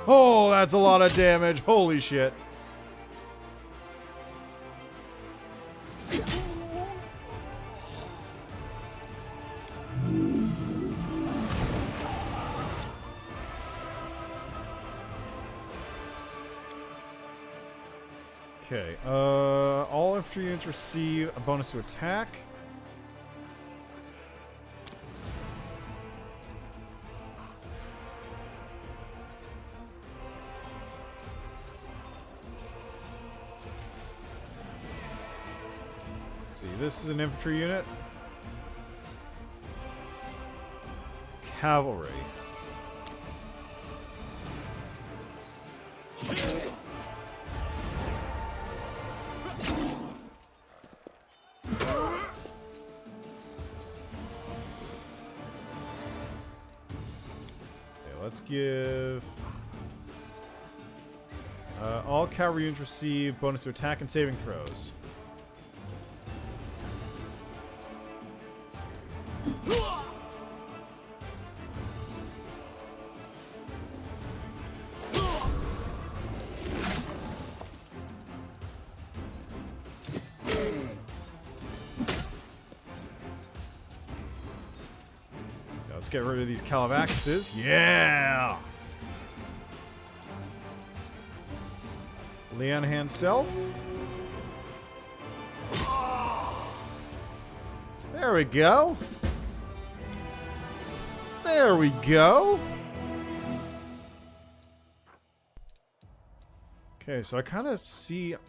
Oh, that's a lot of damage. Holy shit. Okay, all infantry units receive a bonus to attack. Let's see, this is an infantry unit. Cavalry. Let's give all cavalry units receive bonus to attack and saving throws. Let's get rid of these Calavaxes. Yeah! Leon hand self. There we go. There we go. Okay, so I kind of see... Where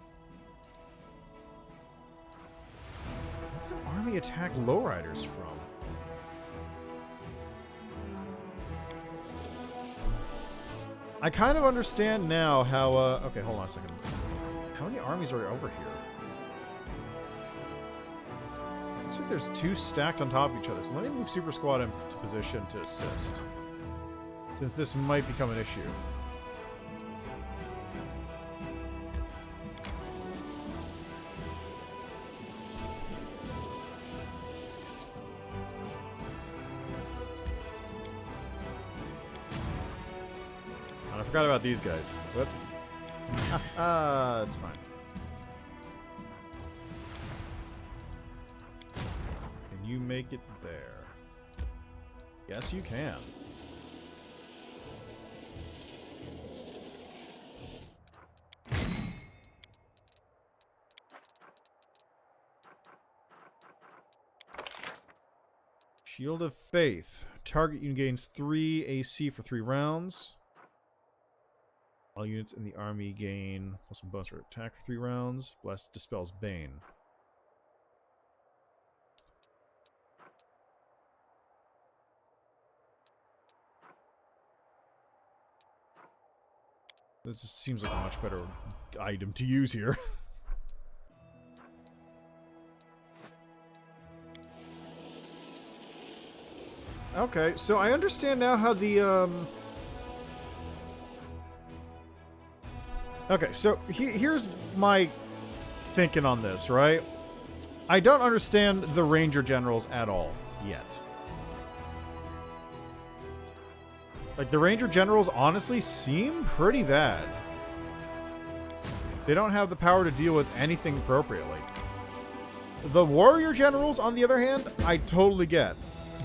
did the army attack lowriders from? I kind of understand now how, okay, hold on a second. How many armies are over here? Looks like there's 2 stacked on top of each other. So let me move Super Squad into position to assist, since this might become an issue. I forgot about these guys. Whoops. That's fine. Can you make it there? Yes, you can. Shield of Faith. Target unit gains 3 AC for 3 rounds. All units in the army gain plus 1 bonus for attack for 3 rounds. Bless dispels Bane. This just seems like a much better item to use here. Okay, so I understand now how the Okay, so here's my thinking on this, right? I don't understand the Ranger Generals at all, yet. Like, the Ranger Generals honestly seem pretty bad. They don't have the power to deal with anything appropriately. The Warrior Generals, on the other hand, I totally get.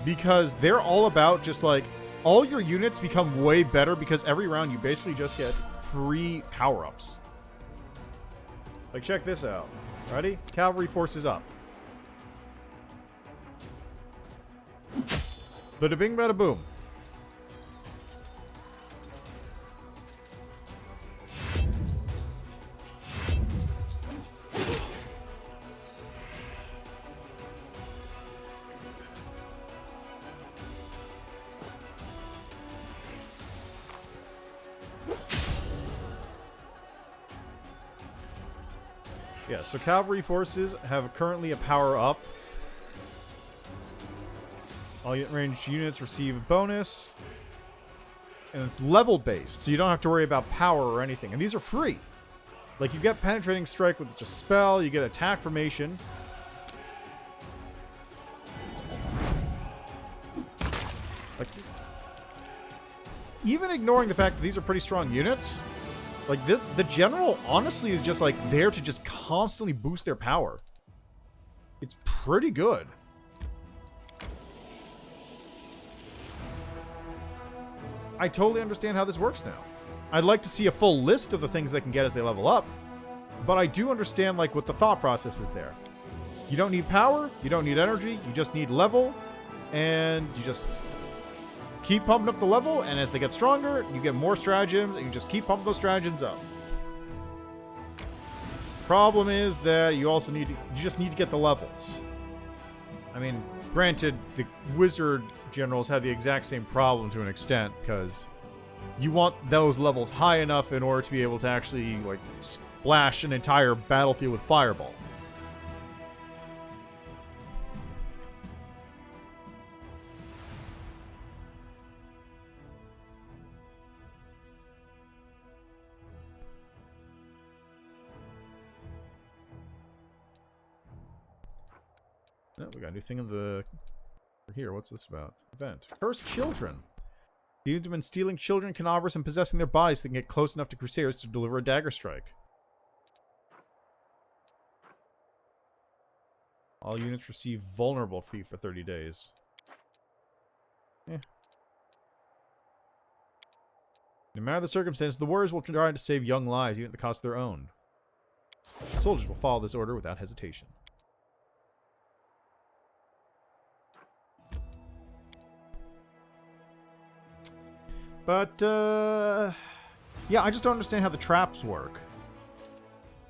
Because they're all about just, like, all your units become way better because every round you basically just get free power-ups. Like, check this out. Ready? Cavalry forces up. Bada bing, bada boom. Yeah, so cavalry forces have currently a power up. All ranged units receive a bonus. And it's level based, so you don't have to worry about power or anything. And these are free. Like, you get Penetrating Strike with just spell, you get Attack Formation. Like, even ignoring the fact that these are pretty strong units, like, the general honestly is just, like, there to just constantly boost their power. It's pretty good. I totally understand how this works now. I'd like to see a full list of the things they can get as they level up, but I do understand, like, what the thought process is there. You don't need power, you don't need energy, you just need level, and you just keep pumping up the level, and as they get stronger, you get more stratagems, and you just keep pumping those stratagems up. Problem is that you also need to, you just need to get the levels. I mean, granted, the wizard generals have the exact same problem to an extent, because you want those levels high enough in order to be able to actually, like, splash an entire battlefield with fireball. Oh, we got a new thing in the... Here, what's this about? Event. Cursed children. These have been stealing children, canobras, and possessing their bodies so they can get close enough to Crusaders to deliver a dagger strike. All units receive vulnerable fee for 30 days. Eh. No matter the circumstances, the warriors will try to save young lives, even at the cost of their own. The soldiers will follow this order without hesitation. But, yeah, I just don't understand how the traps work.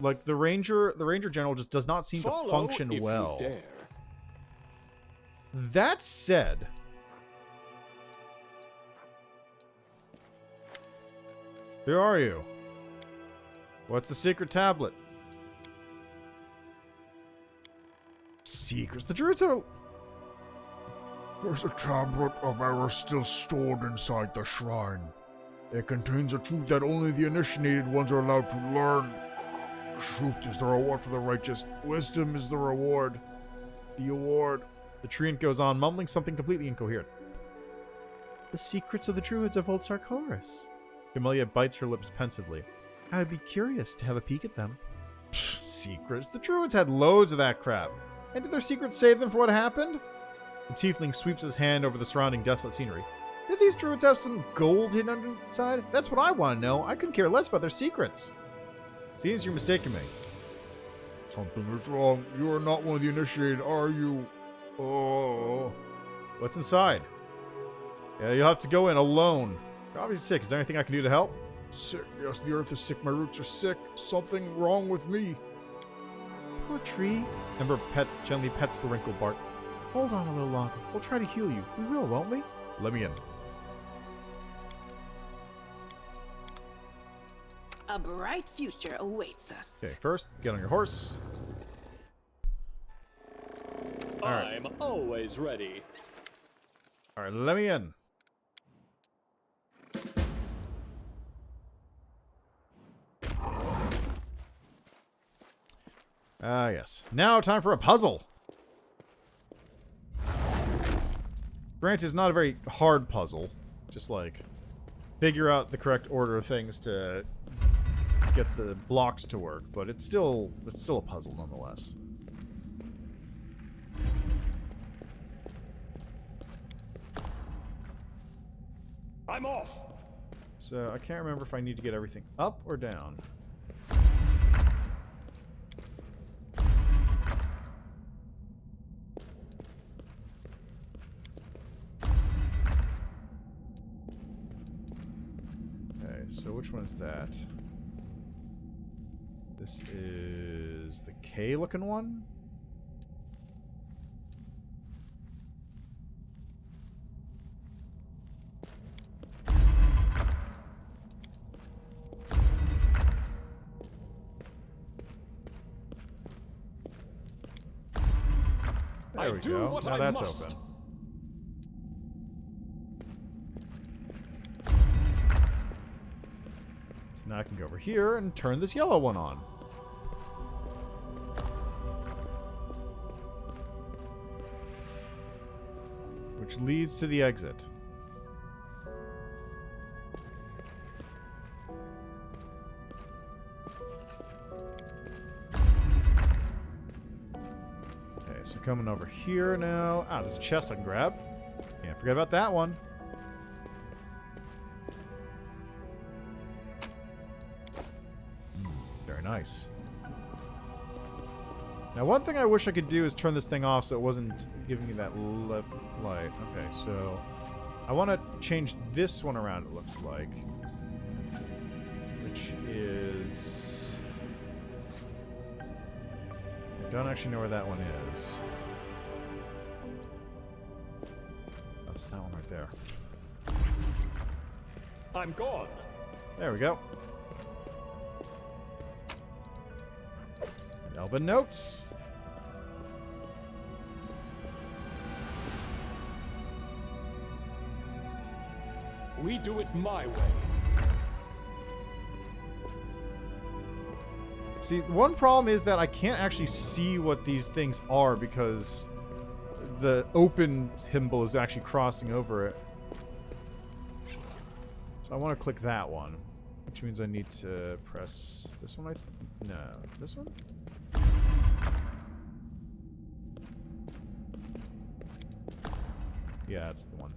Like, the Ranger General just does not seem to function well. That said... Who are you? What's the secret tablet? Secrets? The Druids are... There's a tablet of error still stored inside the shrine. It contains a truth that only the initiated ones are allowed to learn. Truth is the reward for the righteous. Wisdom is the reward. The award. The treant goes on, mumbling something completely incoherent. The secrets of the druids of old Sarkorian. Camellia bites her lips pensively. I would be curious to have a peek at them. Psh, secrets? The druids had loads of that crap. And did their secrets save them for what happened? The tiefling sweeps his hand over the surrounding desolate scenery. Did these druids have some gold hidden inside? That's what I want to know. I couldn't care less about their secrets. Seems you're mistaken me. Something is wrong. You are not one of the initiated, are you? Oh. What's inside? Yeah, you'll have to go in alone. You're obviously sick. Is there anything I can do to help? Sick. Yes, the earth is sick. My roots are sick. Something wrong with me. Poor tree. Ember gently pets the wrinkled bark. Hold on a little longer. We'll try to heal you. We will, won't we? Let me in. A bright future awaits us. Okay, first, get on your horse. I'm always ready. Alright, let me in. Ah, yes. Now time for a puzzle. Granted, it's not a very hard puzzle. Just like figure out the correct order of things to get the blocks to work, but it's still a puzzle nonetheless. I'm off. So I can't remember if I need to get everything up or down. So which one is that? This is the K-looking one? There we go. Now that's open. So now I can go over here and turn this yellow one on. Which leads to the exit. Okay, so coming over here now. Ah, there's a chest I can grab. Can't forget about that one. Very nice. Now, one thing I wish I could do is turn this thing off so it wasn't giving me that light. Okay, so I want to change this one around, it looks like. Which is... I don't actually know where that one is. That's that one right there. I'm gone. There we go. Elven notes. We do it my way. See, one problem is that I can't actually see what these things are because the open symbol is actually crossing over it. So I want to click that one, which means I need to press this one, no, this one? Yeah, that's the one.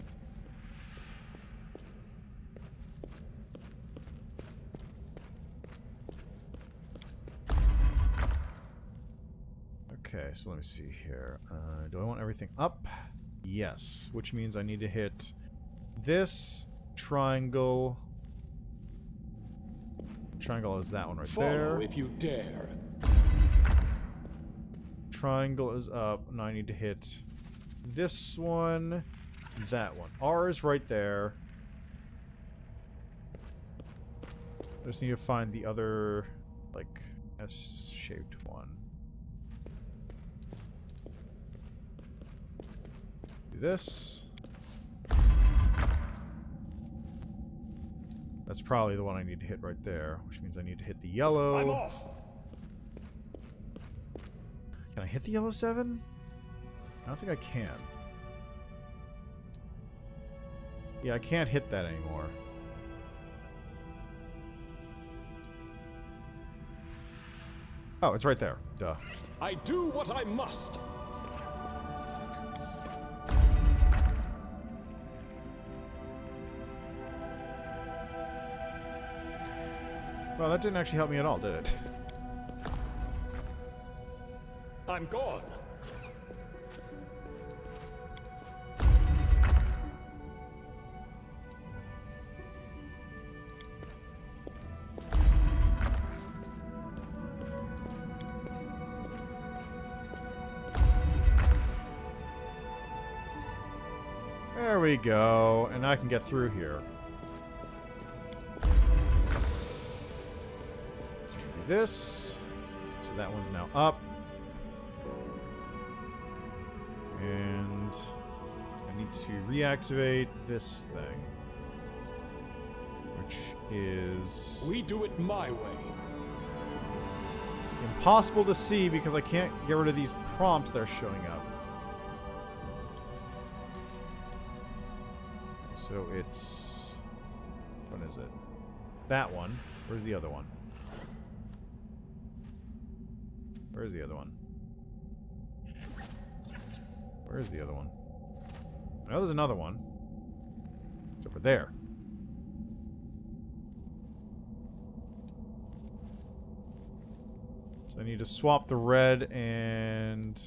Okay, so let me see here. Do I want everything up? Yes, which means I need to hit this triangle. Triangle is that one right there. Follow if you dare. Triangle is up, and I need to hit this one, that one. R is right there. I just need to find the other, like, S-shaped one. Do this. That's probably the one I need to hit right there, which means I need to hit the yellow. I'm off. Can I hit the yellow 7? I don't think I can. Yeah, I can't hit that anymore. Oh, it's right there. Duh. I do what I must. Well, that didn't actually help me at all, did it? I'm gone. There we go, and I can get through here. So we do this. So that one's now up. And I need to reactivate this thing. Which is... We do it my way. impossible to see because I can't get rid of these prompts that are showing up. So it's... what is it? That one. Where's the other one? Where's the other one? Where's the other one? I know there's another one. It's over there. So I need to swap the red and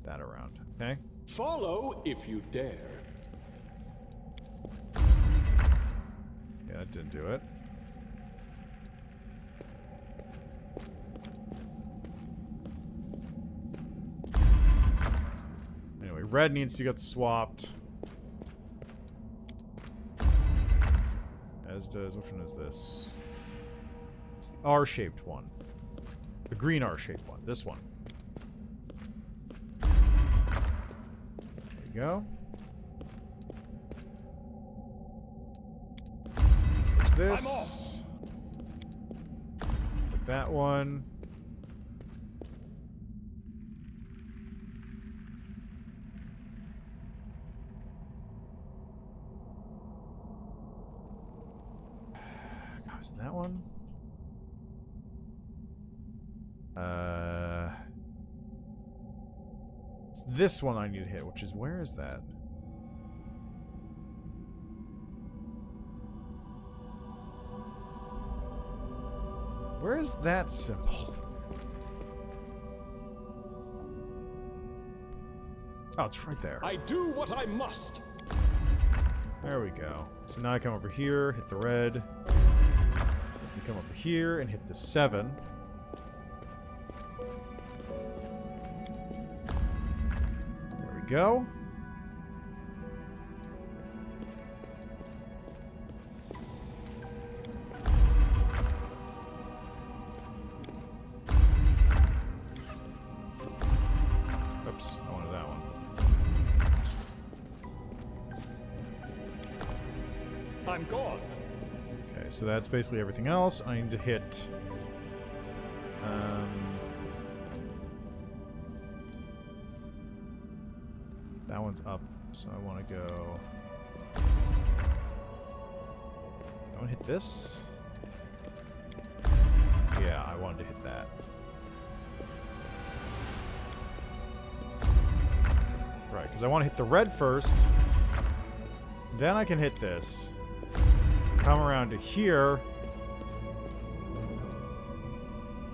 that around, okay? Follow if you dare. Yeah, that didn't do it. Anyway, red needs to get swapped. As does, which one is this? It's the R-shaped one. The green R-shaped one. This one. There you go. There's this. That one. Was that one? It's this one I need to hit, which is, where is that? Where is that symbol? Oh, it's right there. I do what I must. There we go. So now I come over here, hit the red. Let's me come over here and hit the 7. There we go. Oops, I wanted that one. I'm gone. Okay, so that's basically everything else. I need to hit... that one's up, so I want to go... I want to hit this? Yeah, I wanted to hit that. Right, because I want to hit the red first. Then I can hit this. Come around to here.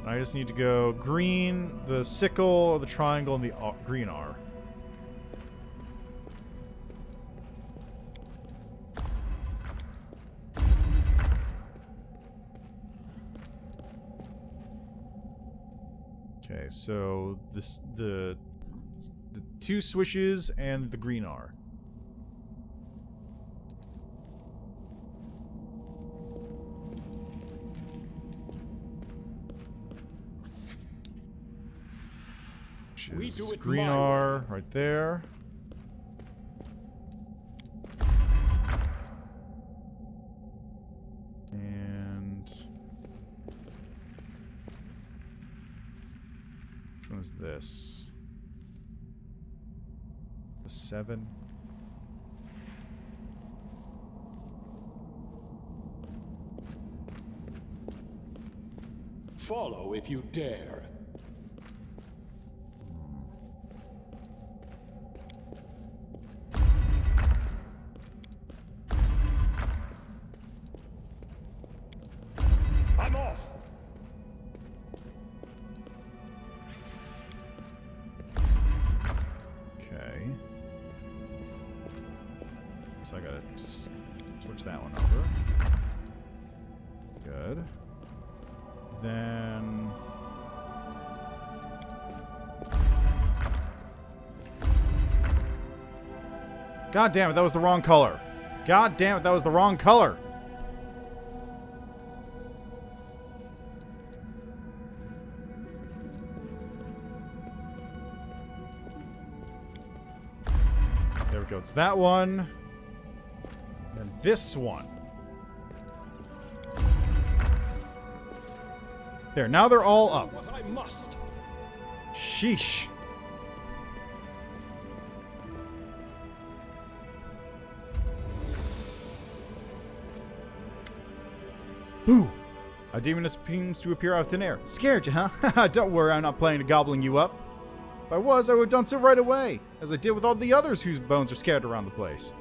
I just need to go green, the sickle, the triangle, and the green R. Okay, so this the 2 swishes and the green R. We do it green my R way. right there. And which one is this? The 7. Follow if you dare. I'm off. Okay. So I gotta switch that one over. Good. Then... God damn it, that was the wrong color. God damn it, that was the wrong color. There we go. It's that one. And this one. There. Now they're all up. What I must. Sheesh. Boo! A demon seems to appear out of thin air. Scared you, huh? Don't worry, I'm not planning to gobbling you up. If I was, I would have done so right away, as I did with all the others whose bones are scattered around the place.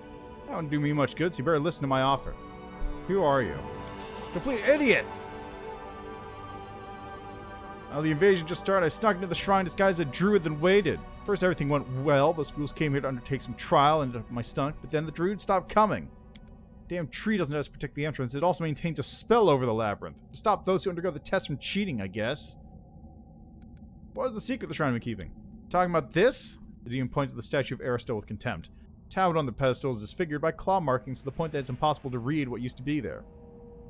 That wouldn't do me much good, so you better listen to my offer. Who are you? Complete idiot! Now the invasion just started. I snuck into the shrine disguised as a druid, then waited. First, everything went well. Those fools came here to undertake some trial into my stomach, but then the druid stopped coming. Damn tree doesn't just protect the entrance, it also maintains a spell over the labyrinth. To stop those who undergo the test from cheating, I guess. What was the secret the shrine been keeping? Talking about this? The demon points at the statue of Aristotle with contempt. Tablet on the pedestal is disfigured by claw markings to the point that it's impossible to read what used to be there.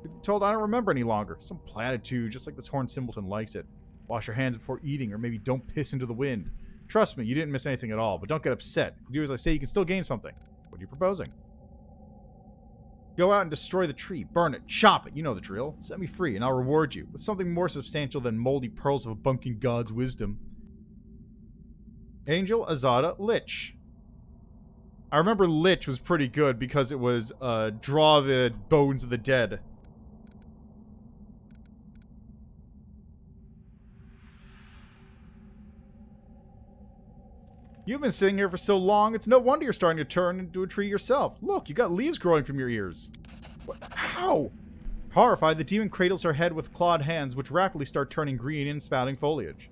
You're told I don't remember any longer. Some platitude, just like this Horn Simpleton likes it. Wash your hands before eating, or maybe don't piss into the wind. Trust me, you didn't miss anything at all, but don't get upset. If you do as I say, you can still gain something. What are you proposing? Go out and destroy the tree. Burn it. Chop it. You know the drill. Set me free, and I'll reward you with something more substantial than moldy pearls of a bunking god's wisdom. Angel Azada Lich. I remember Lich was pretty good because it was, draw the bones of the dead. You've been sitting here for so long, it's no wonder you're starting to turn into a tree yourself. Look, you got leaves growing from your ears. What? How? Horrified, the demon cradles her head with clawed hands, which rapidly start turning green and spouting foliage.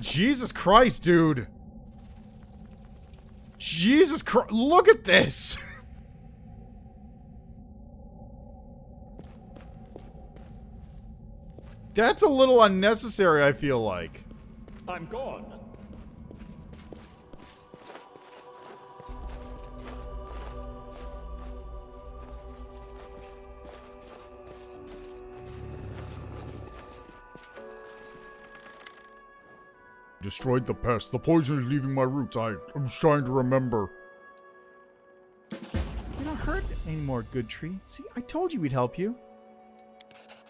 Jesus Christ, dude. Jesus Christ, look at this. That's a little unnecessary, I feel like. I'm gone. Destroyed the pest. The poison is leaving my roots. I'm trying to remember. You don't hurt anymore, good tree. See, I told you we'd help you.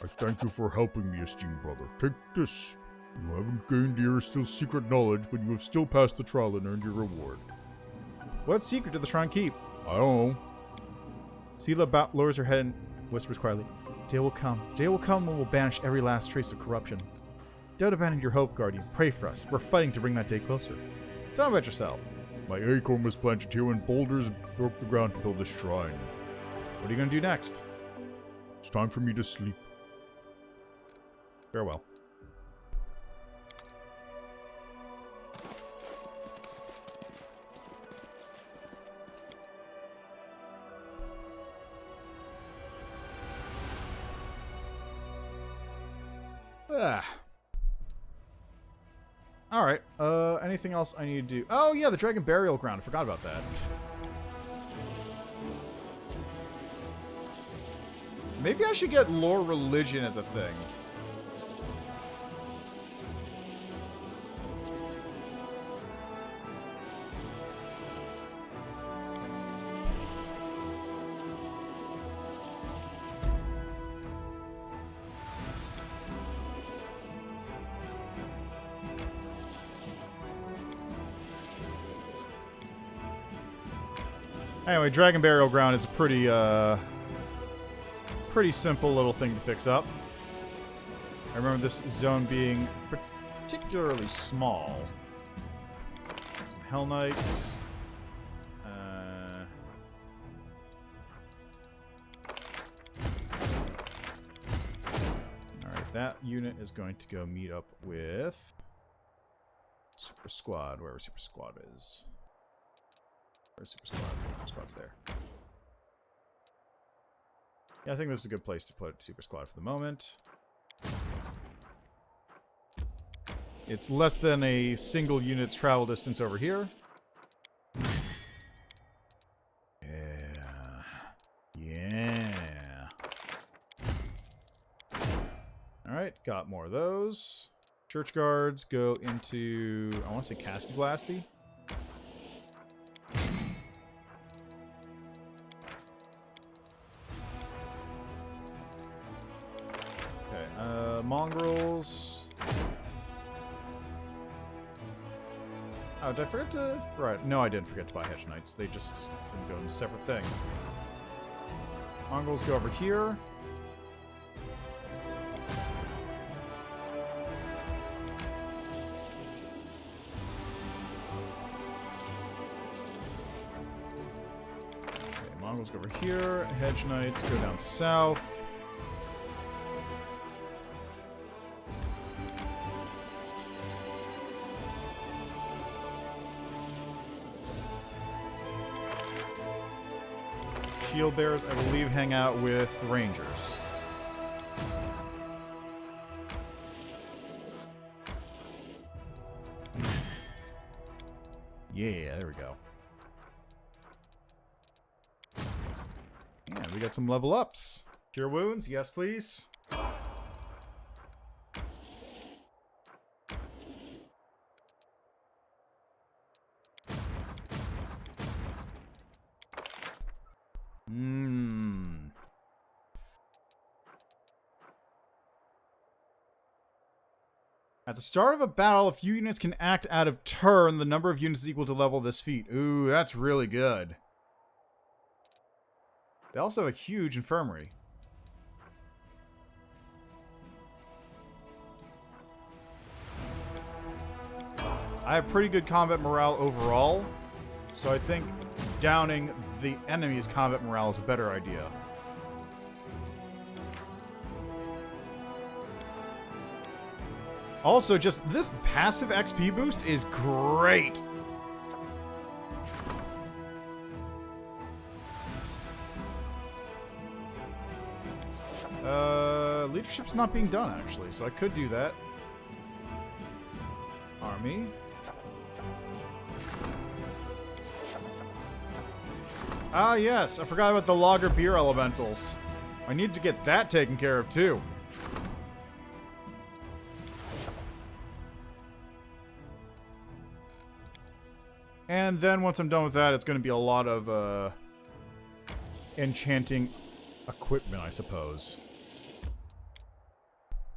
I thank you for helping me, esteemed brother. Take this. You haven't gained the Aristo's secret knowledge, but you have still passed the trial and earned your reward. What secret did the shrine keep? I don't know. Sela lowers her head and whispers quietly, Day will come. Day will come when we'll banish every last trace of corruption. Don't abandon your hope, Guardian. Pray for us. We're fighting to bring that day closer. Tell me about yourself. My acorn was planted here when boulders broke the ground to build this shrine. What are you going to do next? It's time for me to sleep. Farewell. Alright, anything else I need to do? Oh yeah, the Dragon Burial Ground. I forgot about that. Maybe I should get Lore Religion as a thing. Anyway, Dragon Burial Ground is a pretty simple little thing to fix up. I remember this zone being particularly small. Some Hell Knights. Alright, that unit is going to go meet up with Super Squad, wherever Super Squad is. Super Squad. Super Squad's there. Yeah, I think this is a good place to put Super Squad for the moment. It's less than a single unit's travel distance over here. Yeah. Alright, got more of those. Church Guards go into, I want to say Casty Blasty. Mongrels. Oh, did I forget to... Right, no, I didn't forget to buy Hedge Knights. They just didn't go into a separate thing. Mongrels go over here. Okay, Mongrels go over here. Hedge Knights go down south. Shield bearers, I believe, hang out with rangers. Yeah, there we go. Yeah, we got some level ups. Cure wounds, yes please. At the start of a battle, a few units can act out of turn. The number of units is equal to level of this feat. Ooh, that's really good. They also have a huge infirmary. I have pretty good combat morale overall, so I think downing the enemy's combat morale is a better idea. Also, just this passive XP boost is great. Leadership's not being done, actually, so I could do that. Army. Ah, yes, I forgot about the Lager Beer Elementals. I need to get that taken care of, too. And then once I'm done with that, it's going to be a lot of enchanting equipment, I suppose.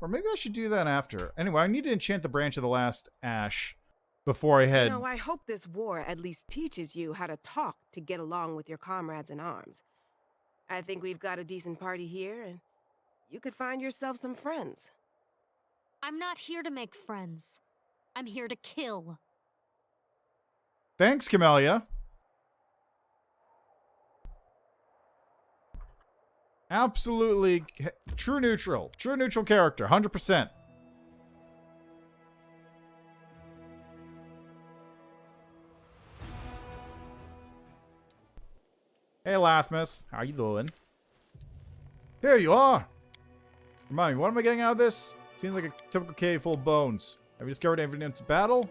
Or maybe I should do that after. Anyway, I need to enchant the Branch of the Last Ash before I head. You know, I hope this war at least teaches you how to talk to get along with your comrades in arms. I think we've got a decent party here, and you could find yourself some friends. I'm not here to make friends. I'm here to kill. Thanks, Camellia. Absolutely true neutral. True neutral character, 100%. Hey, Lathmus. How you doing? Here you are. Remind me, what am I getting out of this? Seems like a typical cave full of bones. Have you discovered evidence of battle?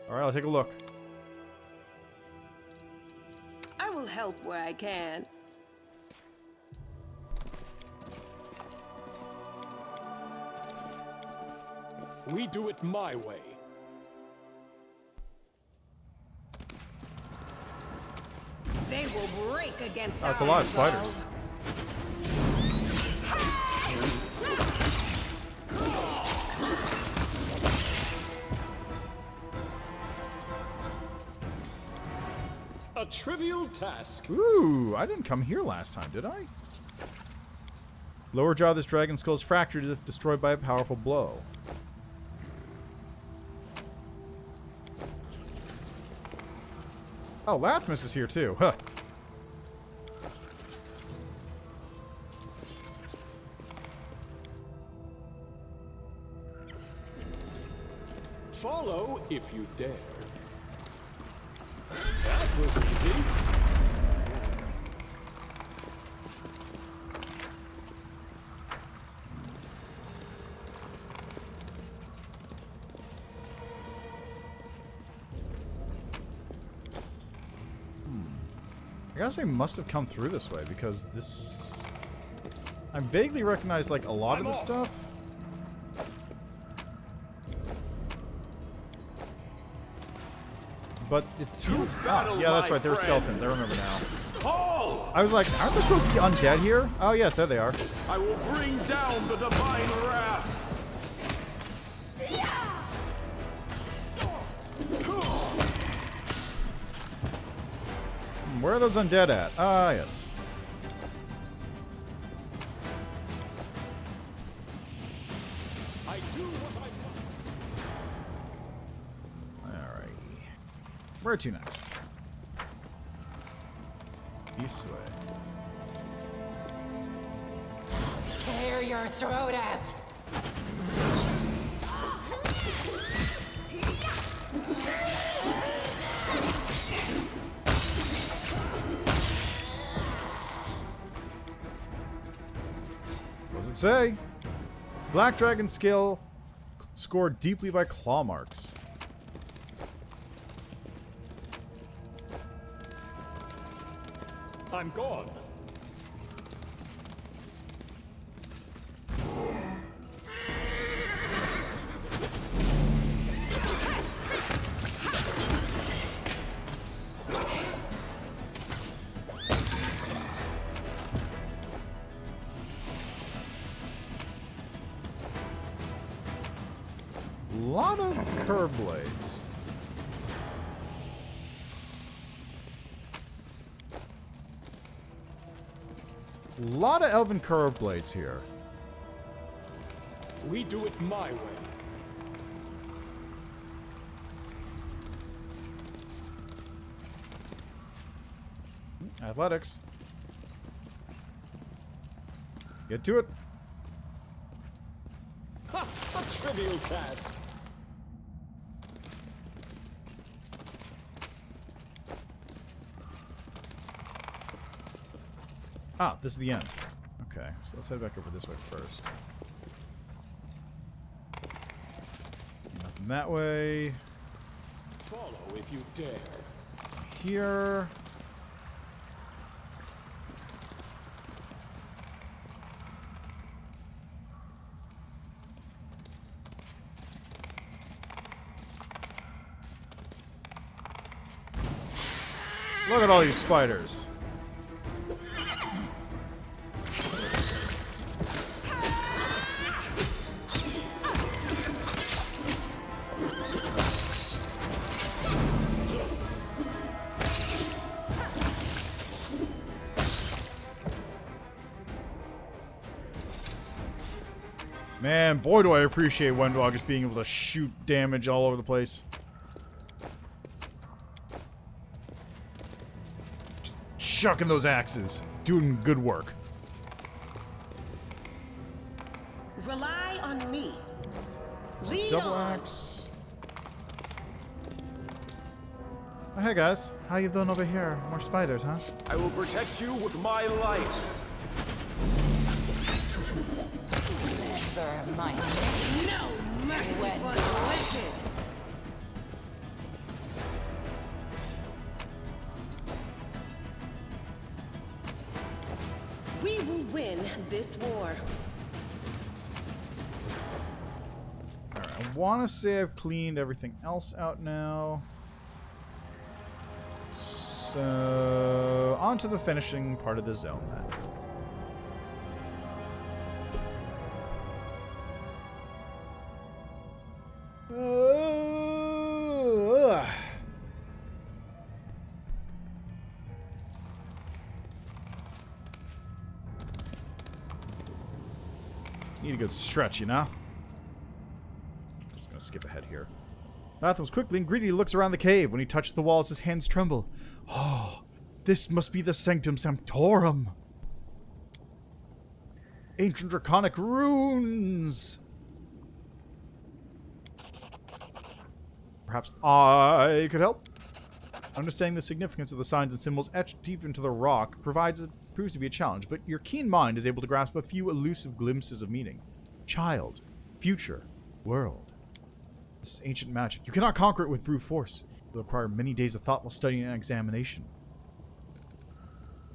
Alright, I'll take a look. I will help where I can. We do it my way. They will break against That's a lot of spiders. A trivial task. Ooh, I didn't come here last time, did I? Lower jaw of this dragon skull is fractured if destroyed by a powerful blow. Oh, Lathmus is here too. Huh. Follow if you dare. That was easy. I guess I must have come through this way because this... I vaguely recognize like a lot of the stuff. But it feels... Oh, yeah, that's right. There were skeletons. I remember now. I was like, aren't there supposed to be undead here? Oh, yes, there they are. I will bring down the divine wrath. Where are those undead at? Ah, yes. I do what I must. Alright. Where to next? This way. Tear your throat out! What does it say? Black Dragon skill scored deeply by claw marks. I'm gone. curve blades. A lot of elven curve blades here. We do it my way. Athletics. Get to it. Ha! A trivial task. Ah, this is the end. Okay, so let's head back over this way first. Nothing that way. Follow if you dare. Here. Look at all these spiders. Man, boy do I appreciate Wendog just being able to shoot damage all over the place. Just chucking those axes. Doing good work. Rely on me. Lead Double on. axe. Oh, hey guys, how you doing over here? More spiders, huh? I will protect you with my life. Never mind. No mercy for the wicked. We will win this war. Alright, I want to say I've cleaned everything else out now. So, on to the finishing part of the zone then. Need a good stretch, you know? Just gonna skip ahead here. Latham's quickly and greedily looks around the cave. When he touches the walls, his hands tremble. Oh, this must be the Sanctum Sanctorum. Ancient draconic runes. Perhaps I could help? Understanding the significance of the signs and symbols etched deep into the rock proves to be a challenge, but your keen mind is able to grasp a few elusive glimpses of meaning. Child, future, world. This is ancient magic. You cannot conquer it with brute force. It will require many days of thoughtful study and examination.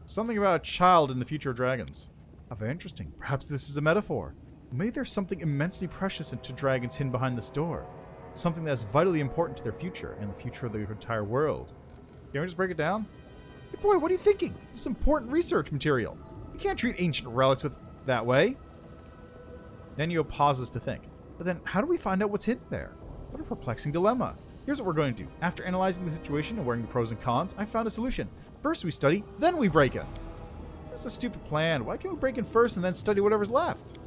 Something about a child in the future of dragons. How very interesting. Perhaps this is a metaphor. Maybe there's something immensely precious to dragons hidden behind this door. Something that is vitally important to their future and the future of the entire world. Can we just break it down? Hey boy, what are you thinking? This is important research material. You can't treat ancient relics that way. Nenio pauses to think. But then, how do we find out what's hidden there? What a perplexing dilemma. Here's what we're going to do. After analyzing the situation and weighing the pros and cons, I found a solution. First we study, then we break in. This is a stupid plan. Why can't we break in first and then study whatever's left?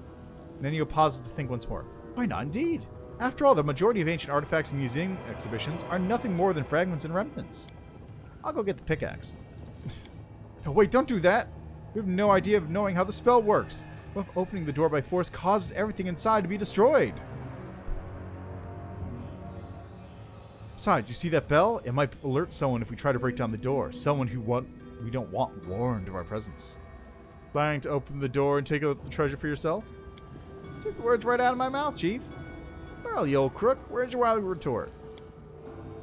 Nenio pauses to think once more. Why not indeed? After all, the majority of ancient artifacts and museum exhibitions are nothing more than fragments and remnants. I'll go get the pickaxe. No, wait, don't do that. We have no idea of knowing how the spell works. What if opening the door by force causes everything inside to be destroyed? Besides, you see that bell? It might alert someone if we try to break down the door. Someone who we don't want warned of our presence. Planning to open the door and take out the treasure for yourself? Take the words right out of my mouth, Chief. Well, you old crook, where's your wily retort?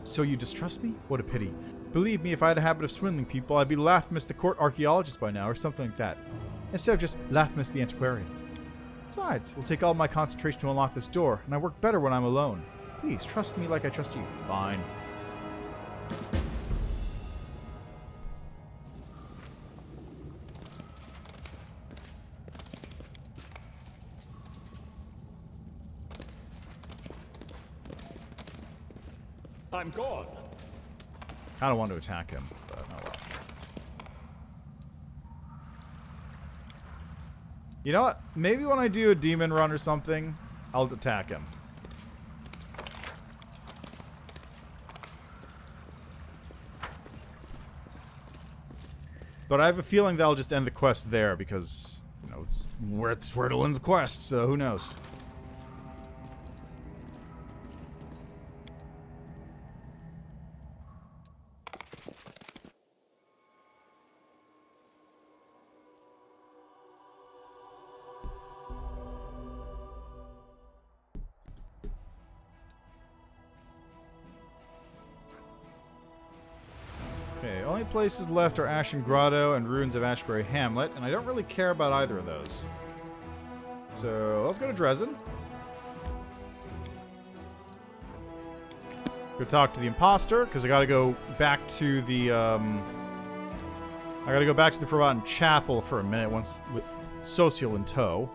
So you distrust me? What a pity. Believe me, if I had a habit of swindling people, I'd be Lathmus the court archaeologist by now, or something like that. Instead of just Lathmus the antiquarian. Besides, it will take all my concentration to unlock this door, and I work better when I'm alone. Please, trust me like I trust you. Fine. I'm gone. Kind of want to attack him, but oh well. You know what? Maybe when I do a demon run or something, I'll attack him. But I have a feeling that'll just end the quest there because, you know, it's where to end the quest, so who knows? Okay, only places left are Ashen Grotto and ruins of Ashbury Hamlet, and I don't really care about either of those. So, let's go to Dresden. Go talk to the imposter, because I gotta go back to the, Forgotten Chapel for a minute, once with Social in tow.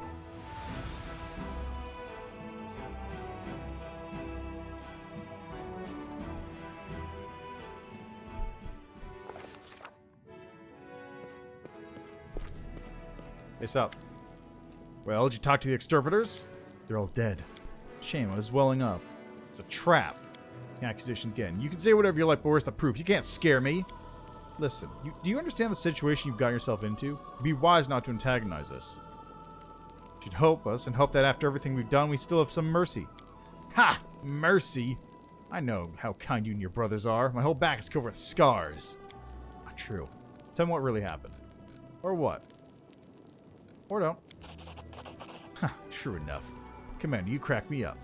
Face up. Well, did you talk to the exterminators? They're all dead. Shame, I was welling up. It's a trap. The accusation again. You can say whatever you like, but where's the proof? You can't scare me. Listen, do you understand the situation you've got yourself into? Be wise not to antagonize us. You should hope us, and hope that after everything we've done, we still have some mercy. Ha! Mercy? I know how kind you and your brothers are. My whole back is covered with scars. Not true. Tell me what really happened. Or what? Or don't. Huh, true enough. Commander, you crack me up.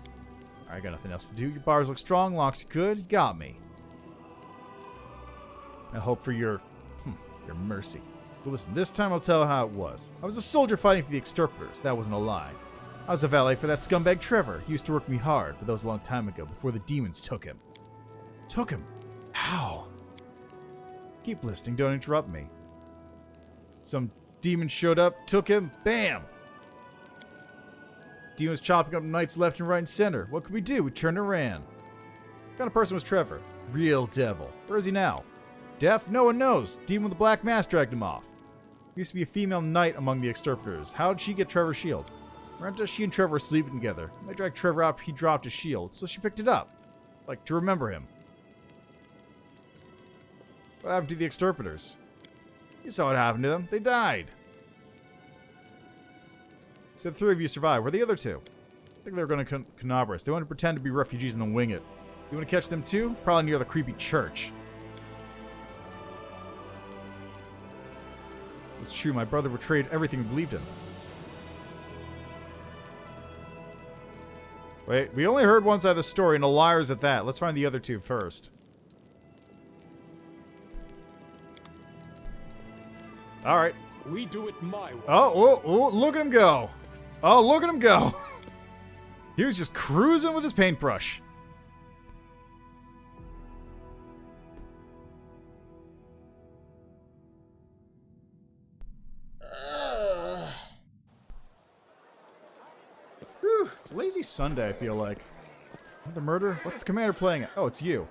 I got nothing else to do. Your bars look strong, locks good. You got me. I hope for your mercy. But listen, this time I'll tell how it was. I was a soldier fighting for the exterminators. That wasn't a lie. I was a valet for that scumbag Trever. He used to work me hard, but that was a long time ago, before the demons took him. Took him? How? Keep listening, don't interrupt me. Some demon showed up, took him, bam! Demons chopping up knights left and right and center. What could we do? We turned and ran. What kind of person was Trever? Real devil. Where is he now? Deaf? No one knows. Demon with the black mask dragged him off. There used to be a female knight among the exterminators. How did she get Trevor's shield? Aren't just she and Trever were sleeping together. When they dragged Trever up, he dropped his shield, so she picked it up. Like, to remember him. What happened to the exterminators? You saw what happened to them. They died. So the three of you survived. Where are the other two? I think they were going to Canabras. They wanted to pretend to be refugees and then wing it. You want to catch them too? Probably near the creepy church. It's true, my brother betrayed everything we believed in. Wait, we only heard one side of the story, and the liars at that. Let's find the other two first. Alright. We do it my way. Oh, look at him go. Oh, look at him go. He was just cruising with his paintbrush. Whew, it's a lazy Sunday, I feel like. The murder? What's the commander playing? Oh, it's you.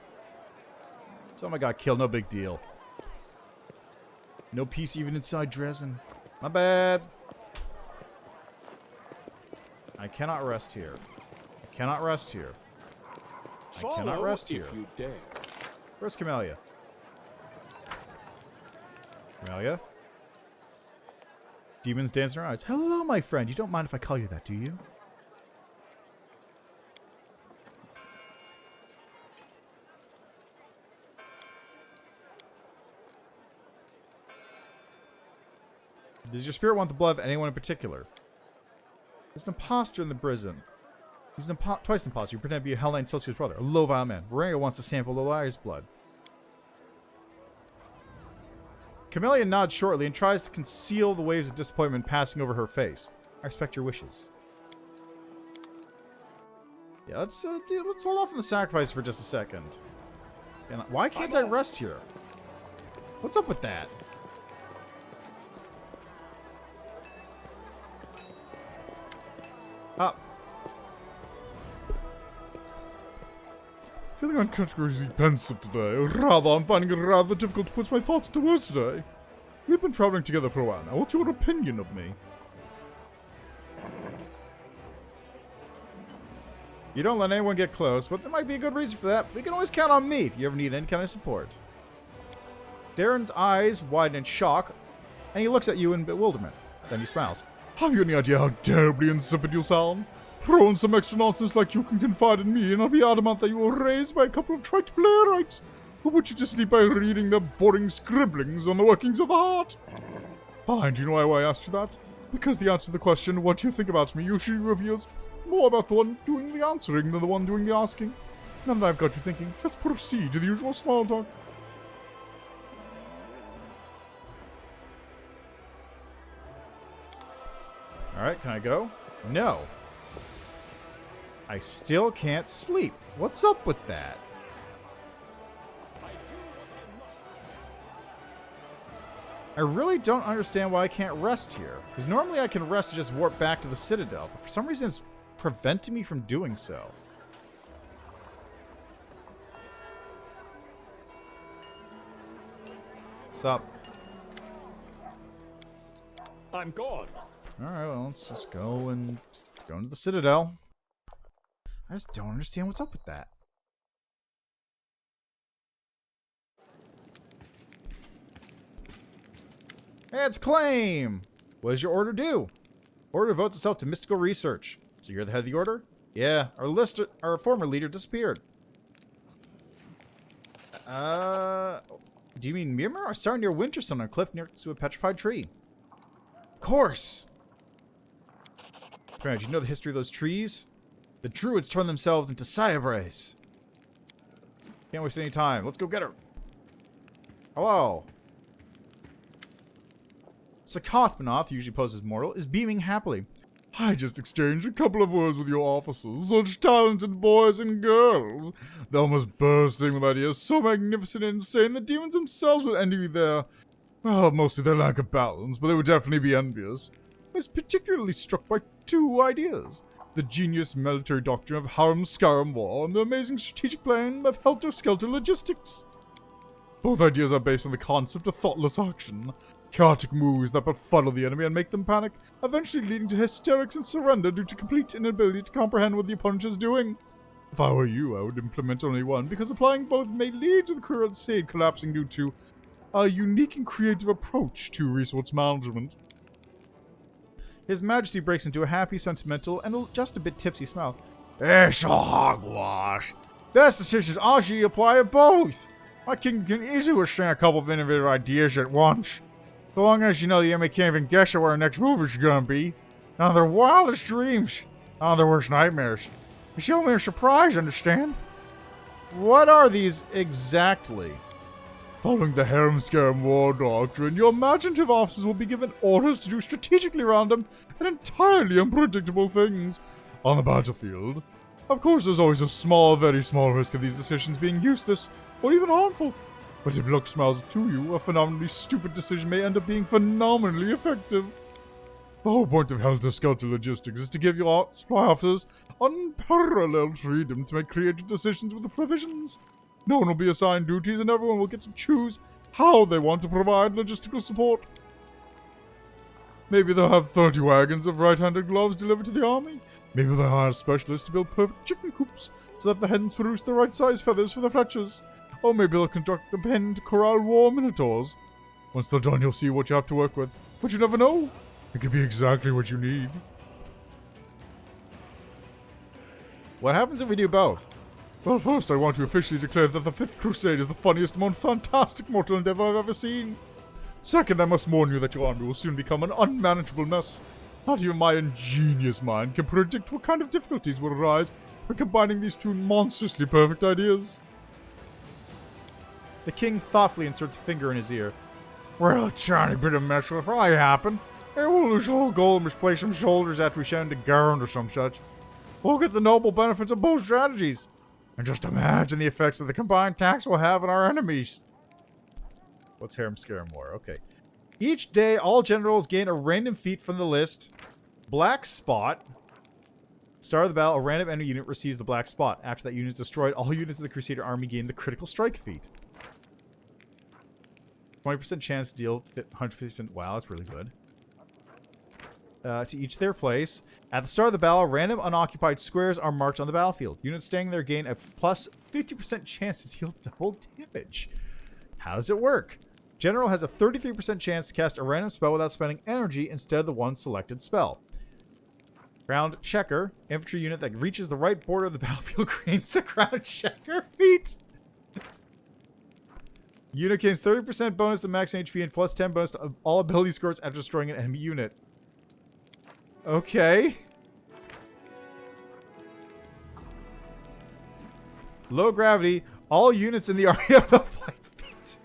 Someone got killed, no big deal. No peace even inside Dresden. My bad. I cannot rest here. I cannot rest here. I cannot rest here. If you dare. Where's Camellia? Camellia? Demons dance in her eyes. Hello, my friend. You don't mind if I call you that, do you? Does your spirit want the blood of anyone in particular? There's an imposter in the prison. He's twice an imposter. You pretend to be a Hell Knight Celsius brother. A low vile man. Rango wants to sample the liar's blood. Camellia nods shortly and tries to conceal the waves of disappointment passing over her face. I respect your wishes. Yeah, let's hold off on the sacrifice for just a second. And why can't I rest here? What's up with that? Up. I Feeling uncategorically pensive today, or rather, I'm finding it rather difficult to put my thoughts into words today. We've been traveling together for a while now. What's your opinion of me? You don't let anyone get close, but there might be a good reason for that. We can always count on me if you ever need any kind of support. Darren's eyes widen in shock, and he looks at you in bewilderment. Then he smiles. Have you any idea how terribly insipid you sound? Throw in some extra nonsense like you can confide in me, and I'll be adamant that you were raised by a couple of trite playwrights who put you to sleep by reading their boring scribblings on the workings of the heart. Fine, do you know why I asked you that? Because the answer to the question, what do you think about me, usually reveals more about the one doing the answering than the one doing the asking. Now that I've got you thinking, let's proceed to the usual small talk. Alright, can I go? No. I still can't sleep. What's up with that? I really don't understand why I can't rest here. Because normally I can rest and just warp back to the Citadel, but for some reason it's preventing me from doing so. What's up? I'm gone. Alright, well, let's just go and go into the Citadel. I just don't understand what's up with that. Hey, it's Claim! What does your order do? Order devotes itself to mystical research. So you're the head of the order? Yeah, our former leader disappeared. Do you mean Mirror? I started near Wintersun on a cliff near to a petrified tree. Of course! Friend, do you know the history of those trees? The druids turned themselves into Cyabres. Can't waste any time. Let's go get her. Hello. Sakothmanoth, who usually poses mortal, is beaming happily. I just exchanged a couple of words with your officers. Such talented boys and girls. They're almost bursting with ideas so magnificent and insane the demons themselves would envy their... well, mostly their lack of balance, but they would definitely be envious. I was particularly struck by two ideas. The genius military doctrine of harem-scarum war and the amazing strategic plan of helter-skelter logistics. Both ideas are based on the concept of thoughtless action. Chaotic moves that befuddle the enemy and make them panic, eventually leading to hysterics and surrender due to complete inability to comprehend what the opponent is doing. If I were you, I would implement only one, because applying both may lead to the crusade collapsing due to a unique and creative approach to resource management. His Majesty breaks into a happy, sentimental, and just a bit tipsy smile. It's a hogwash. Best decisions actually apply to both. My king can easily withstand a couple of innovative ideas at once. So long as you know the enemy can't even guess at where our next move is gonna be. None of their wildest dreams. None of their worst nightmares. It's the only surprise, understand? What are these exactly? Following the harem-scarum war doctrine, your imaginative officers will be given orders to do strategically random and entirely unpredictable things on the battlefield. Of course, there's always a small, very small risk of these decisions being useless or even harmful. But if luck smiles to you, a phenomenally stupid decision may end up being phenomenally effective. The whole point of helter-skelter logistics is to give your supply officers unparalleled freedom to make creative decisions with the provisions. No one will be assigned duties and everyone will get to choose how they want to provide logistical support. Maybe they'll have 30 wagons of right-handed gloves delivered to the army. Maybe they'll hire specialists to build perfect chicken coops so that the hens produce the right size feathers for the fletchers. Or maybe they'll construct a pen to corral war minotaurs. Once they're done, you'll see what you have to work with. But you never know. It could be exactly what you need. What happens if we do both? Well, first I want to officially declare that the Fifth Crusade is the funniest, most fantastic mortal endeavor I've ever seen. Second, I must warn you that your army will soon become an unmanageable mess. Not even my ingenious mind can predict what kind of difficulties will arise for combining these two monstrously perfect ideas. The king thoughtfully inserts a finger in his ear. Well, a tiny bit of mess will probably happen. Hey, we'll lose the whole goal and misplace some soldiers after we send to Garand or some such. We'll get the noble benefits of both strategies. And just imagine the effects that the combined attacks will have on our enemies. What's harem-scarum war? Okay. Each day, all generals gain a random feat from the list. Black Spot. Start of the battle, a random enemy unit receives the black spot. After that unit is destroyed, all units of the Crusader army gain the critical strike feat. 20% chance to deal 100%. Wow, that's really good. To each their place. At the start of the battle, random unoccupied squares are marked on the battlefield. Units staying there gain a plus 50% chance to deal double damage. How does it work? General has a 33% chance to cast a random spell without spending energy instead of the one selected spell. Ground Checker, infantry unit that reaches the right border of the battlefield gains the Ground Checker feat. Unit gains 30% bonus to max HP and plus 10 bonus to all ability scores after destroying an enemy unit. Okay. Low gravity, all units in the area of the flight feat.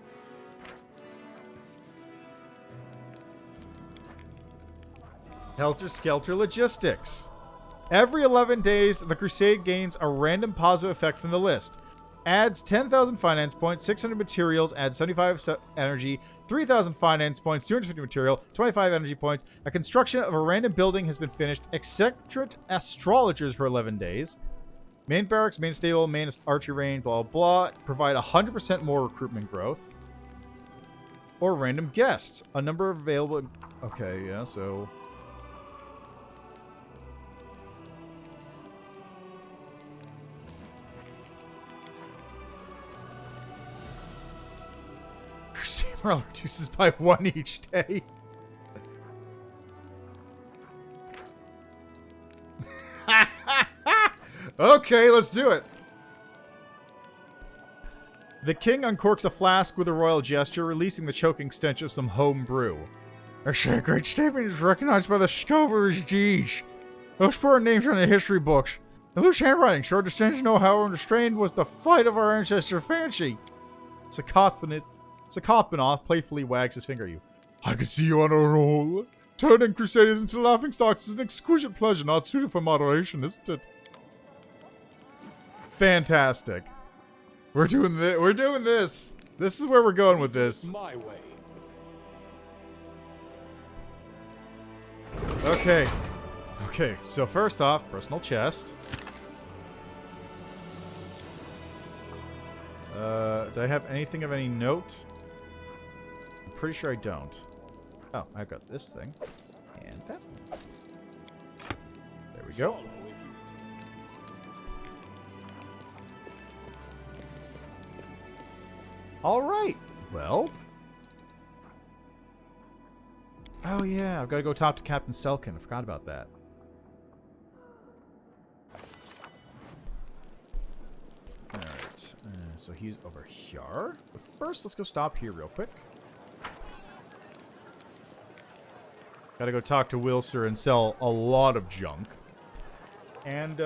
Helter Skelter Logistics. Every 11 days, the Crusade gains a random positive effect from the list. Adds 10,000 finance points, 600 materials, adds 75 energy, 3,000 finance points, 250 material, 25 energy points. A construction of a random building has been finished. Eccentric astrologers for 11 days. Main barracks, main stable, main archery range, blah, blah, blah. Provide 100% more recruitment growth. Or random guests. A number of available... Okay, yeah, so... Morale reduces by 1 each day. Okay, let's do it. The king uncorks a flask with a royal gesture, releasing the choking stench of some home brew. Our sacred statement is recognized by the scope of his deeds. Those foreign names are in the history books. The loose handwriting, short distinction, know how unrestrained was the flight of our ancestor fancy. Sakopinoth playfully wags his finger at you. I can see you on a roll. Turning crusaders into laughingstocks is an exquisite pleasure not suited for moderation, isn't it? Fantastic. We're doing this. We're doing this. This is where we're going with this. My way. Okay. Okay, so first off, personal chest. Do I have anything of any note? I'm pretty sure I don't. Oh, I've got this thing. And that one. There we go. Alright. Well. Oh yeah, I've got to go talk to Captain Selkin. I forgot about that. Alright. So he's over here. But first, let's go stop here real quick. Gotta go talk to Wilser and sell a lot of junk. And,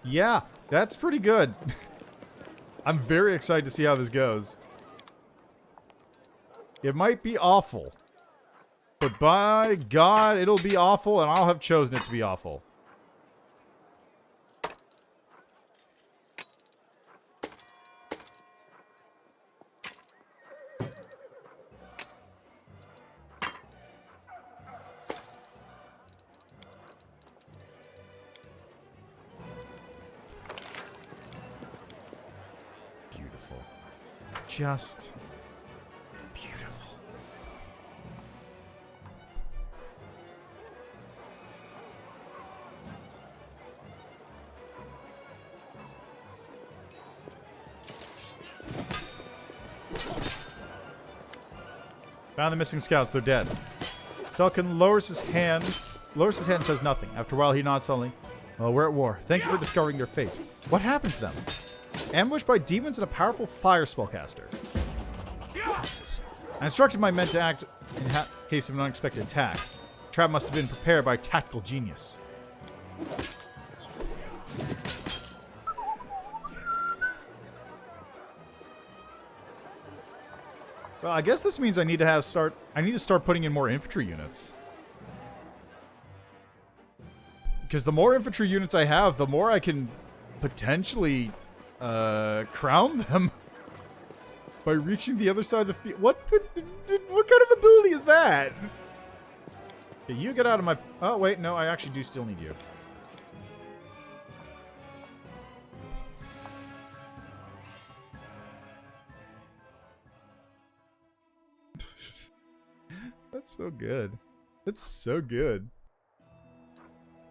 yeah, that's pretty good. I'm very excited to see how this goes. It might be awful. But by God, it'll be awful, and I'll have chosen it to be awful. Beautiful. Just beautiful. Found the missing scouts. They're dead. Selkin lowers his hand and says nothing. After a while, he nods solemnly. Well, we're at war. Thank you for discovering their fate. What happened to them? Ambushed by demons and a powerful fire spellcaster. I instructed my men to act in case of an unexpected attack. The trap must have been prepared by tactical genius. Well, I guess this means I need to start putting in more infantry units. Because the more infantry units I have, the more I can potentially crown them by reaching the other side of the field. What kind of ability is that? Okay, you get out of my... Oh, wait, no, I actually do still need you. That's so good. That's so good.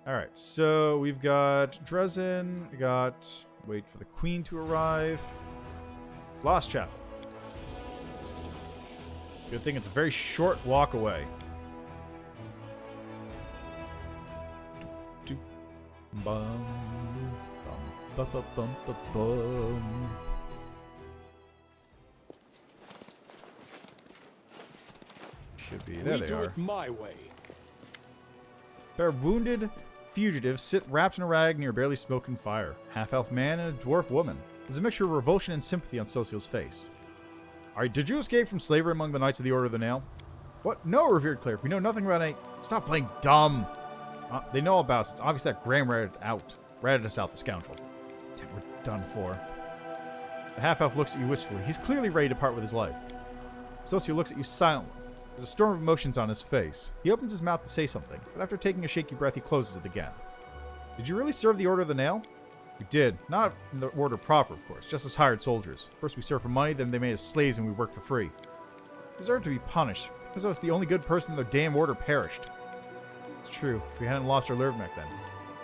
Alright, so we've got Dresden. We got... Wait for the Queen to arrive. Lost Chapel. Good thing it's a very short walk away. Bum, bum, bum, bum, bum, bum. Should be. There We they do are. it my way. A pair of wounded fugitives sit wrapped in a rag near a barely smoking fire. Half-elf man and a dwarf woman. There's a mixture of revulsion and sympathy on Social's face. Alright, did you escape from slavery among the Knights of the Order of the Nail? What? No, revered cleric. We know nothing about any... Stop playing dumb! They know all about us. It's obvious that Graham ratted us out, the scoundrel. Damn, we're done for. The half-elf looks at you wistfully. He's clearly ready to part with his life. Socio looks at you silently. There's a storm of emotions on his face. He opens his mouth to say something, but after taking a shaky breath, he closes it again. Did you really serve the Order of the Nail? We did. Not in the order proper, of course, just as hired soldiers. First we served for money, then they made us slaves and we worked for free. We deserved to be punished, because I was the only good person in their damn order perished. It's true, if we hadn't lost our nerve back then.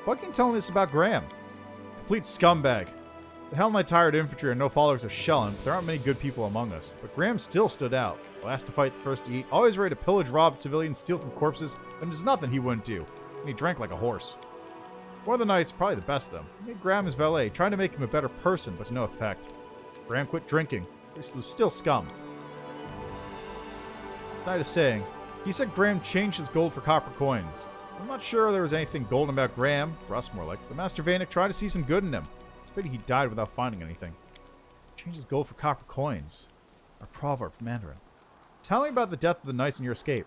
What can you tell us about Graham? Complete scumbag. The Hell Knights hired infantry are no followers of Shellen, but there aren't many good people among us. But Graham still stood out. Last to fight, the first to eat, always ready to pillage, rob civilians, steal from corpses, and there's nothing he wouldn't do. And he drank like a horse. One of the knights, probably the best of them, made Graham his valet, trying to make him a better person, but to no effect. Graham quit drinking. He was still scum. This knight is saying, he said Graham changed his gold for copper coins. I'm not sure there was anything golden about Graham, Russ more like. The Master Vanek tried to see some good in him. It's a pity he died without finding anything. Change his gold for copper coins. Our proverb from Mandarin. Tell me about the death of the knights and your escape.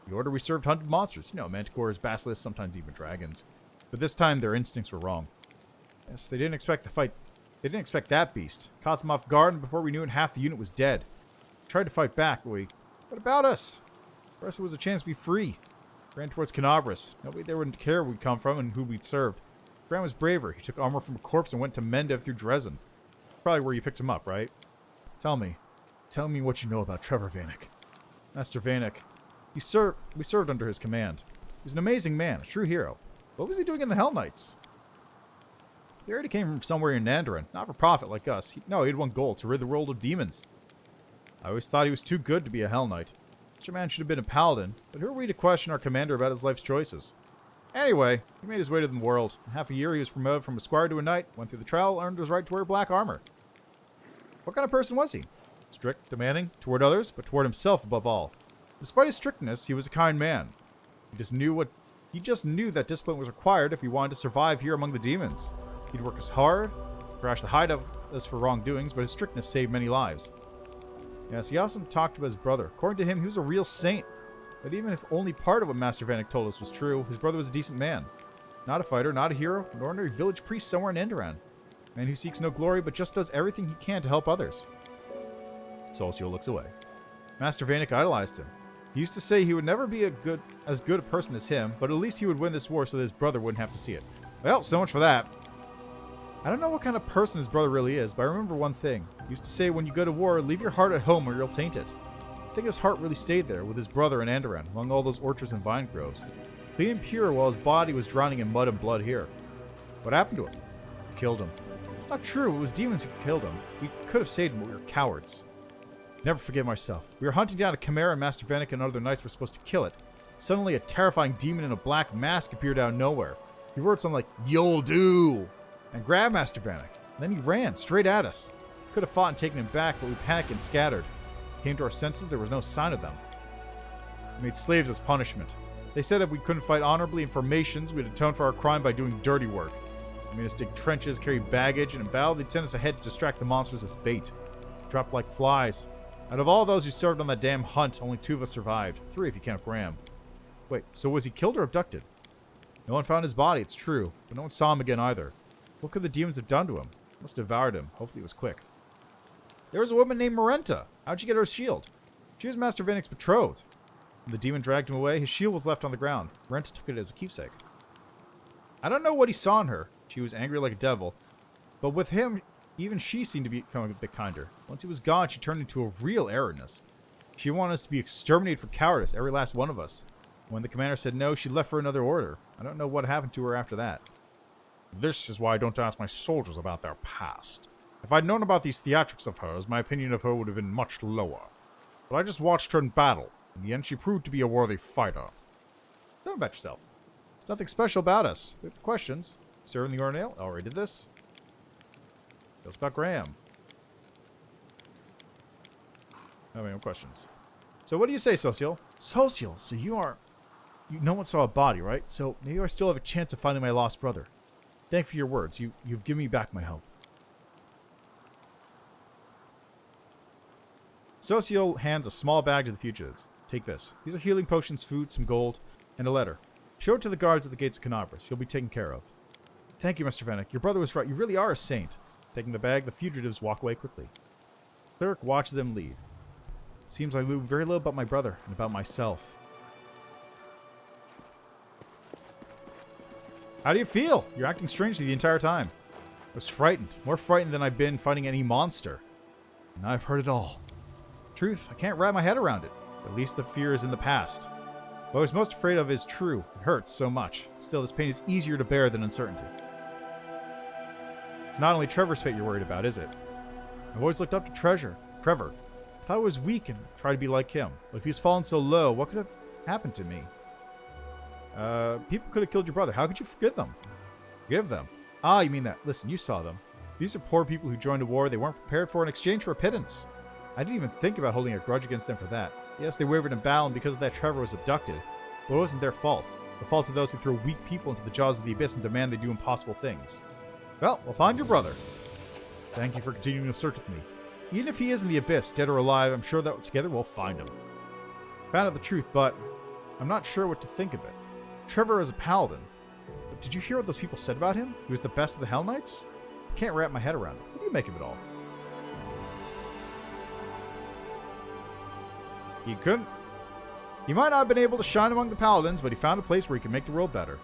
The order we served hunted monsters. You know, manticores, basilisks, sometimes even dragons. But this time, their instincts were wrong. Yes, they didn't expect the fight. They didn't expect that beast. Caught them off guard, and before we knew it, half the unit was dead. We tried to fight back, but what about us? For us, it was a chance to be free. Ran towards Canabras. Nobody there would care where we'd come from and who we'd served. Graham was braver. He took armor from a corpse and went to Meadow through Dresden. Probably where you picked him up, right? Tell me what you know about Trever Vanek. Master Vanek. We served under his command. He was an amazing man, a true hero. What was he doing in the Hell Knights? He already came from somewhere in Nandarin, not for profit like us. He had one goal, to rid the world of demons. I always thought he was too good to be a Hell Knight. Such a man should have been a paladin, but who are we to question our commander about his life's choices? Anyway, he made his way to the world. In half a year, he was promoted from a squire to a knight, went through the trial, earned his right to wear black armor. What kind of person was he? Strict, demanding, toward others, but toward himself above all. Despite his strictness, he was a kind man. He just knew that discipline was required if he wanted to survive here among the demons. He'd work as hard, thrash the hide of us for wrongdoings, but his strictness saved many lives. Yes, he also talked about his brother. According to him, he was a real saint. But even if only part of what Master Vanek told us was true, his brother was a decent man. Not a fighter, not a hero, an ordinary village priest somewhere in Enderan. A man who seeks no glory, but just does everything he can to help others. Solcio looks away. Master Vanek idolized him. He used to say he would never be as good a person as him, but at least he would win this war so that his brother wouldn't have to see it. Well, so much for that. I don't know what kind of person his brother really is, but I remember one thing. He used to say when you go to war, leave your heart at home or you'll taint it. I think his heart really stayed there, with his brother in Enderan, among all those orchards and vine groves. Clean and pure while his body was drowning in mud and blood here. What happened to him? We killed him. It's not true, it was demons who killed him. We could have saved him, but we were cowards. Never forgive myself. We were hunting down a chimera and Master Vanek and other knights were supposed to kill it. Suddenly a terrifying demon in a black mask appeared out of nowhere. He roared something like, "You'll do!" and grabbed Master Vanek. Then he ran straight at us. Could have fought and taken him back, but we panicked and scattered. Came to our senses, there was no sign of them. We made slaves as punishment. They said if we couldn't fight honorably in formations, we'd atone for our crime by doing dirty work. They made us dig trenches, carry baggage, and in battle they'd send us ahead to distract the monsters as bait. Dropped like flies. Out of all those who served on that damn hunt, only 2 of us survived. 3 if you count Graham. Wait, so was he killed or abducted? No one found his body, it's true, but no one saw him again either. What could the demons have done to him? Must have devoured him. Hopefully it was quick. There was a woman named Marenta. How'd she get her shield? She was Master Vanek's betrothed. The demon dragged him away. His shield was left on the ground. Rent took it as a keepsake. I don't know what he saw in her. She was angry like a devil. But with him, even she seemed to be becoming a bit kinder. Once he was gone, she turned into a real errorness. She wanted us to be exterminated for cowardice, every last one of us. When the commander said no, she left for another order. I don't know what happened to her after that. This is why I don't ask my soldiers about their past. If I'd known about these theatrics of hers, my opinion of her would have been much lower. But I just watched her in battle. In the end, she proved to be a worthy fighter. Don't bet yourself. There's nothing special about us. We have questions. Serving the Ornail? Already did this. Tell us about Graham. I have no questions. So what do you say, Social? Social, so no one saw a body, right? So maybe I still have a chance of finding my lost brother. Thank you for your words. You've given me back my hope. Socio hands a small bag to the fugitives. Take this. These are healing potions, food, some gold, and a letter. Show it to the guards at the gates of Canabras. You'll be taken care of. Thank you, Mr. Fennec. Your brother was right. You really are a saint. Taking the bag, the fugitives walk away quickly. Cleric watches them leave. Seems I knew very little about my brother and about myself. How do you feel? You're acting strangely the entire time. I was frightened. More frightened than I've been fighting any monster. And I've heard it all. Truth, I can't wrap my head around it. At least the fear is in the past. What I was most afraid of is true. It hurts so much. Still, this pain is easier to bear than uncertainty. It's not only Trevor's fate you're worried about, is it? I've always looked up to Trever. I thought I was weak and tried to be like him. But if he's fallen so low, what could have happened to me? People could have killed your brother. How could you forgive them? Forgive them? Ah, you mean that. Listen, you saw them. These are poor people who joined a war they weren't prepared for in exchange for a pittance. I didn't even think about holding a grudge against them for that. Yes, they wavered in battle, and because of that, Trever was abducted. But it wasn't their fault. It's the fault of those who throw weak people into the jaws of the abyss and demand they do impossible things. Well, we'll find your brother. Thank you for continuing to search with me. Even if he is in the abyss, dead or alive, I'm sure that together we'll find him. Found out the truth, but I'm not sure what to think of it. Trever is a paladin. But did you hear what those people said about him? He was the best of the Hell Knights? I can't wrap my head around it. What do you make of it all? He couldn't. He might not have been able to shine among the paladins, but he found a place where he could make the world better.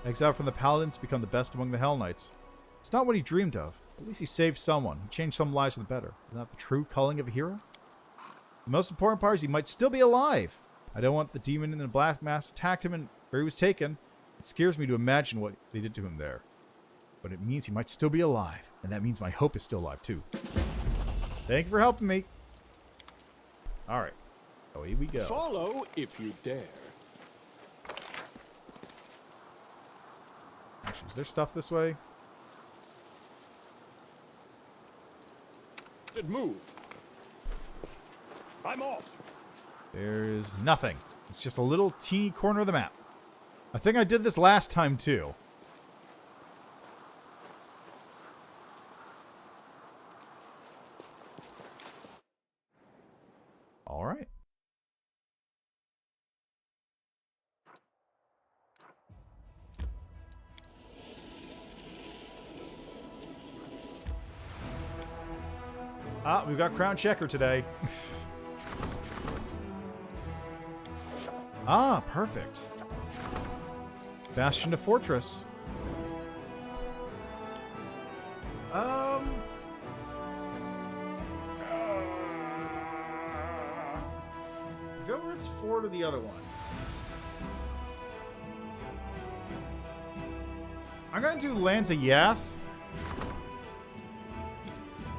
Exiled from the paladins to become the best among the Hell Knights. It's not what he dreamed of. At least he saved someone. He changed some lives for the better. Isn't that the true calling of a hero? The most important part is he might still be alive. I don't want the demon in the black mask attacked him and where he was taken. It scares me to imagine what they did to him there. But it means he might still be alive. And that means my hope is still alive too. Thank you for helping me. Alright. Away we go. Follow if you dare. Actually, is there stuff this way? Move. I'm off. There's nothing. It's just a little teeny corner of the map. I think I did this last time too. All right. Ah, we've got Crown Checker today. Ah, perfect. Bastion to Fortress. Villar's Fort or the other one? I'm going to do Lands of Yath.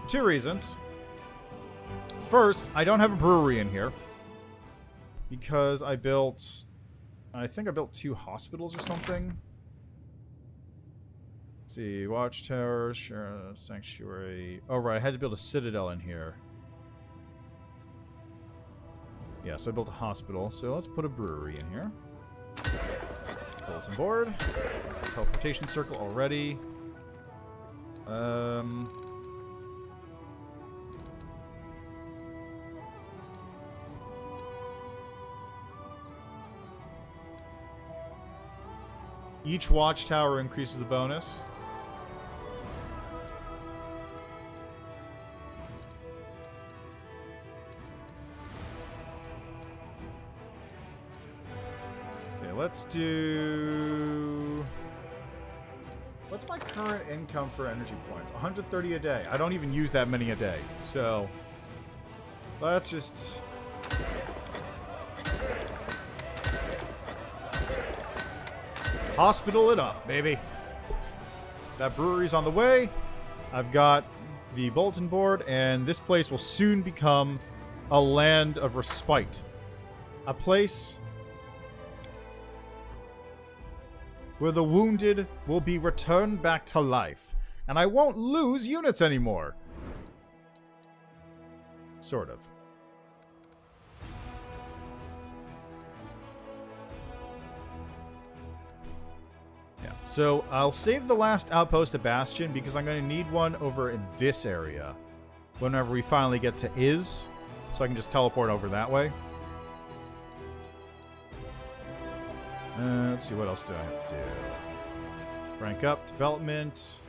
2 reasons. First, I don't have a brewery in here. Because I think I built 2 hospitals or something. Let's see, Watchtower, Sanctuary. Oh, right, I had to build a citadel in here. Yeah, so I built a hospital. So let's put a brewery in here. Bulletin board. Teleportation circle already. Each watchtower increases the bonus. let's do... What's my current income for energy points? 130 a day. I don't even use that many a day. So, let's just... hospital it up, baby. That brewery's on the way. I've got the bulletin board, and this place will soon become a land of respite. A place where the wounded will be returned back to life. And I won't lose units anymore. Sort of. Yeah, so I'll save the last outpost at Bastion because I'm going to need one over in this area whenever we finally get to Iz, so I can just teleport over that way. Let's see, what else do I have to do? Rank up, development,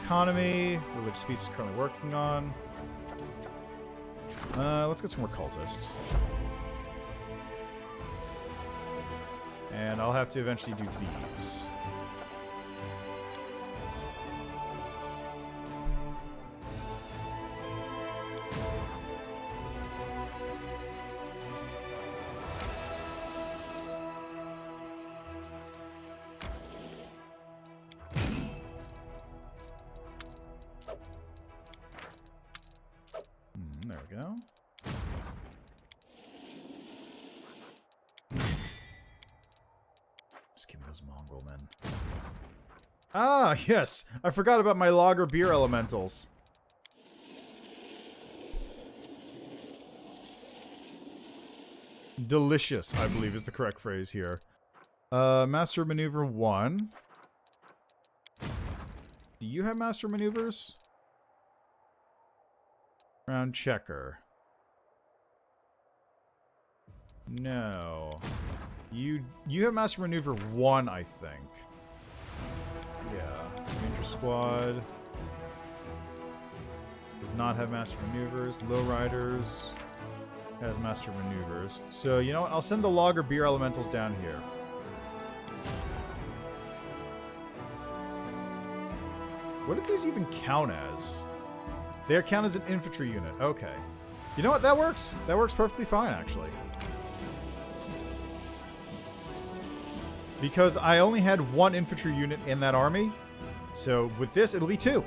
economy, religious feast is currently working on. Let's get some more cultists. And I'll have to eventually do these. There we go. Just give me those Mongol men. Ah, yes! I forgot about my lager beer elementals. Delicious, I believe, is the correct phrase here. Master Maneuver 1. Do you have Master Maneuvers? Round checker. No. You have Master Maneuver 1, I think. Yeah. Ranger Squad does not have Master Maneuvers. Lowriders has Master Maneuvers. So, you know what? I'll send the Lager Beer Elementals down here. What do these even count as? They count as an infantry unit. Okay. You know what? That works. That works perfectly fine, actually. Because I only had one infantry unit in that army. So with this, it'll be 2.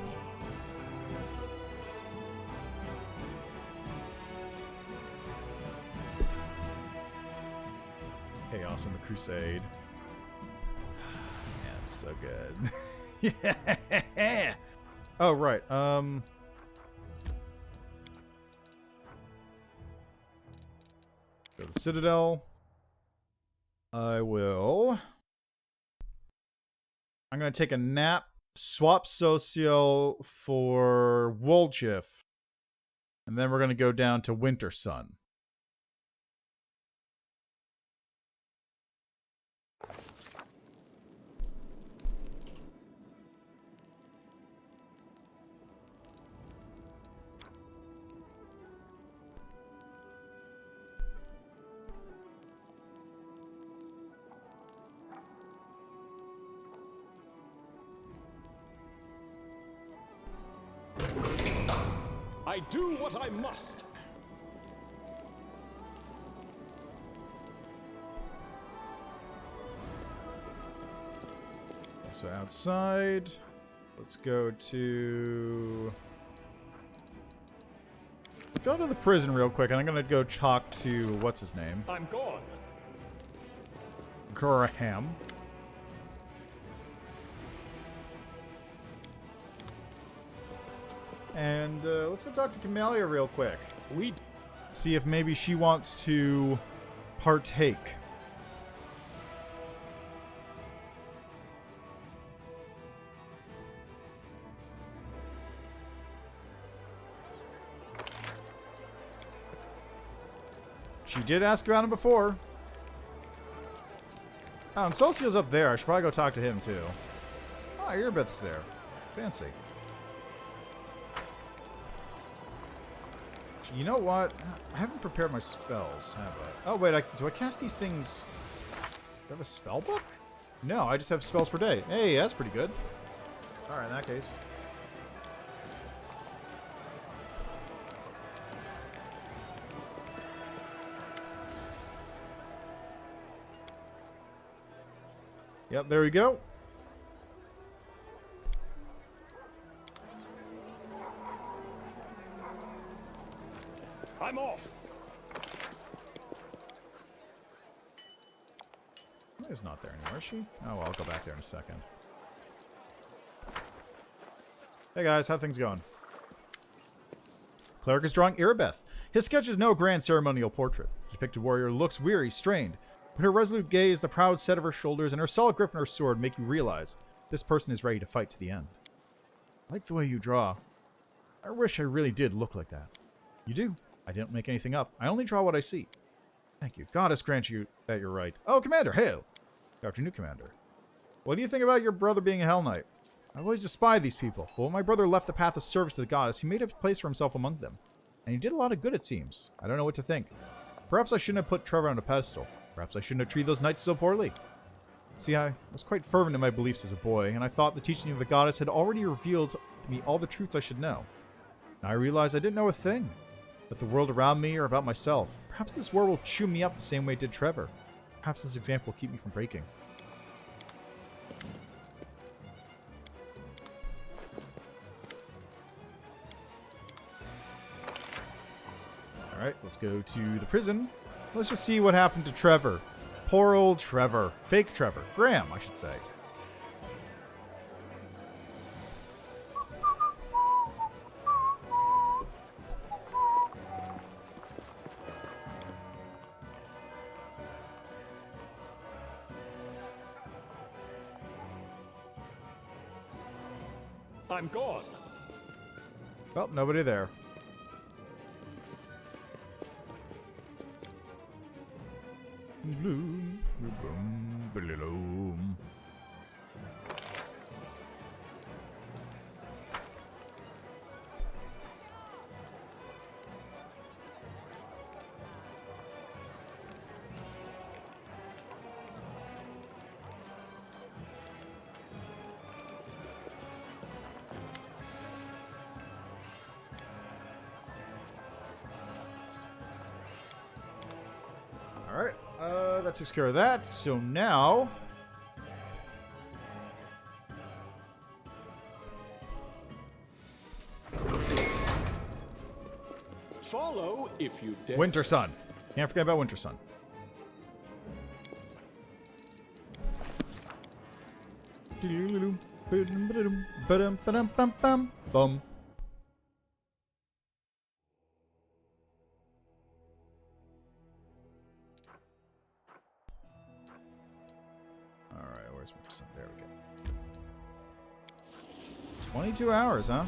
Chaos in the Crusade. Yeah, it's so good. Yeah. Oh, right. Go to the Citadel. I'm going to take a nap, swap Socio for Wolchif, and then we're going to go down to Wintersun. I do what I must. So outside, let's go to the prison real quick, and I'm gonna go talk to what's his name? I'm gone. Graham. And let's go talk to Camellia real quick. See if maybe she wants to partake. She did ask about him before. Oh, and Solcio's up there. I should probably go talk to him too. Oh, Earbith's there. Fancy. You know what? I haven't prepared my spells, have I? Oh, wait. Do I cast these things? I have a spell book? No, I just have spells per day. Hey, that's pretty good. Alright, in that case. Yep, there we go. I'm off. It's not there anymore, is she? Oh, well, I'll go back there in a second. Hey guys, how things going? Cleric is drawing Irabeth. His sketch is no grand ceremonial portrait. The depicted warrior looks weary, strained, but her resolute gaze, the proud set of her shoulders, and her solid grip on her sword make you realize this person is ready to fight to the end. I like the way you draw. I wish I really did look like that. You do. I didn't make anything up. I only draw what I see. Thank you. Goddess grant you that you're right. Oh, Commander, hail! Good afternoon, Commander. What do you think about your brother being a Hell Knight? I've always despised these people, but when my brother left the path of service to the goddess, he made a place for himself among them. And he did a lot of good, it seems. I don't know what to think. Perhaps I shouldn't have put Trever on a pedestal. Perhaps I shouldn't have treated those knights so poorly. See, I was quite fervent in my beliefs as a boy, and I thought the teaching of the goddess had already revealed to me all the truths I should know. Now I realize I didn't know a thing. But the world around me or about myself. Perhaps this war will chew me up the same way it did Trever. Perhaps this example will keep me from breaking. Alright, let's go to the prison. Let's just see what happened to Trever. Poor old Trever. Fake Trever. Graham, I should say. I'm gone. Well, nobody there. Alright, that takes care of that. So now... Follow if you dare. Wintersun. Can't forget about Wintersun. Bum. Alright, where's Wintersun? There we go. 22 hours, huh?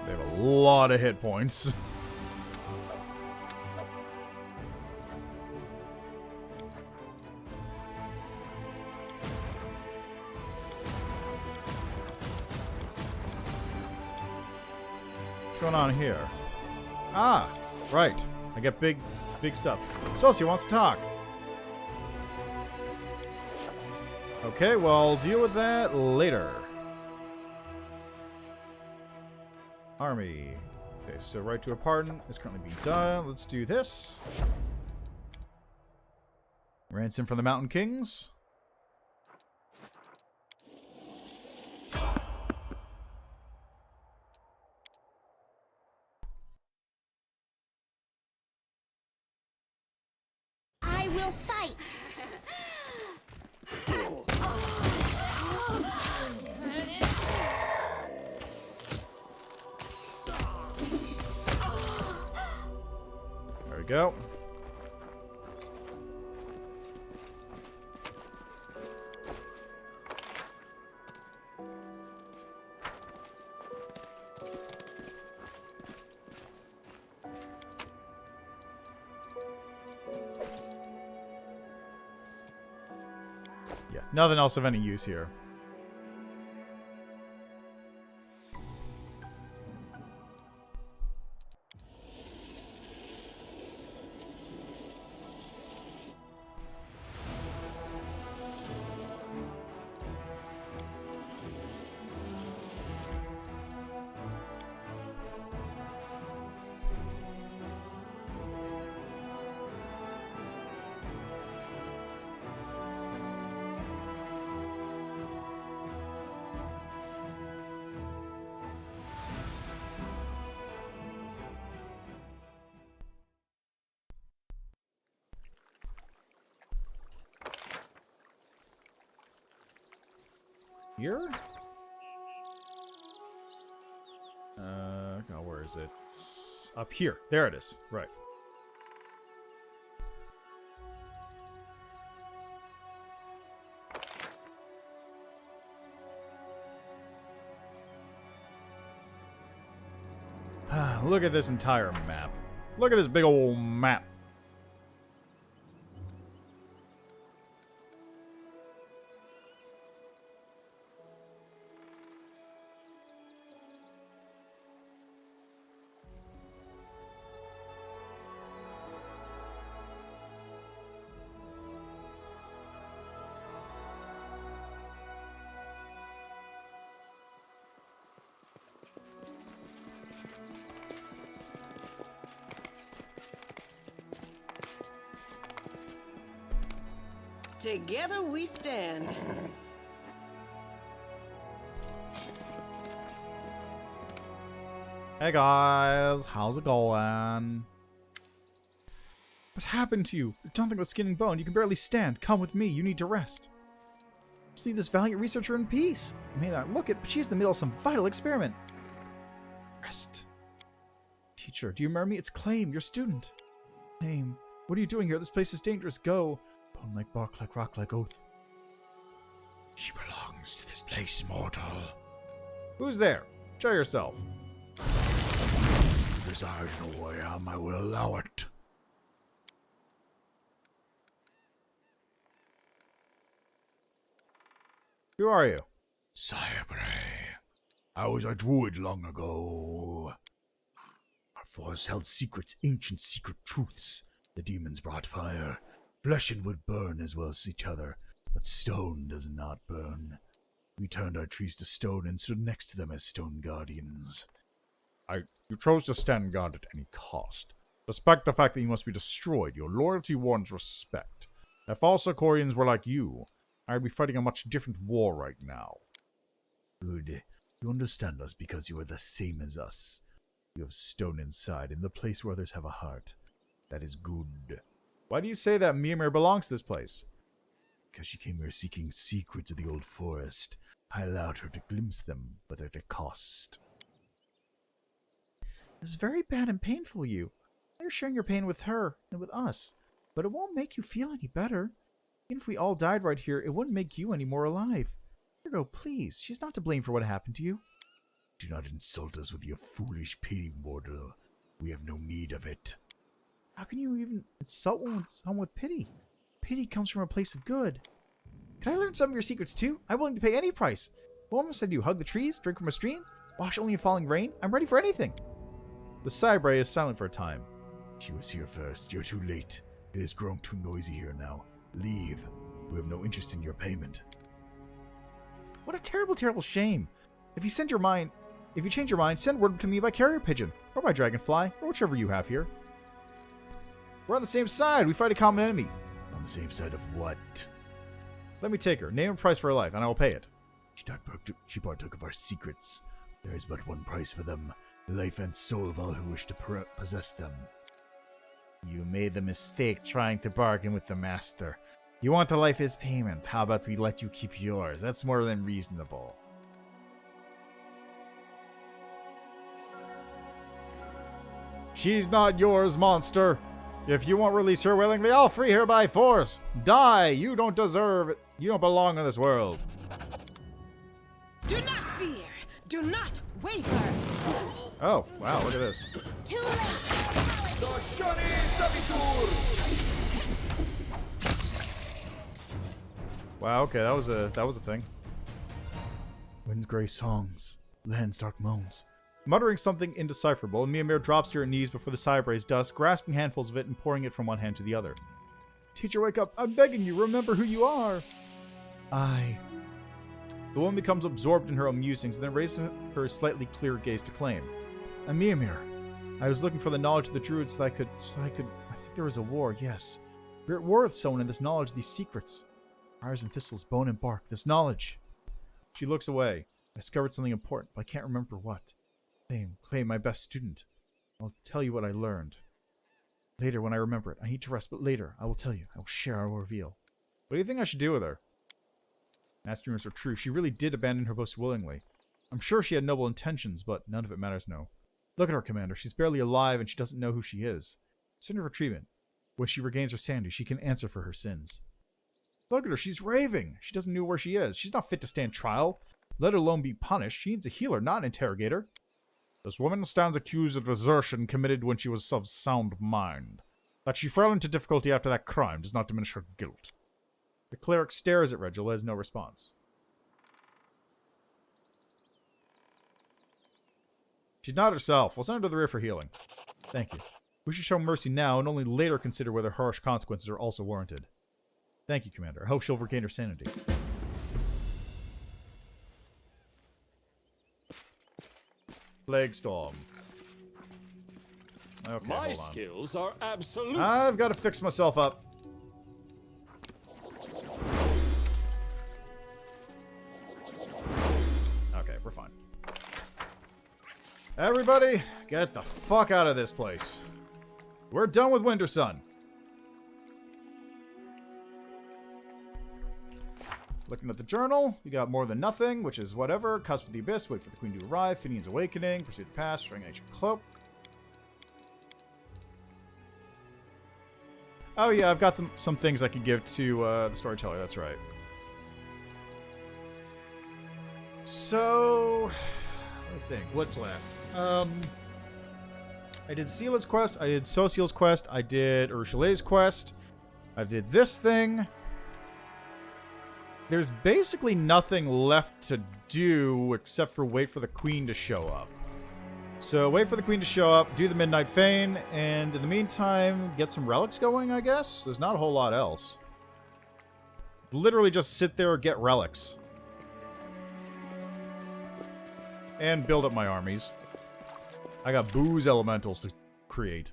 They have a lot of hit points. What's going on here? Ah, right. I get big stuff. Socia wants to talk. Okay, well, I'll deal with that later. Army. Okay, so right to a pardon is currently being done. Let's do this. Ransom from the Mountain Kings. I will fight. There we go. Yeah, nothing else of any use here. Here? Oh, where is it? It's up here. There it is. Right. Look at this entire map. Look at this big old map. Together we stand. Hey guys, how's it going? What's happened to you? You're nothing but skin and bone. You can barely stand. Come with me. You need to rest. See this valiant researcher in peace. You may not look it, but she's in the middle of some vital experiment. Rest. Teacher, do you remember me? It's Claim, your student. Claim, what are you doing here? This place is dangerous. Go. Bone like bark, like rock, like oath. She belongs to this place, mortal. Who's there? Show yourself. Desire to know who I am, I will allow it. Who are you? Cybre. I was a druid long ago. Our force held secrets, ancient secret truths. The demons brought fire. Flesh and wood burn as well as each other, but stone does not burn. We turned our trees to stone and stood next to them as stone guardians. You chose to stand guard at any cost. Despite the fact that you must be destroyed, your loyalty warrants respect. If all Sarkorians were like you, I'd be fighting a much different war right now. Good. You understand us because you are the same as us. You have stone inside, in the place where others have a heart. That is good. Why do you say that Mimir belongs to this place? Because she came here seeking secrets of the old forest. I allowed her to glimpse them, but at a cost. It's very bad and painful, you. You're sharing your pain with her and with us, but it won't make you feel any better. Even if we all died right here, it wouldn't make you any more alive. Here, go, please. She's not to blame for what happened to you. Do not insult us with your foolish pity, mortal. We have no need of it. How can you even insult someone with pity? Pity comes from a place of good. Can I learn some of your secrets too? I'm willing to pay any price. What must I do? Hug the trees? Drink from a stream? Wash only in falling rain? I'm ready for anything. The Cybre is silent for a time. She was here first. You're too late. It has grown too noisy here now. Leave. We have no interest in your payment. What a terrible, terrible shame. If you change your mind, send word to me by carrier pigeon, or by dragonfly, or whichever you have here. We're on the same side. We fight a common enemy. On the same side of what? Let me take her. Name a price for her life, and I will pay it. She partook of our secrets. There is but one price for them. The life and soul of all who wish to possess them. You made the mistake trying to bargain with the master. You want the life as payment. How about we let you keep yours? That's more than reasonable. She's not yours, monster. If you won't release her willingly, I'll free her by force. Die! You don't deserve it. You don't belong in this world. Do not fear. Do not waver. Oh, wow, look at this. Too late. Wow, okay, that was a thing. Wind's gray songs, land's dark moans. Muttering something indecipherable, Mimir drops to her knees before the cybrae's dust, grasping handfuls of it and pouring it from one hand to the other. Teacher, wake up! I'm begging you, remember who you are! I... The woman becomes absorbed in her own musings, and then raises her slightly clearer gaze to claim. I'm Mimir. I was looking for the knowledge of the druids so I could... I think there was a war, yes. We're at war with someone in this knowledge, these secrets. Briars and thistles, bone and bark, this knowledge. She looks away. I discovered something important, but I can't remember what. Clay, my best student. I'll tell you what I learned. Later, when I remember it. I need to rest, but later, I will tell you. I will share, I will reveal. What do you think I should do with her? Master rumors are true. She really did abandon her post willingly. I'm sure she had noble intentions, but none of it matters now. Look at her, Commander. She's barely alive, and she doesn't know who she is. Send her for treatment. When she regains her sanity, she can answer for her sins. Look at her. She's raving. She doesn't know where she is. She's not fit to stand trial, let alone be punished. She needs a healer, not an interrogator. This woman stands accused of desertion committed when she was of sound mind. That she fell into difficulty after that crime does not diminish her guilt. The cleric stares at Regil, has no response. She's not herself. We'll send her to the rear for healing. Thank you. We should show mercy now and only later consider whether harsh consequences are also warranted. Thank you, Commander. I hope she'll regain her sanity. Plague Storm. Okay, My hold on. skills are absolute. I've got to fix myself up. Okay, we're fine. Everybody, get the fuck out of this place. We're done with Wintersun. Looking at the journal, you got more than nothing, which is whatever. Cusp of the Abyss, wait for the Queen to arrive. Finian's Awakening, pursue the past, restoring ancient cloak. Oh yeah, I've got some things I could give to the storyteller, that's right. So, I think, what's left? I did Sela's quest, I did Social's quest, I did Ursula's quest, I did this thing. There's basically nothing left to do except for wait for the Queen to show up. So wait for the Queen to show up, do the Midnight Feign, and in the meantime, get some relics going, I guess? There's not a whole lot else. Literally just sit there and get relics. And build up my armies. I got booze elementals to create.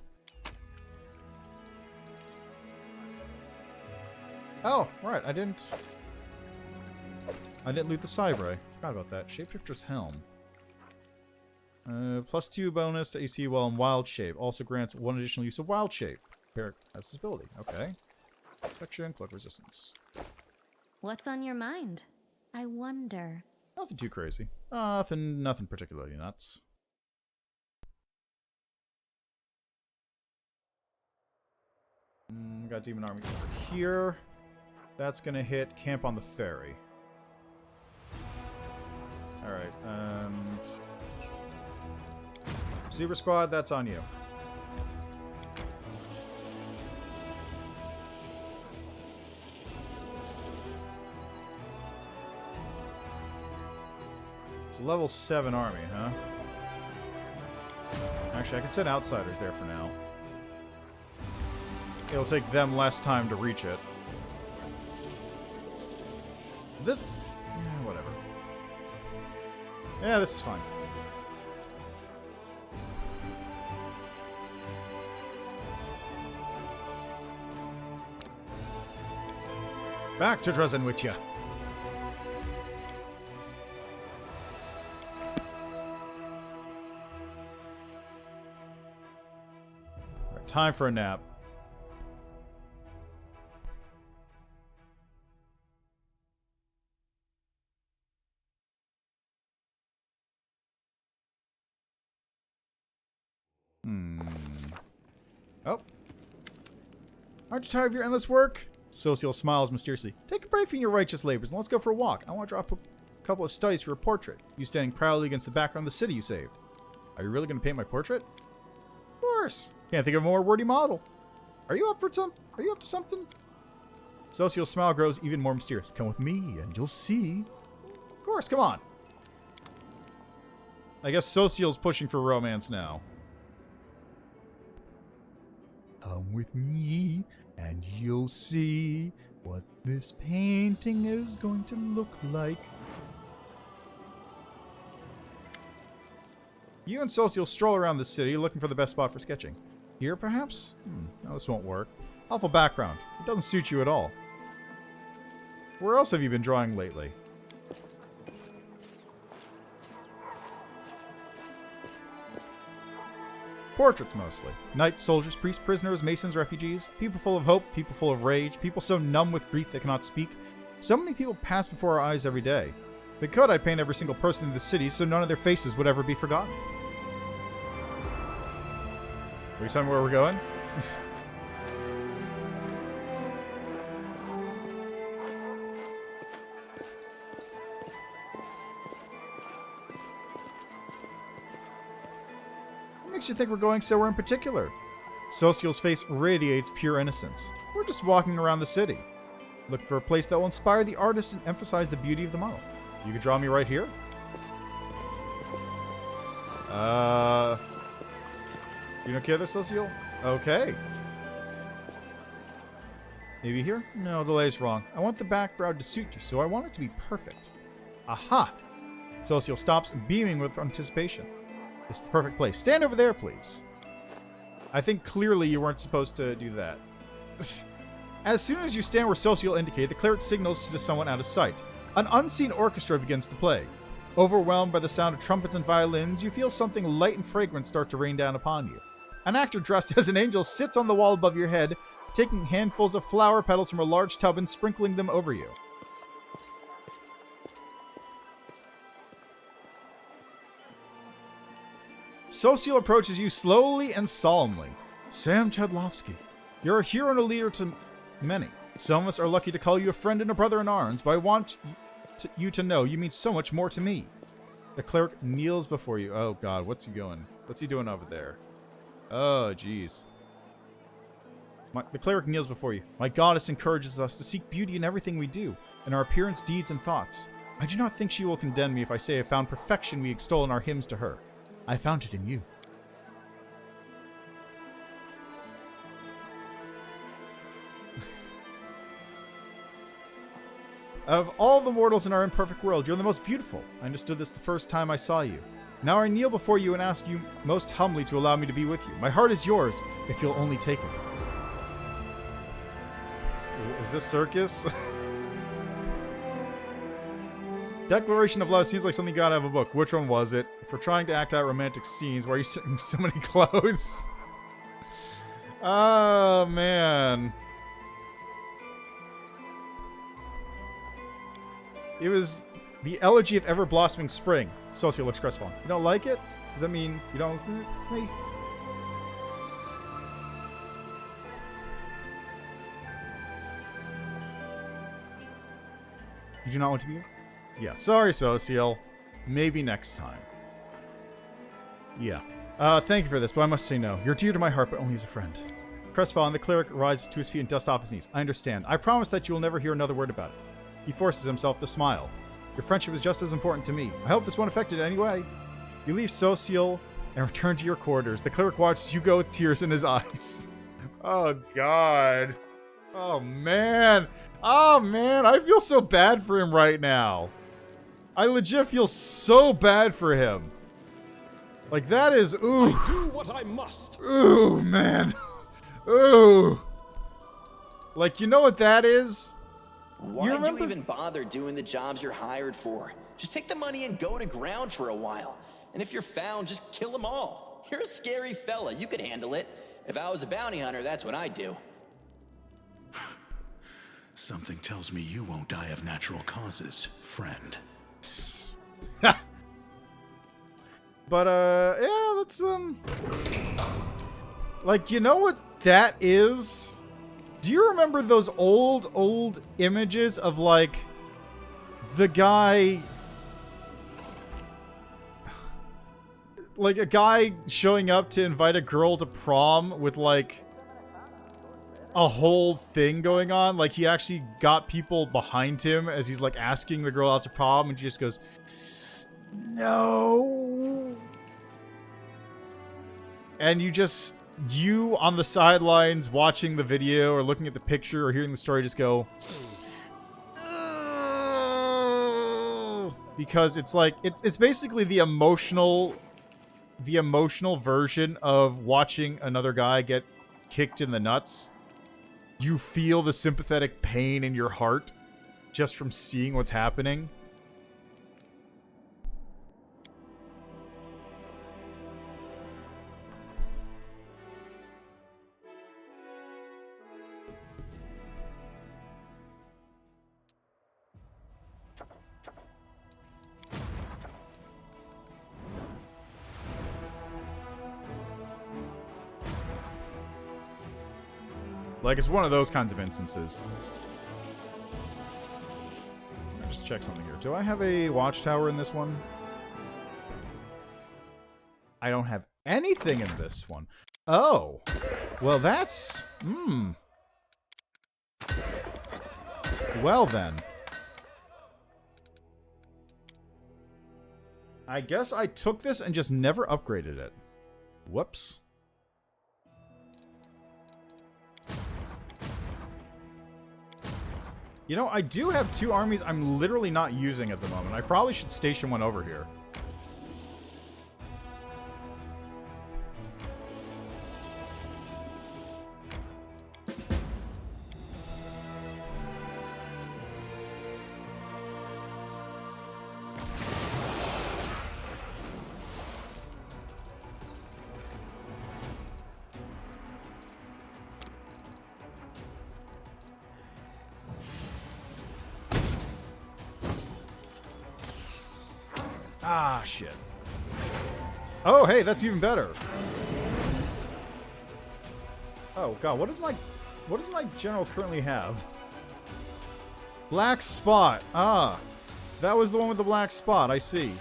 Oh, right, I didn't loot the Cybrae. Forgot about that. Shapeshifter's Helm. +2 bonus to AC while in Wild Shape. Also grants 1 additional use of Wild Shape. Cleric has this ability. Okay. Protection, cloak resistance. What's on your mind? I wonder. Nothing too crazy. Nothing particularly nuts. Got Demon Army over here. That's gonna hit Camp on the Ferry. Alright, Super Squad, that's on you. It's a level 7 army, huh? Actually, I can send outsiders there for now. It'll take them less time to reach it. This... yeah, whatever. Yeah, this is fine. Back to Dresden with ya. Right, time for a nap. Oh. Aren't you tired of your endless work? Social smiles mysteriously. Take a break from your righteous labors and let's go for a walk. I want to draw up a couple of studies for a portrait. You standing proudly against the background of the city you saved. Are you really going to paint my portrait? Of course. Can't think of a more wordy model. Are you up to something? Social's smile grows even more mysterious. Come with me and you'll see. Of course, come on. I guess Social's pushing for romance now. Come with me and you'll see what this painting is going to look like. You and Social stroll around the city looking for the best spot for sketching. Here, perhaps? No, this won't work. Awful background. It doesn't suit you at all. Where else have you been drawing lately? Portraits, mostly. Knights, soldiers, priests, prisoners, masons, refugees. People full of hope, people full of rage, people so numb with grief they cannot speak. So many people pass before our eyes every day. If they could, I'd paint every single person in the city so none of their faces would ever be forgotten. Are you telling me where we're going? What makes you think we're going somewhere in particular? Social's face radiates pure innocence. We're just walking around the city. Look for a place that will inspire the artist and emphasize the beauty of the model. You could draw me right here? You don't care there, Social? Okay. Maybe here? No, the lay's wrong. I want the background to suit you, so I want it to be perfect. Aha! Social stops, beaming with anticipation. It's the perfect place. Stand over there, please. I think clearly you weren't supposed to do that. As soon as you stand where Social indicated, the cleric signals to someone out of sight. An unseen orchestra begins to play. Overwhelmed by the sound of trumpets and violins, you feel something light and fragrant start to rain down upon you. An actor dressed as an angel sits on the wall above your head, taking handfuls of flower petals from a large tub and sprinkling them over you. Social approaches you slowly and solemnly. Sam Chadlovsky, you're a hero and a leader to many. Some of us are lucky to call you a friend and a brother in arms, but I want you to know you mean so much more to me. The cleric kneels before you. Oh god, what's he doing? What's he doing over there? Oh, jeez. The cleric kneels before you. My goddess encourages us to seek beauty in everything we do, in our appearance, deeds, and thoughts. I do not think she will condemn me if I say I found perfection we extol in our hymns to her. I found it in you. Of all the mortals in our imperfect world, you're the most beautiful. I understood this the first time I saw you. Now I kneel before you and ask you most humbly to allow me to be with you. My heart is yours, if you'll only take it. Is this circus? Declaration of love seems like something you got out of a book. Which one was it? If we're trying to act out romantic scenes, why are you sitting so many clothes? Oh, man. It was the elegy of ever-blossoming spring. Social looks crestfallen. You don't like it? Does that mean you don't agree with me? Did you not want to be here? Yeah, sorry, Social. Maybe next time. Yeah. Thank you for this, but I must say no. You're dear to my heart, but only as a friend. Crestfallen, the cleric rises to his feet and dusts off his knees. I understand. I promise that you will never hear another word about it. He forces himself to smile. Your friendship is just as important to me. I hope this won't affect it in any way. You leave Social and return to your quarters. The cleric watches you go with tears in his eyes. Oh, God. Oh, man. Oh, man. I feel so bad for him right now. I legit feel so bad for him. Like, that is... Ooh. I do what I must. Ooh, man. Ooh. Like, you know what that is? Why'd you even bother doing the jobs you're hired for? Just take the money and go to ground for a while. And if you're found, just kill them all. You're a scary fella. You could handle it. If I was a bounty hunter, that's what I'd do. Something tells me you won't die of natural causes, friend. But, yeah, that's, like, you know what that is? Do you remember those old images of, like, the guy... Like, a guy showing up to invite a girl to prom with, like... a whole thing going on. Like, he actually got people behind him as he's, like, asking the girl out to prom, and she just goes, no. And you on the sidelines watching the video or looking at the picture or hearing the story just go, ugh. Because it's like, it's basically the emotional version of watching another guy get kicked in the nuts. You feel the sympathetic pain in your heart just from seeing what's happening. Like, it's one of those kinds of instances. I'll just check something here. Do I have a watchtower in this one? I don't have anything in this one. Oh. Well, that's... Well, then. I guess I took this and just never upgraded it. Whoops. You know, I do have 2 armies I'm literally not using at the moment. I probably should station one over here. Ah, shit. Oh, hey, that's even better. Oh, God, what does my general currently have? Black spot. Ah, that was the one with the black spot. I see.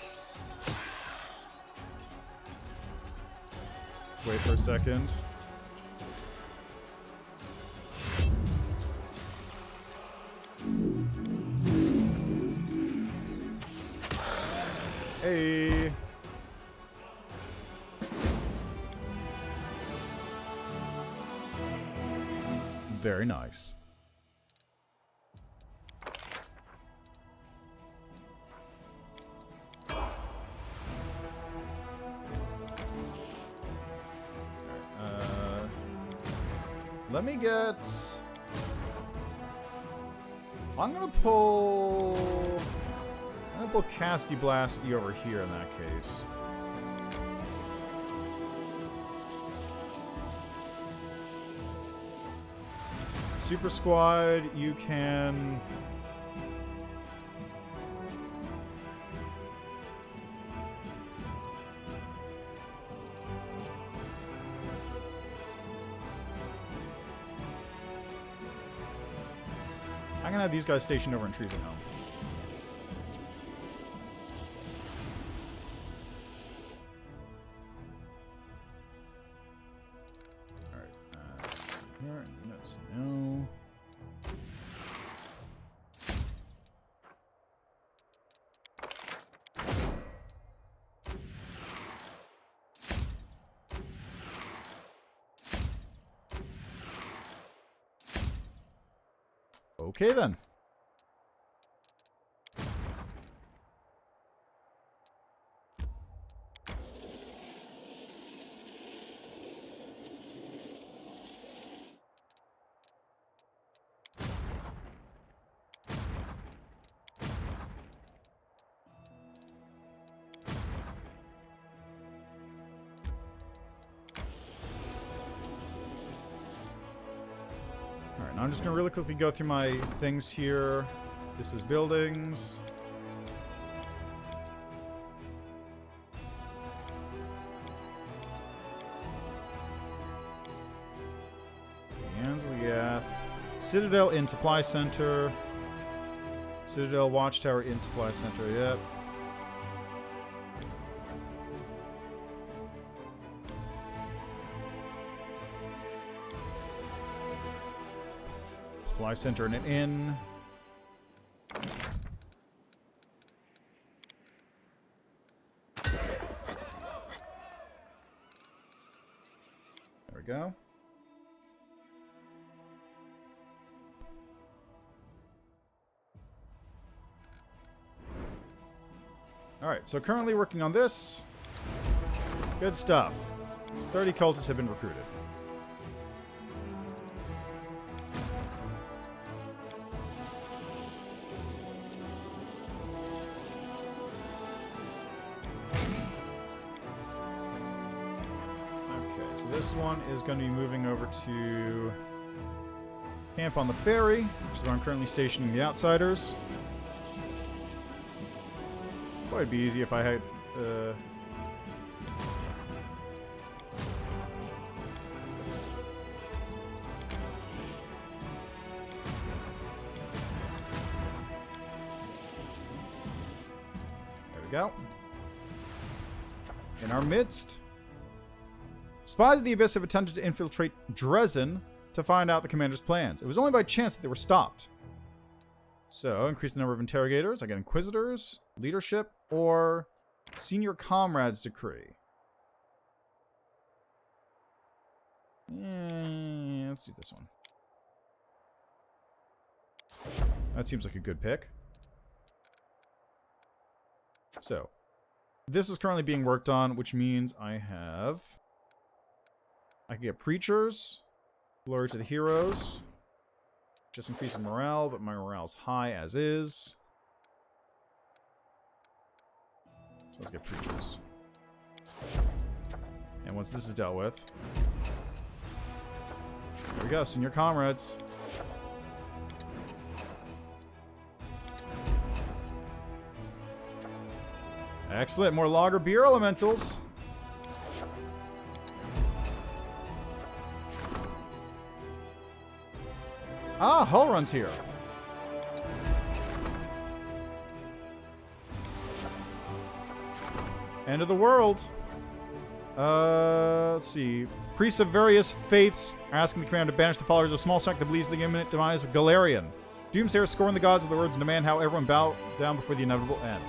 Let's wait for a second. Hey. Very nice. Let me get... I'm gonna pull Casty Blasty over here in that case. Super Squad, you can... I'm gonna have these guys stationed over in Trever now. No. Okay then. Alright, now I'm just going to really quickly go through my things here. This is buildings. Citadel in Supply Center. Citadel Watchtower in Supply Center, yep. Supply center and an inn. There we go. Alright, so currently working on this. Good stuff. 30 cultists have been recruited. Okay, so this one is going to be moving over to camp on the ferry, which is where I'm currently stationing the outsiders. It'd be easy if I had there we go. In our midst, spies of the Abyss have attempted to infiltrate Dresden to find out the commander's plans. It was only by chance that they were stopped. So, increase the number of interrogators. I get inquisitors, leadership, or senior comrades decree. Let's do this one. That seems like a good pick. So, this is currently being worked on, which means I can get preachers, glory to the heroes. Just increasing morale, but my morale's high as is. So let's get preachers. And once this is dealt with, there we go, senior comrades. Excellent, more lager beer elementals. Ah, Hull runs here. End of the world. Let's see. Priests of various faiths are asking the commander to banish the followers of a small sect that believes the imminent demise of Galarian. Doomsayers scorn the gods with the words and demand how everyone bow down before the inevitable end.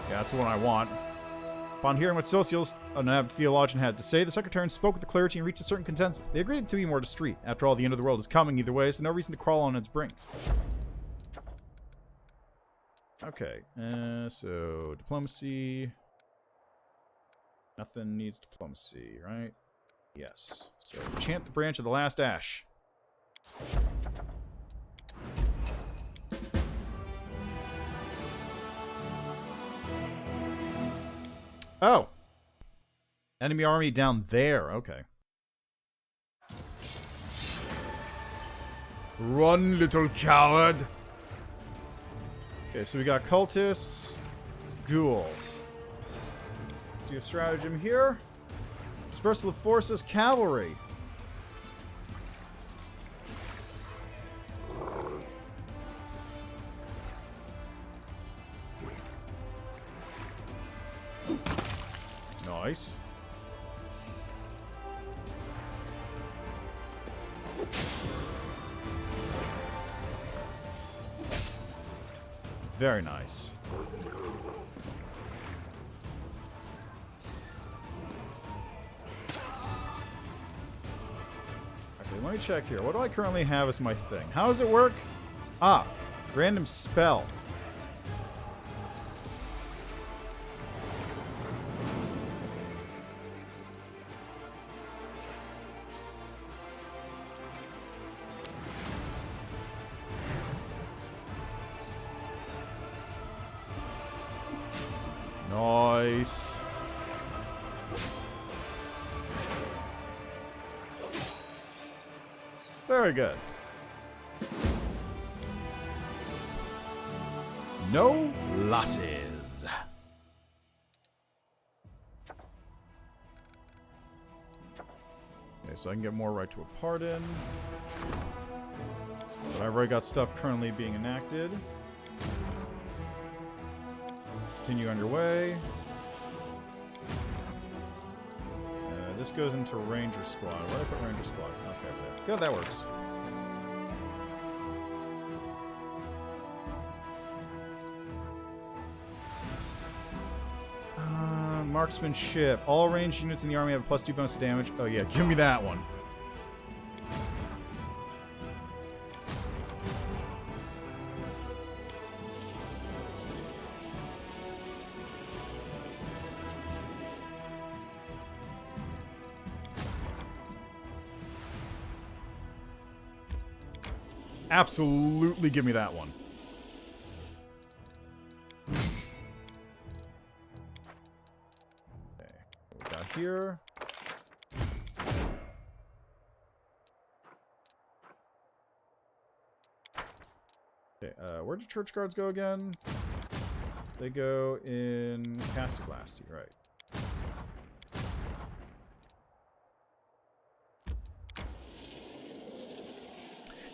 Yeah, that's what I want. Upon hearing what Socios, an abbot theologian, had to say, the secretarian spoke with the clergy and reached a certain consensus. They agreed to be more discreet. After all, the end of the world is coming either way, so no reason to crawl on its brink. Okay, so diplomacy. Nothing needs diplomacy, right? Yes. So enchant the branch of the last ash. Oh. Enemy army down there. Okay. Run, little coward. Okay, so we got cultists, ghouls. See a stratagem here. Dispersal of forces, cavalry. Nice. Very nice. Okay, let me check here. What do I currently have as my thing? How does it work? Ah, random spell. Nice. Very good. No losses. Okay, so I can get more right to a pardon. But I've already got stuff currently being enacted. Continue on your way. this goes into Ranger Squad. Where did I put Ranger Squad? Okay, over there. Good, that works. Marksmanship. All ranged units in the army have a +2 bonus to damage. Oh yeah, give me that one. Absolutely give me that one. Okay, what we got here? Okay, where do church guards go again? They go in Castiglasty, right.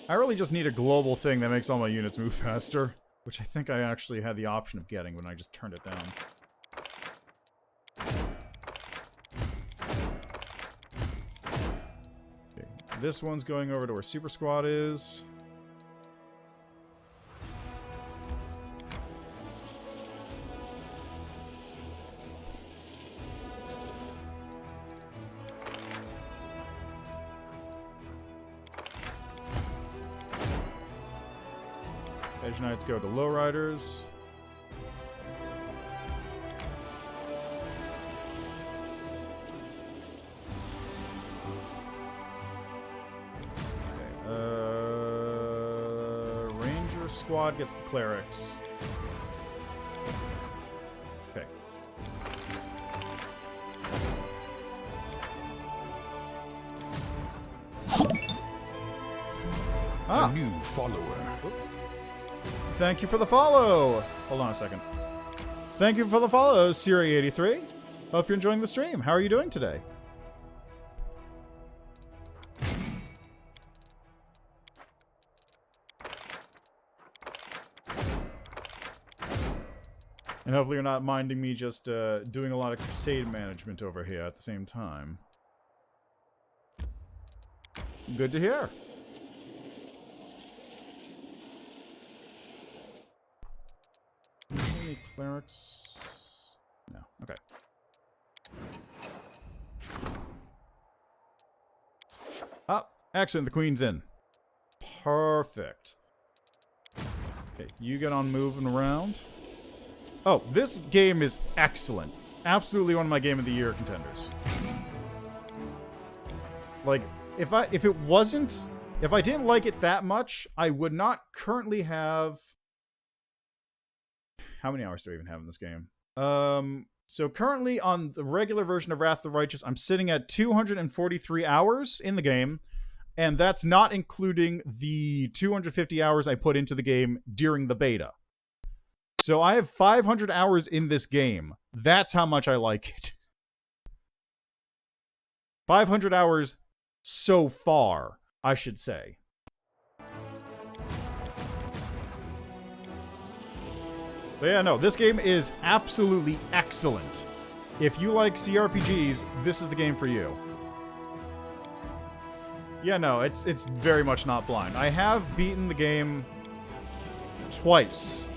I really just need a global thing that makes all my units move faster, which I think I actually had the option of getting when I just turned it down. Okay, this one's going over to where Super Squad is. Edge Knights go to Lowriders. Okay, Ranger Squad gets the Clerics. Okay. A new follower. Thank you for the follow. Hold on a second. Thank you for the follow, Siri83. Hope you're enjoying the stream. How are you doing today? And hopefully you're not minding me just doing a lot of crusade management over here at the same time. Good to hear. Any clerics? No. Okay. Oh, excellent. The queen's in. Perfect. Okay, you get on moving around. Oh, this game is excellent. Absolutely one of my Game of the Year contenders. Like, if I didn't like it that much, I would not currently have... How many hours do I even have in this game? So currently on the regular version of Wrath of the Righteous, I'm sitting at 243 hours in the game, and that's not including the 250 hours I put into the game during the beta. So I have 500 hours in this game. That's how much I like it. 500 hours so far, I should say. But yeah, no, this game is absolutely excellent. If you like CRPGs, this is the game for you. Yeah, no, it's very much not blind. I have beaten the game twice,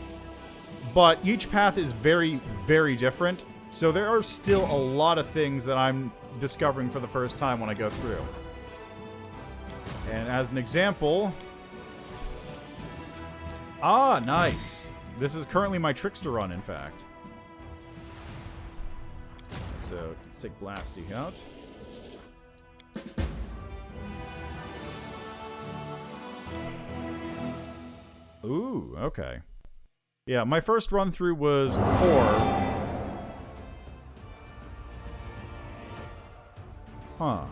but each path is very, very different. So there are still a lot of things that I'm discovering for the first time when I go through. And as an example... Ah, nice. This is currently my Trickster run, in fact. So, let's take Blasty out. Ooh, okay. Yeah, my first run through was Core. Huh.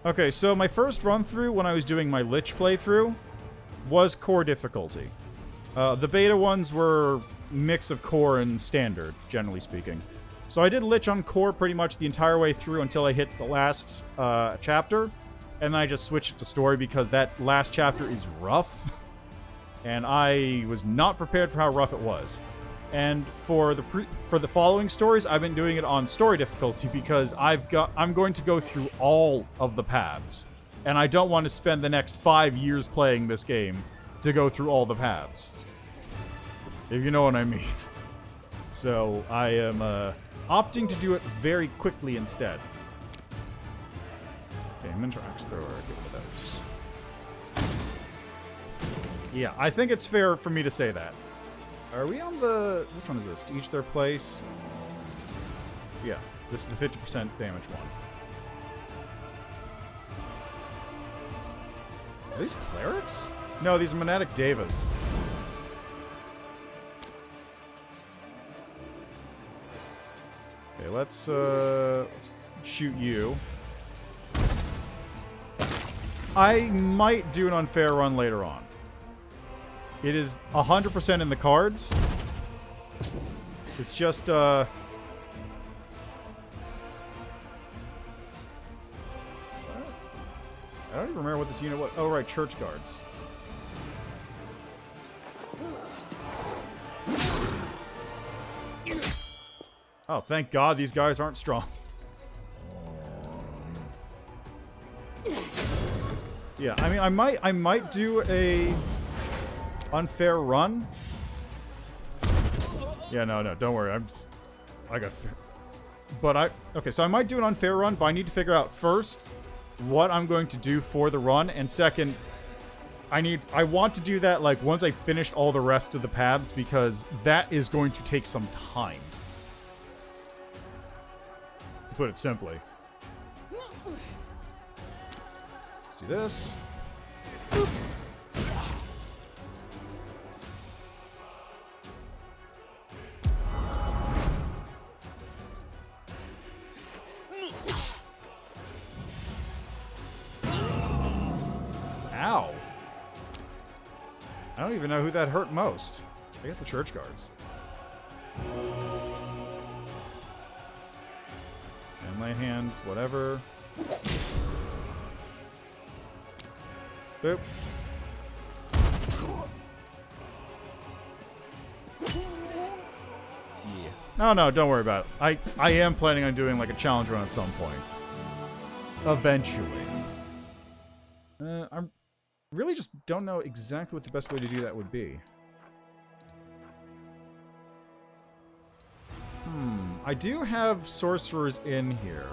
Okay, so my first run through when I was doing my Lich playthrough was Core difficulty. The beta ones were mix of Core and Standard, generally speaking. So I did Lich on Core pretty much the entire way through until I hit the last chapter. And then I just switched it to Story because that last chapter is rough. And I was not prepared for how rough it was. And for the following stories, I've been doing it on story difficulty because I'm going to go through all of the paths, and I don't want to spend the next 5 years playing this game to go through all the paths. If you know what I mean. So I am opting to do it very quickly instead. Okay, Minotaur Axe Thrower, get rid of those. Yeah, I think it's fair for me to say that. Are we on the... Which one is this? To each their place? Yeah, this is the 50% damage one. Are these clerics? No, these are monadic devas. Okay, let's shoot you. I might do an unfair run later on. It is 100% in the cards. It's just, I don't even remember what this unit was. Oh, right, church guards. Oh, thank God these guys aren't strong. Yeah, I mean, I might do a unfair run. Yeah, no, don't worry. I got fair. But okay, so I might do an unfair run, but I need to figure out first what I'm going to do for the run, and second, I want to do that like once I finished all the rest of the paths, because that is going to take some time. To put it simply. Let's do this. Boop. Ow. I don't even know who that hurt most. I guess the church guards. And lay hands, whatever. Boop. Yeah. No, don't worry about it. I am planning on doing like a challenge run at some point. Eventually. I really just don't know exactly what the best way to do that would be. I do have sorcerers in here.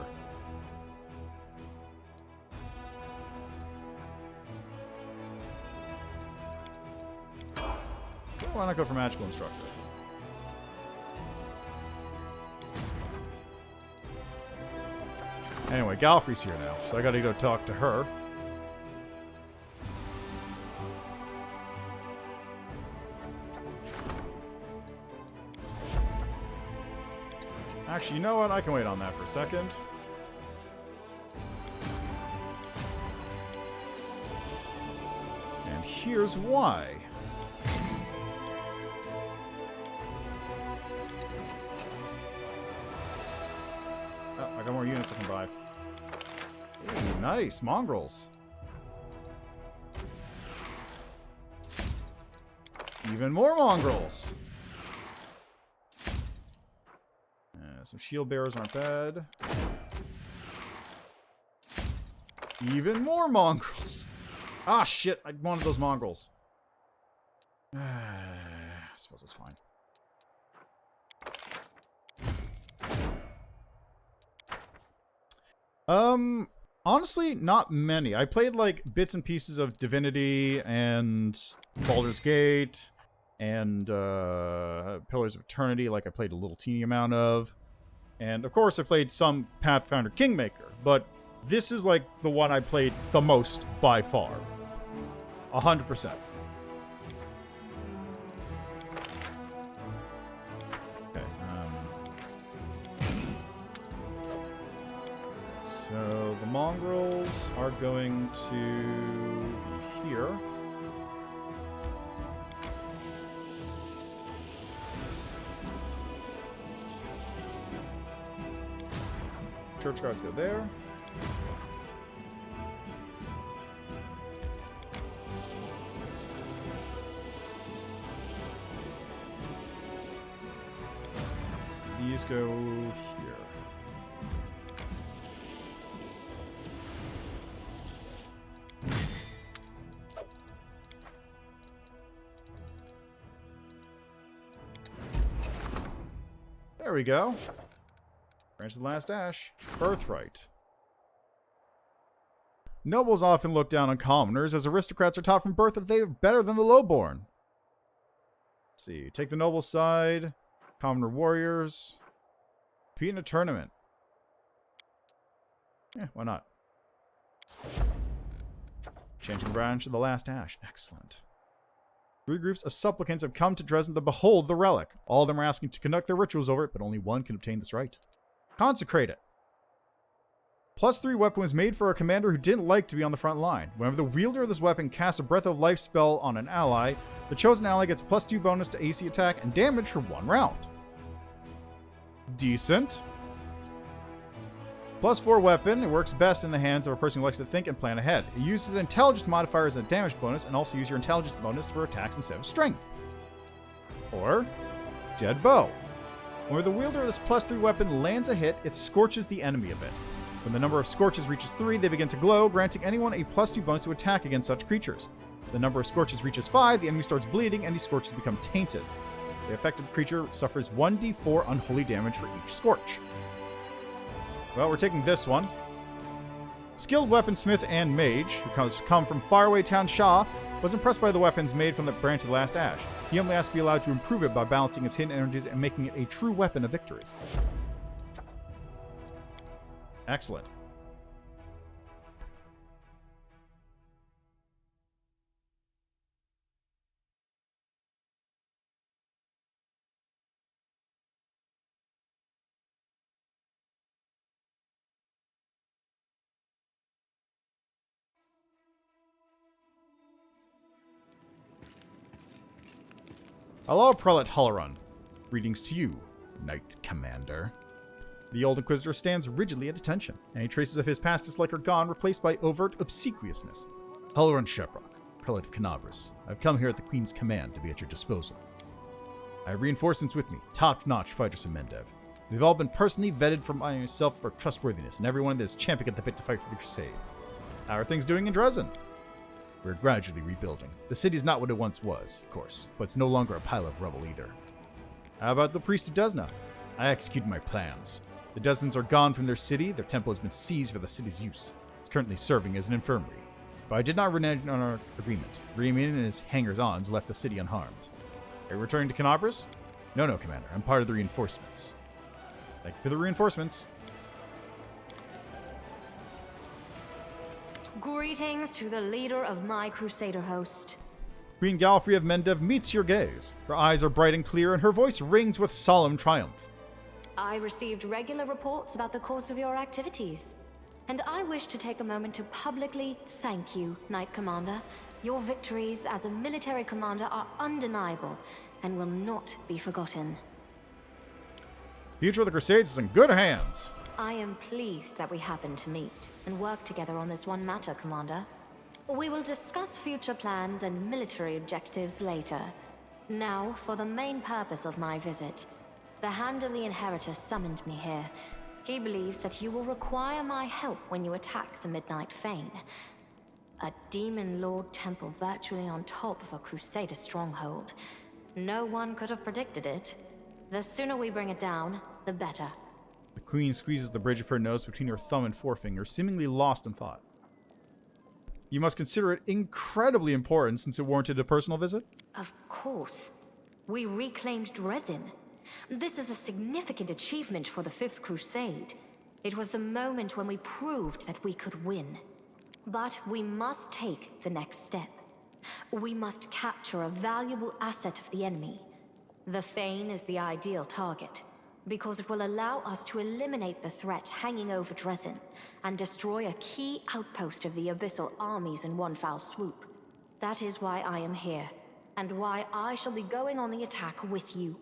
Why not go for magical instructor? Anyway, Galfrey's here now, so I gotta go talk to her. Actually, you know what? I can wait on that for a second. And here's why. Oh, I got more units I can buy. Ooh, nice, mongrels. Even more mongrels. Some shield bearers aren't bad. Even more mongrels. Ah, shit. I wanted those mongrels. I suppose it's fine. Honestly, not many. I played, like, bits and pieces of Divinity and Baldur's Gate and Pillars of Eternity, like I played a little teeny amount of. And, of course, I played some Pathfinder Kingmaker, but this is, like, the one I played the most by far. 100%. Okay, so, the mongrels are going to be here. Church guards go there. these go here. There we go. Branch of the Last Ash. Birthright. Nobles often look down on commoners, as aristocrats are taught from birth that they are better than the lowborn. Let's see. Take the noble side. Commoner warriors. Compete in a tournament. Yeah, why not? Changing the branch of the Last Ash. Excellent. 3 groups of supplicants have come to Dresden to behold the relic. All of them are asking to conduct their rituals over it, but only one can obtain this right. Consecrate it. +3 weapon was made for a commander who didn't like to be on the front line. Whenever the wielder of this weapon casts a Breath of Life spell on an ally, the chosen ally gets a +2 bonus to AC attack and damage for 1 round. Decent. +4 weapon. It works best in the hands of a person who likes to think and plan ahead. It uses an intelligence modifier as a damage bonus, and also use your intelligence bonus for attacks instead of strength. Or Dead Bow. When the wielder of this +3 weapon lands a hit, it scorches the enemy a bit. When the number of scorches reaches 3, they begin to glow, granting anyone a +2 bonus to attack against such creatures. The number of scorches reaches 5, the enemy starts bleeding, and these scorches become tainted. The affected creature suffers 1d4 unholy damage for each scorch. Well, we're taking this one. Skilled weaponsmith and mage, who come from faraway town Shah, was impressed by the weapons made from the branch of the Last Ash. He only asked to be allowed to improve it by balancing its hidden energies and making it a true weapon of victory. Excellent. Hello, Prelate Halloran. Greetings to you, Knight Commander. The old Inquisitor stands rigidly at attention. Any traces of his past dislike are gone, replaced by overt obsequiousness. Halloran Sheprock, Prelate of Canabras. I've come here at the Queen's command to be at your disposal. I have reinforcements with me, top-notch fighters from Mendev. They've all been personally vetted from myself for trustworthiness, and everyone that is champing at the bit to fight for the Crusade. How are things doing in Dresden? We're gradually rebuilding. The city's not what it once was, of course, but it's no longer a pile of rubble either. How about the priest of Desna? I executed my plans. The Desnans are gone from their city. Their temple has been seized for the city's use. It's currently serving as an infirmary. But I did not renege on our agreement. Riemann and his hangers-ons left the city unharmed. Are you returning to Canabras? No, Commander. I'm part of the reinforcements. Thank you for the reinforcements. Greetings to the leader of my Crusader host. Queen Galfrey of Mendev meets your gaze. Her eyes are bright and clear, and her voice rings with solemn triumph. I received regular reports about the course of your activities, and I wish to take a moment to publicly thank you, Knight Commander. Your victories as a military commander are undeniable and will not be forgotten. The future of the Crusades is in good hands. I am pleased that we happened to meet and work together on this one matter, Commander. We will discuss future plans and military objectives later. Now, for the main purpose of my visit. The Hand of the Inheritor summoned me here. He believes that you will require my help when you attack the Midnight Fane. A Demon Lord temple virtually on top of a Crusader stronghold. No one could have predicted it. The sooner we bring it down, the better. The Queen squeezes the bridge of her nose between her thumb and forefinger, seemingly lost in thought. You must consider it incredibly important since it warranted a personal visit? Of course. We reclaimed Dresden. This is a significant achievement for the Fifth Crusade. It was the moment when we proved that we could win. But we must take the next step. We must capture a valuable asset of the enemy. The Fane is the ideal target, because it will allow us to eliminate the threat hanging over Dresden and destroy a key outpost of the Abyssal armies in one foul swoop. That is why I am here, and why I shall be going on the attack with you.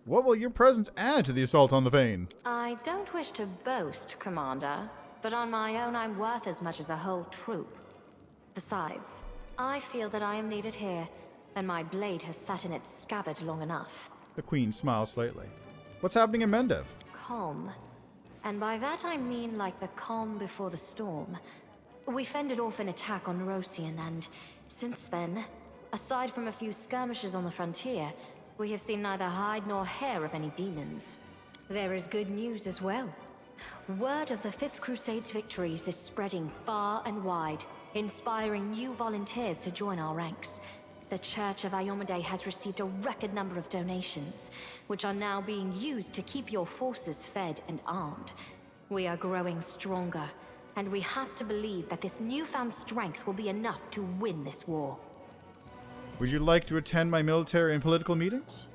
What will your presence add to the assault on the Fane? I don't wish to boast, Commander, but on my own I'm worth as much as a whole troop. Besides, I feel that I am needed here, and my blade has sat in its scabbard long enough. The Queen smiles slightly. What's happening in Mendev? Calm. And by that I mean like the calm before the storm. We fended off an attack on Rosian, and since then, aside from a few skirmishes on the frontier, we have seen neither hide nor hair of any demons. There is good news as well. Word of the Fifth Crusade's victories is spreading far and wide, inspiring new volunteers to join our ranks. The Church of Iomedae has received a record number of donations, which are now being used to keep your forces fed and armed. We are growing stronger, and we have to believe that this newfound strength will be enough to win this war. Would you like to attend my military and political meetings?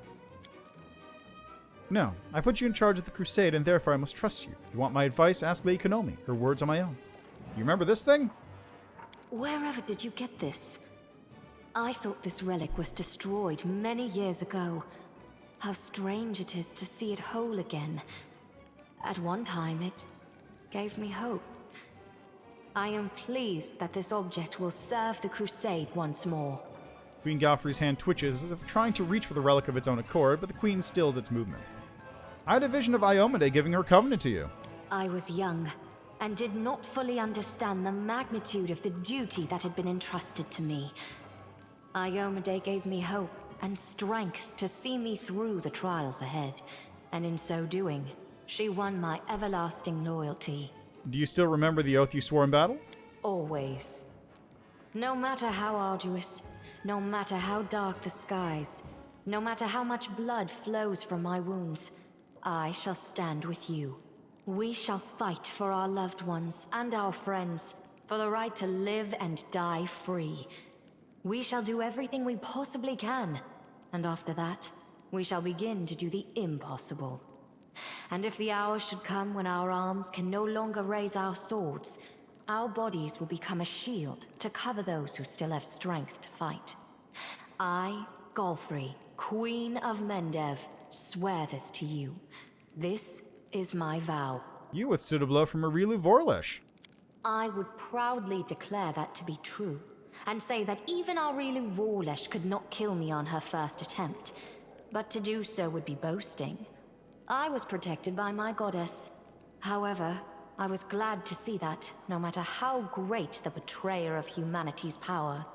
No, I put you in charge of the crusade, and therefore I must trust you. If you want my advice, ask Lady Konomi. Her words are my own. You remember this thing? Wherever did you get this? I thought this relic was destroyed many years ago. How strange it is to see it whole again. At one time, it gave me hope. I am pleased that this object will serve the crusade once more. Queen Galfrey's hand twitches as if trying to reach for the relic of its own accord, but the queen stills its movement. I had a vision of Iomedae giving her covenant to you. I was young, and did not fully understand the magnitude of the duty that had been entrusted to me. Iomedae gave me hope and strength to see me through the trials ahead, and in so doing, she won my everlasting loyalty. Do you still remember the oath you swore in battle? Always. No matter how arduous, no matter how dark the skies, no matter how much blood flows from my wounds, I shall stand with you. We shall fight for our loved ones and our friends, for the right to live and die free. We shall do everything we possibly can, and after that, we shall begin to do the impossible. And if the hour should come when our arms can no longer raise our swords, our bodies will become a shield to cover those who still have strength to fight. I, Galfrey, Queen of Mendev, swear this to you. This is my vow. You withstood a blow from Arilu Vorlesh. I would proudly declare that to be true, and say that even Arilu Vorlesh could not kill me on her first attempt. But to do so would be boasting. I was protected by my goddess. However, I was glad to see that, no matter how great the betrayer of humanity's power,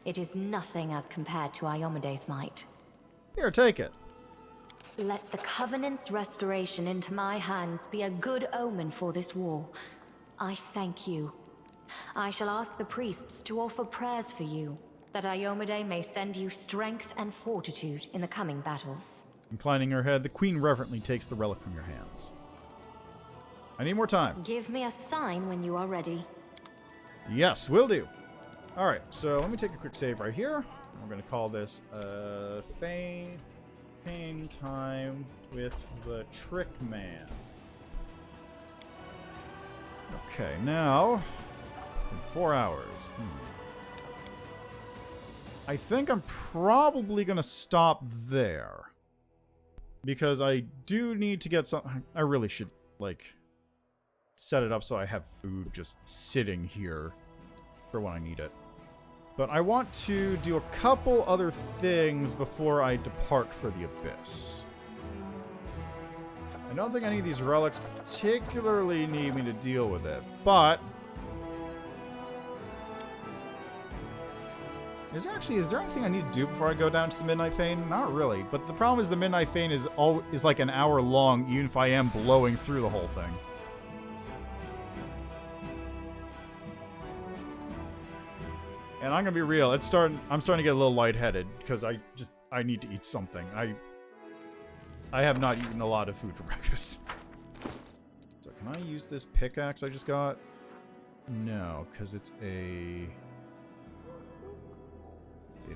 it is nothing as compared to Iomedae's might. Here, take it. Let the Covenant's restoration into my hands be a good omen for this war. I thank you. I shall ask the priests to offer prayers for you, that Iomedae may send you strength and fortitude in the coming battles. Inclining her head, the queen reverently takes the relic from your hands. I need more time. Give me a sign when you are ready. Yes, will do. Alright, so let me take a quick save right here. We're going to call this Feign Time with the Trick Man. Okay, now it's been 4 hours. I think I'm probably going to stop there. Because I do need to get some... I really should, like, set it up so I have food just sitting here for when I need it. But I want to do a couple other things before I depart for the Abyss. I don't think any of these relics particularly need me to deal with it, but... Is there anything I need to do before I go down to the Midnight Feign? Not really, but the problem is the Midnight Feign is like an hour long, even if I am blowing through the whole thing. And I'm gonna be real, I'm starting to get a little lightheaded because I need to eat something. I have not eaten a lot of food for breakfast. So can I use this pickaxe I just got? No, because it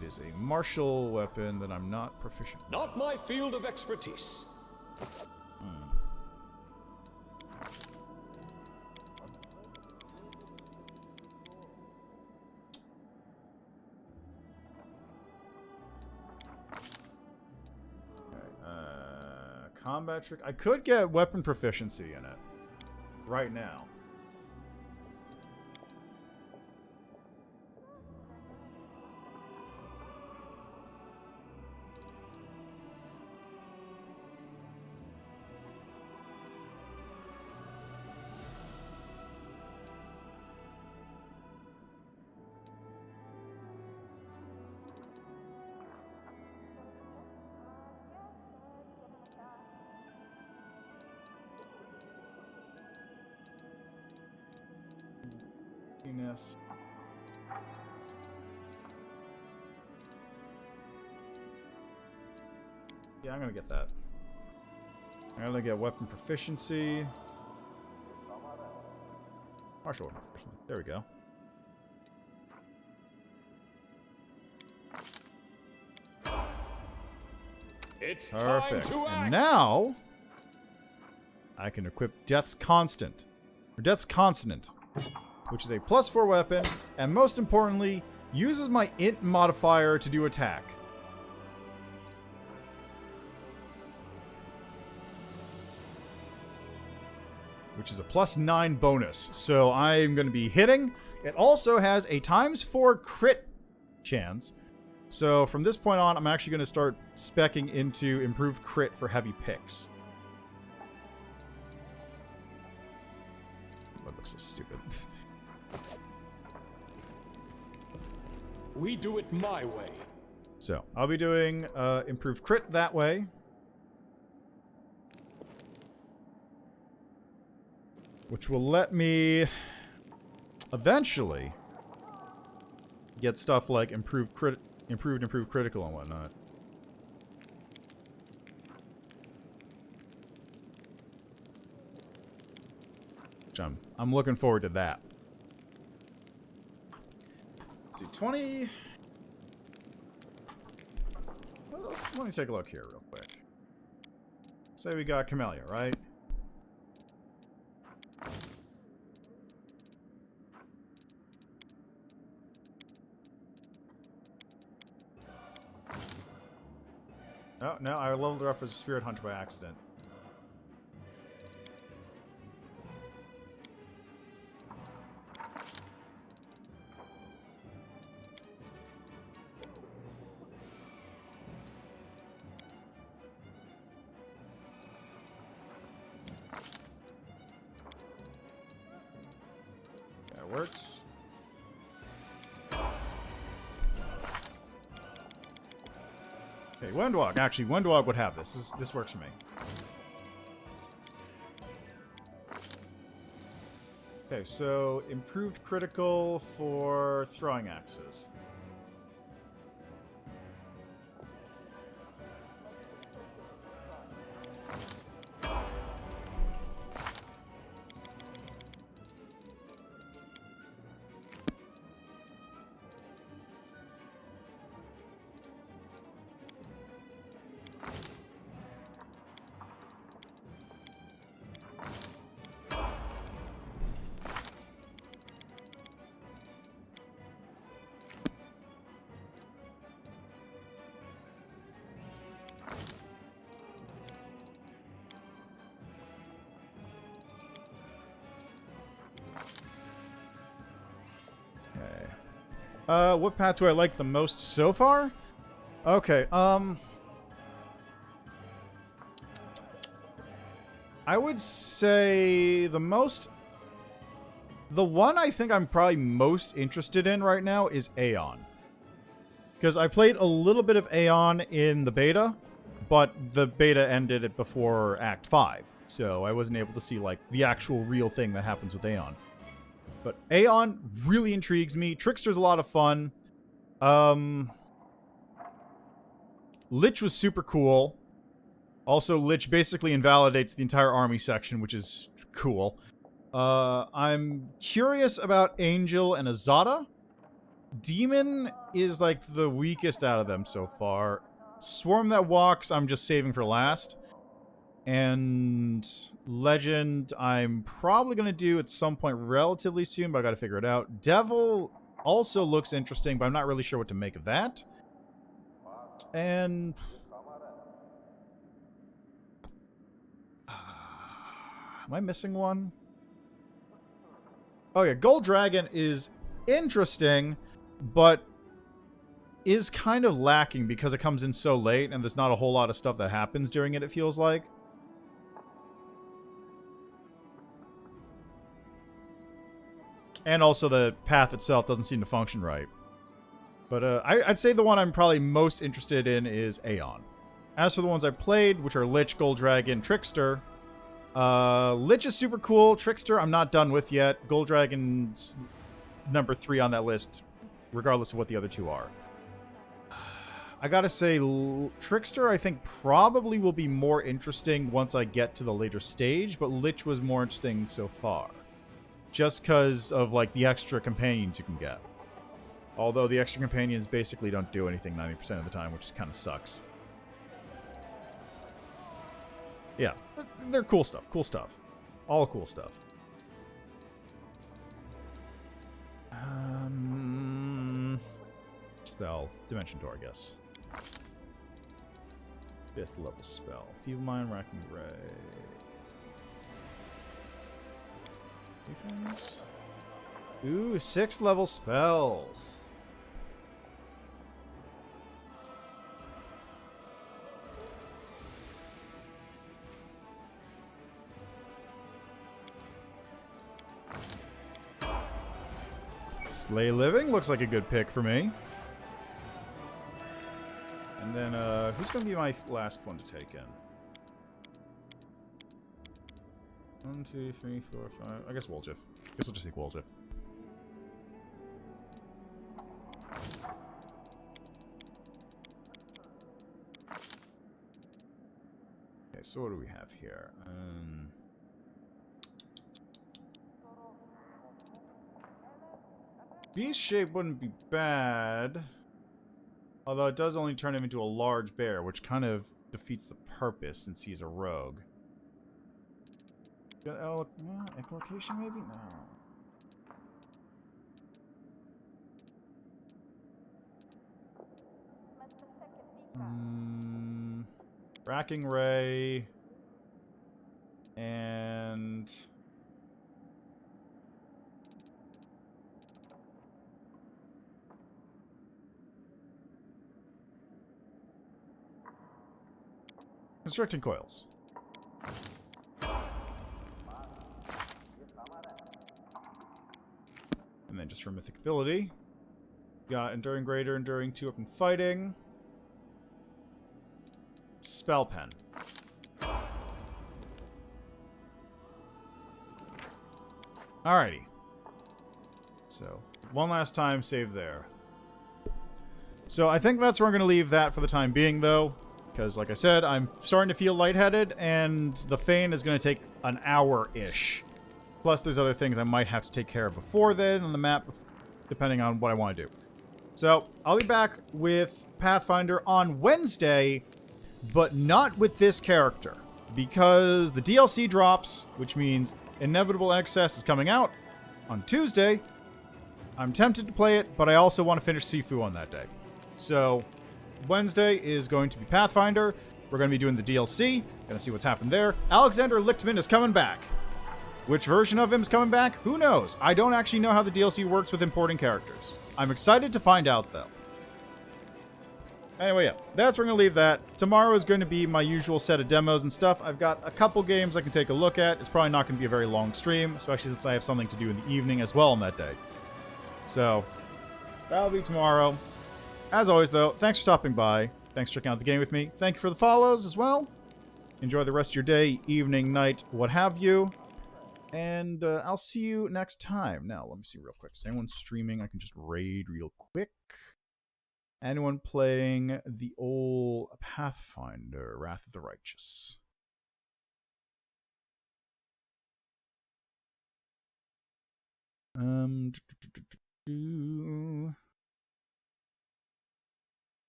is a martial weapon that I'm not proficient in. Not my field of expertise. Combat trick. I could get weapon proficiency in it right now. Readiness. Yeah, I'm gonna get that. I'm gonna get weapon proficiency. Martial weapon proficiency. There we go. It's Perfect. time to act. And now I can equip Death's Constant. Or Death's Consonant, which is a +4 weapon, and most importantly, uses my int modifier to do attack. Which is a +9 bonus. So I'm going to be hitting. It also has a ×4 crit chance. So from this point on, I'm actually going to start speccing into improved crit for heavy picks. That looks so stupid. We do it my way. So I'll be doing improved crit that way. Which will let me eventually get stuff like improved critical and whatnot. Which I'm looking forward to that. Let's see, 20. Let me take a look here real quick. Say we got Camellia, right? Oh, no, I leveled her up as a Spirit Hunter by accident. That works. Okay, Windwalk. Actually, Windwalk would have this. This works for me. Okay, so improved critical for throwing axes. What path do I like the most so far? Okay, I would say the one I think I'm probably most interested in right now is Aeon. Because I played a little bit of Aeon in the beta, but the beta ended it before Act 5. So I wasn't able to see, like, the actual real thing that happens with Aeon. But Aeon really intrigues me. Trickster's a lot of fun. Lich was super cool. Also, Lich basically invalidates the entire army section, which is cool. I'm curious about Angel and Azada. Demon is, like, the weakest out of them so far. Swarm that walks, I'm just saving for last. And Legend, I'm probably going to do at some point relatively soon, but I got to figure it out. Devil also looks interesting, but I'm not really sure what to make of that. And am I missing one? Oh yeah, Gold Dragon is interesting, but is kind of lacking because it comes in so late and there's not a whole lot of stuff that happens during it, it feels like. And also the path itself doesn't seem to function right. But I'd say the one I'm probably most interested in is Aeon. As for the ones I played, which are Lich, Gold Dragon, Trickster. Lich is super cool. Trickster I'm not done with yet. Gold Dragon's number 3 on that list, regardless of what the other 2 are. I gotta say, Trickster, I think, probably will be more interesting once I get to the later stage, but Lich was more interesting so far. Just because of, like, the extra companions you can get. Although the extra companions basically don't do anything 90% of the time, which kind of sucks. Yeah, but they're cool stuff. Cool stuff. All cool stuff. Spell. Dimension Door, I guess. 5th level spell. Feeble Mind, Racking Ray. Defense. Ooh, 6th level spells. Slay Living looks like a good pick for me. And then, who's going to be my last one to take in? 1, 2, 3, 4, 5. I guess Woljif. Guess I'll just take Woljif. Okay, so what do we have here? Beast shape wouldn't be bad. Although it does only turn him into a large bear, which kind of defeats the purpose since he's a rogue. Echolocation maybe? No. Racking Ray. And... Constricting Coils. And then just for mythic ability, got Enduring Greater, Enduring 2 up in fighting. Spell Pen. Alrighty. So, one last time, save there. So I think that's where I'm going to leave that for the time being, though. Because, like I said, I'm starting to feel lightheaded, and the Feign is going to take an hour-ish. Plus, there's other things I might have to take care of before then on the map, depending on what I want to do. So, I'll be back with Pathfinder on Wednesday, but not with this character. Because the DLC drops, which means Inevitable Excess is coming out on Tuesday. I'm tempted to play it, but I also want to finish Sifu on that day. So... Wednesday is going to be Pathfinder. We're going to be doing the DLC. Gonna see what's happened there. Alexander Lichtman is coming back. Which version of him is coming back? Who knows? I don't actually know how the DLC works with importing characters. I'm excited to find out, though. Anyway, yeah. That's where I'm going to leave that. Tomorrow is going to be my usual set of demos and stuff. I've got a couple games I can take a look at. It's probably not going to be a very long stream, especially since I have something to do in the evening as well on that day. So, that'll be tomorrow. As always, though, thanks for stopping by. Thanks for checking out the game with me. Thank you for the follows as well. Enjoy the rest of your day, evening, night, what have you. And I'll see you next time. Now, let me see real quick. Is anyone streaming? I can just raid real quick. Anyone playing the old Pathfinder, Wrath of the Righteous?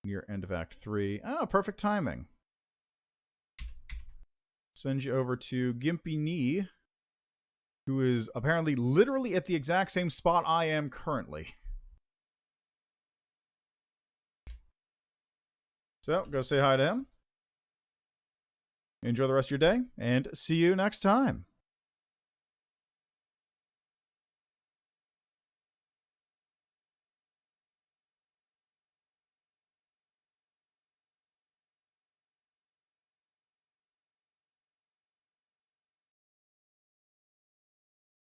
Near end of Act 3. Oh, perfect timing. Send you over to Gimpy Knee, who is apparently literally at the exact same spot I am currently. So, go say hi to him. Enjoy the rest of your day, and see you next time.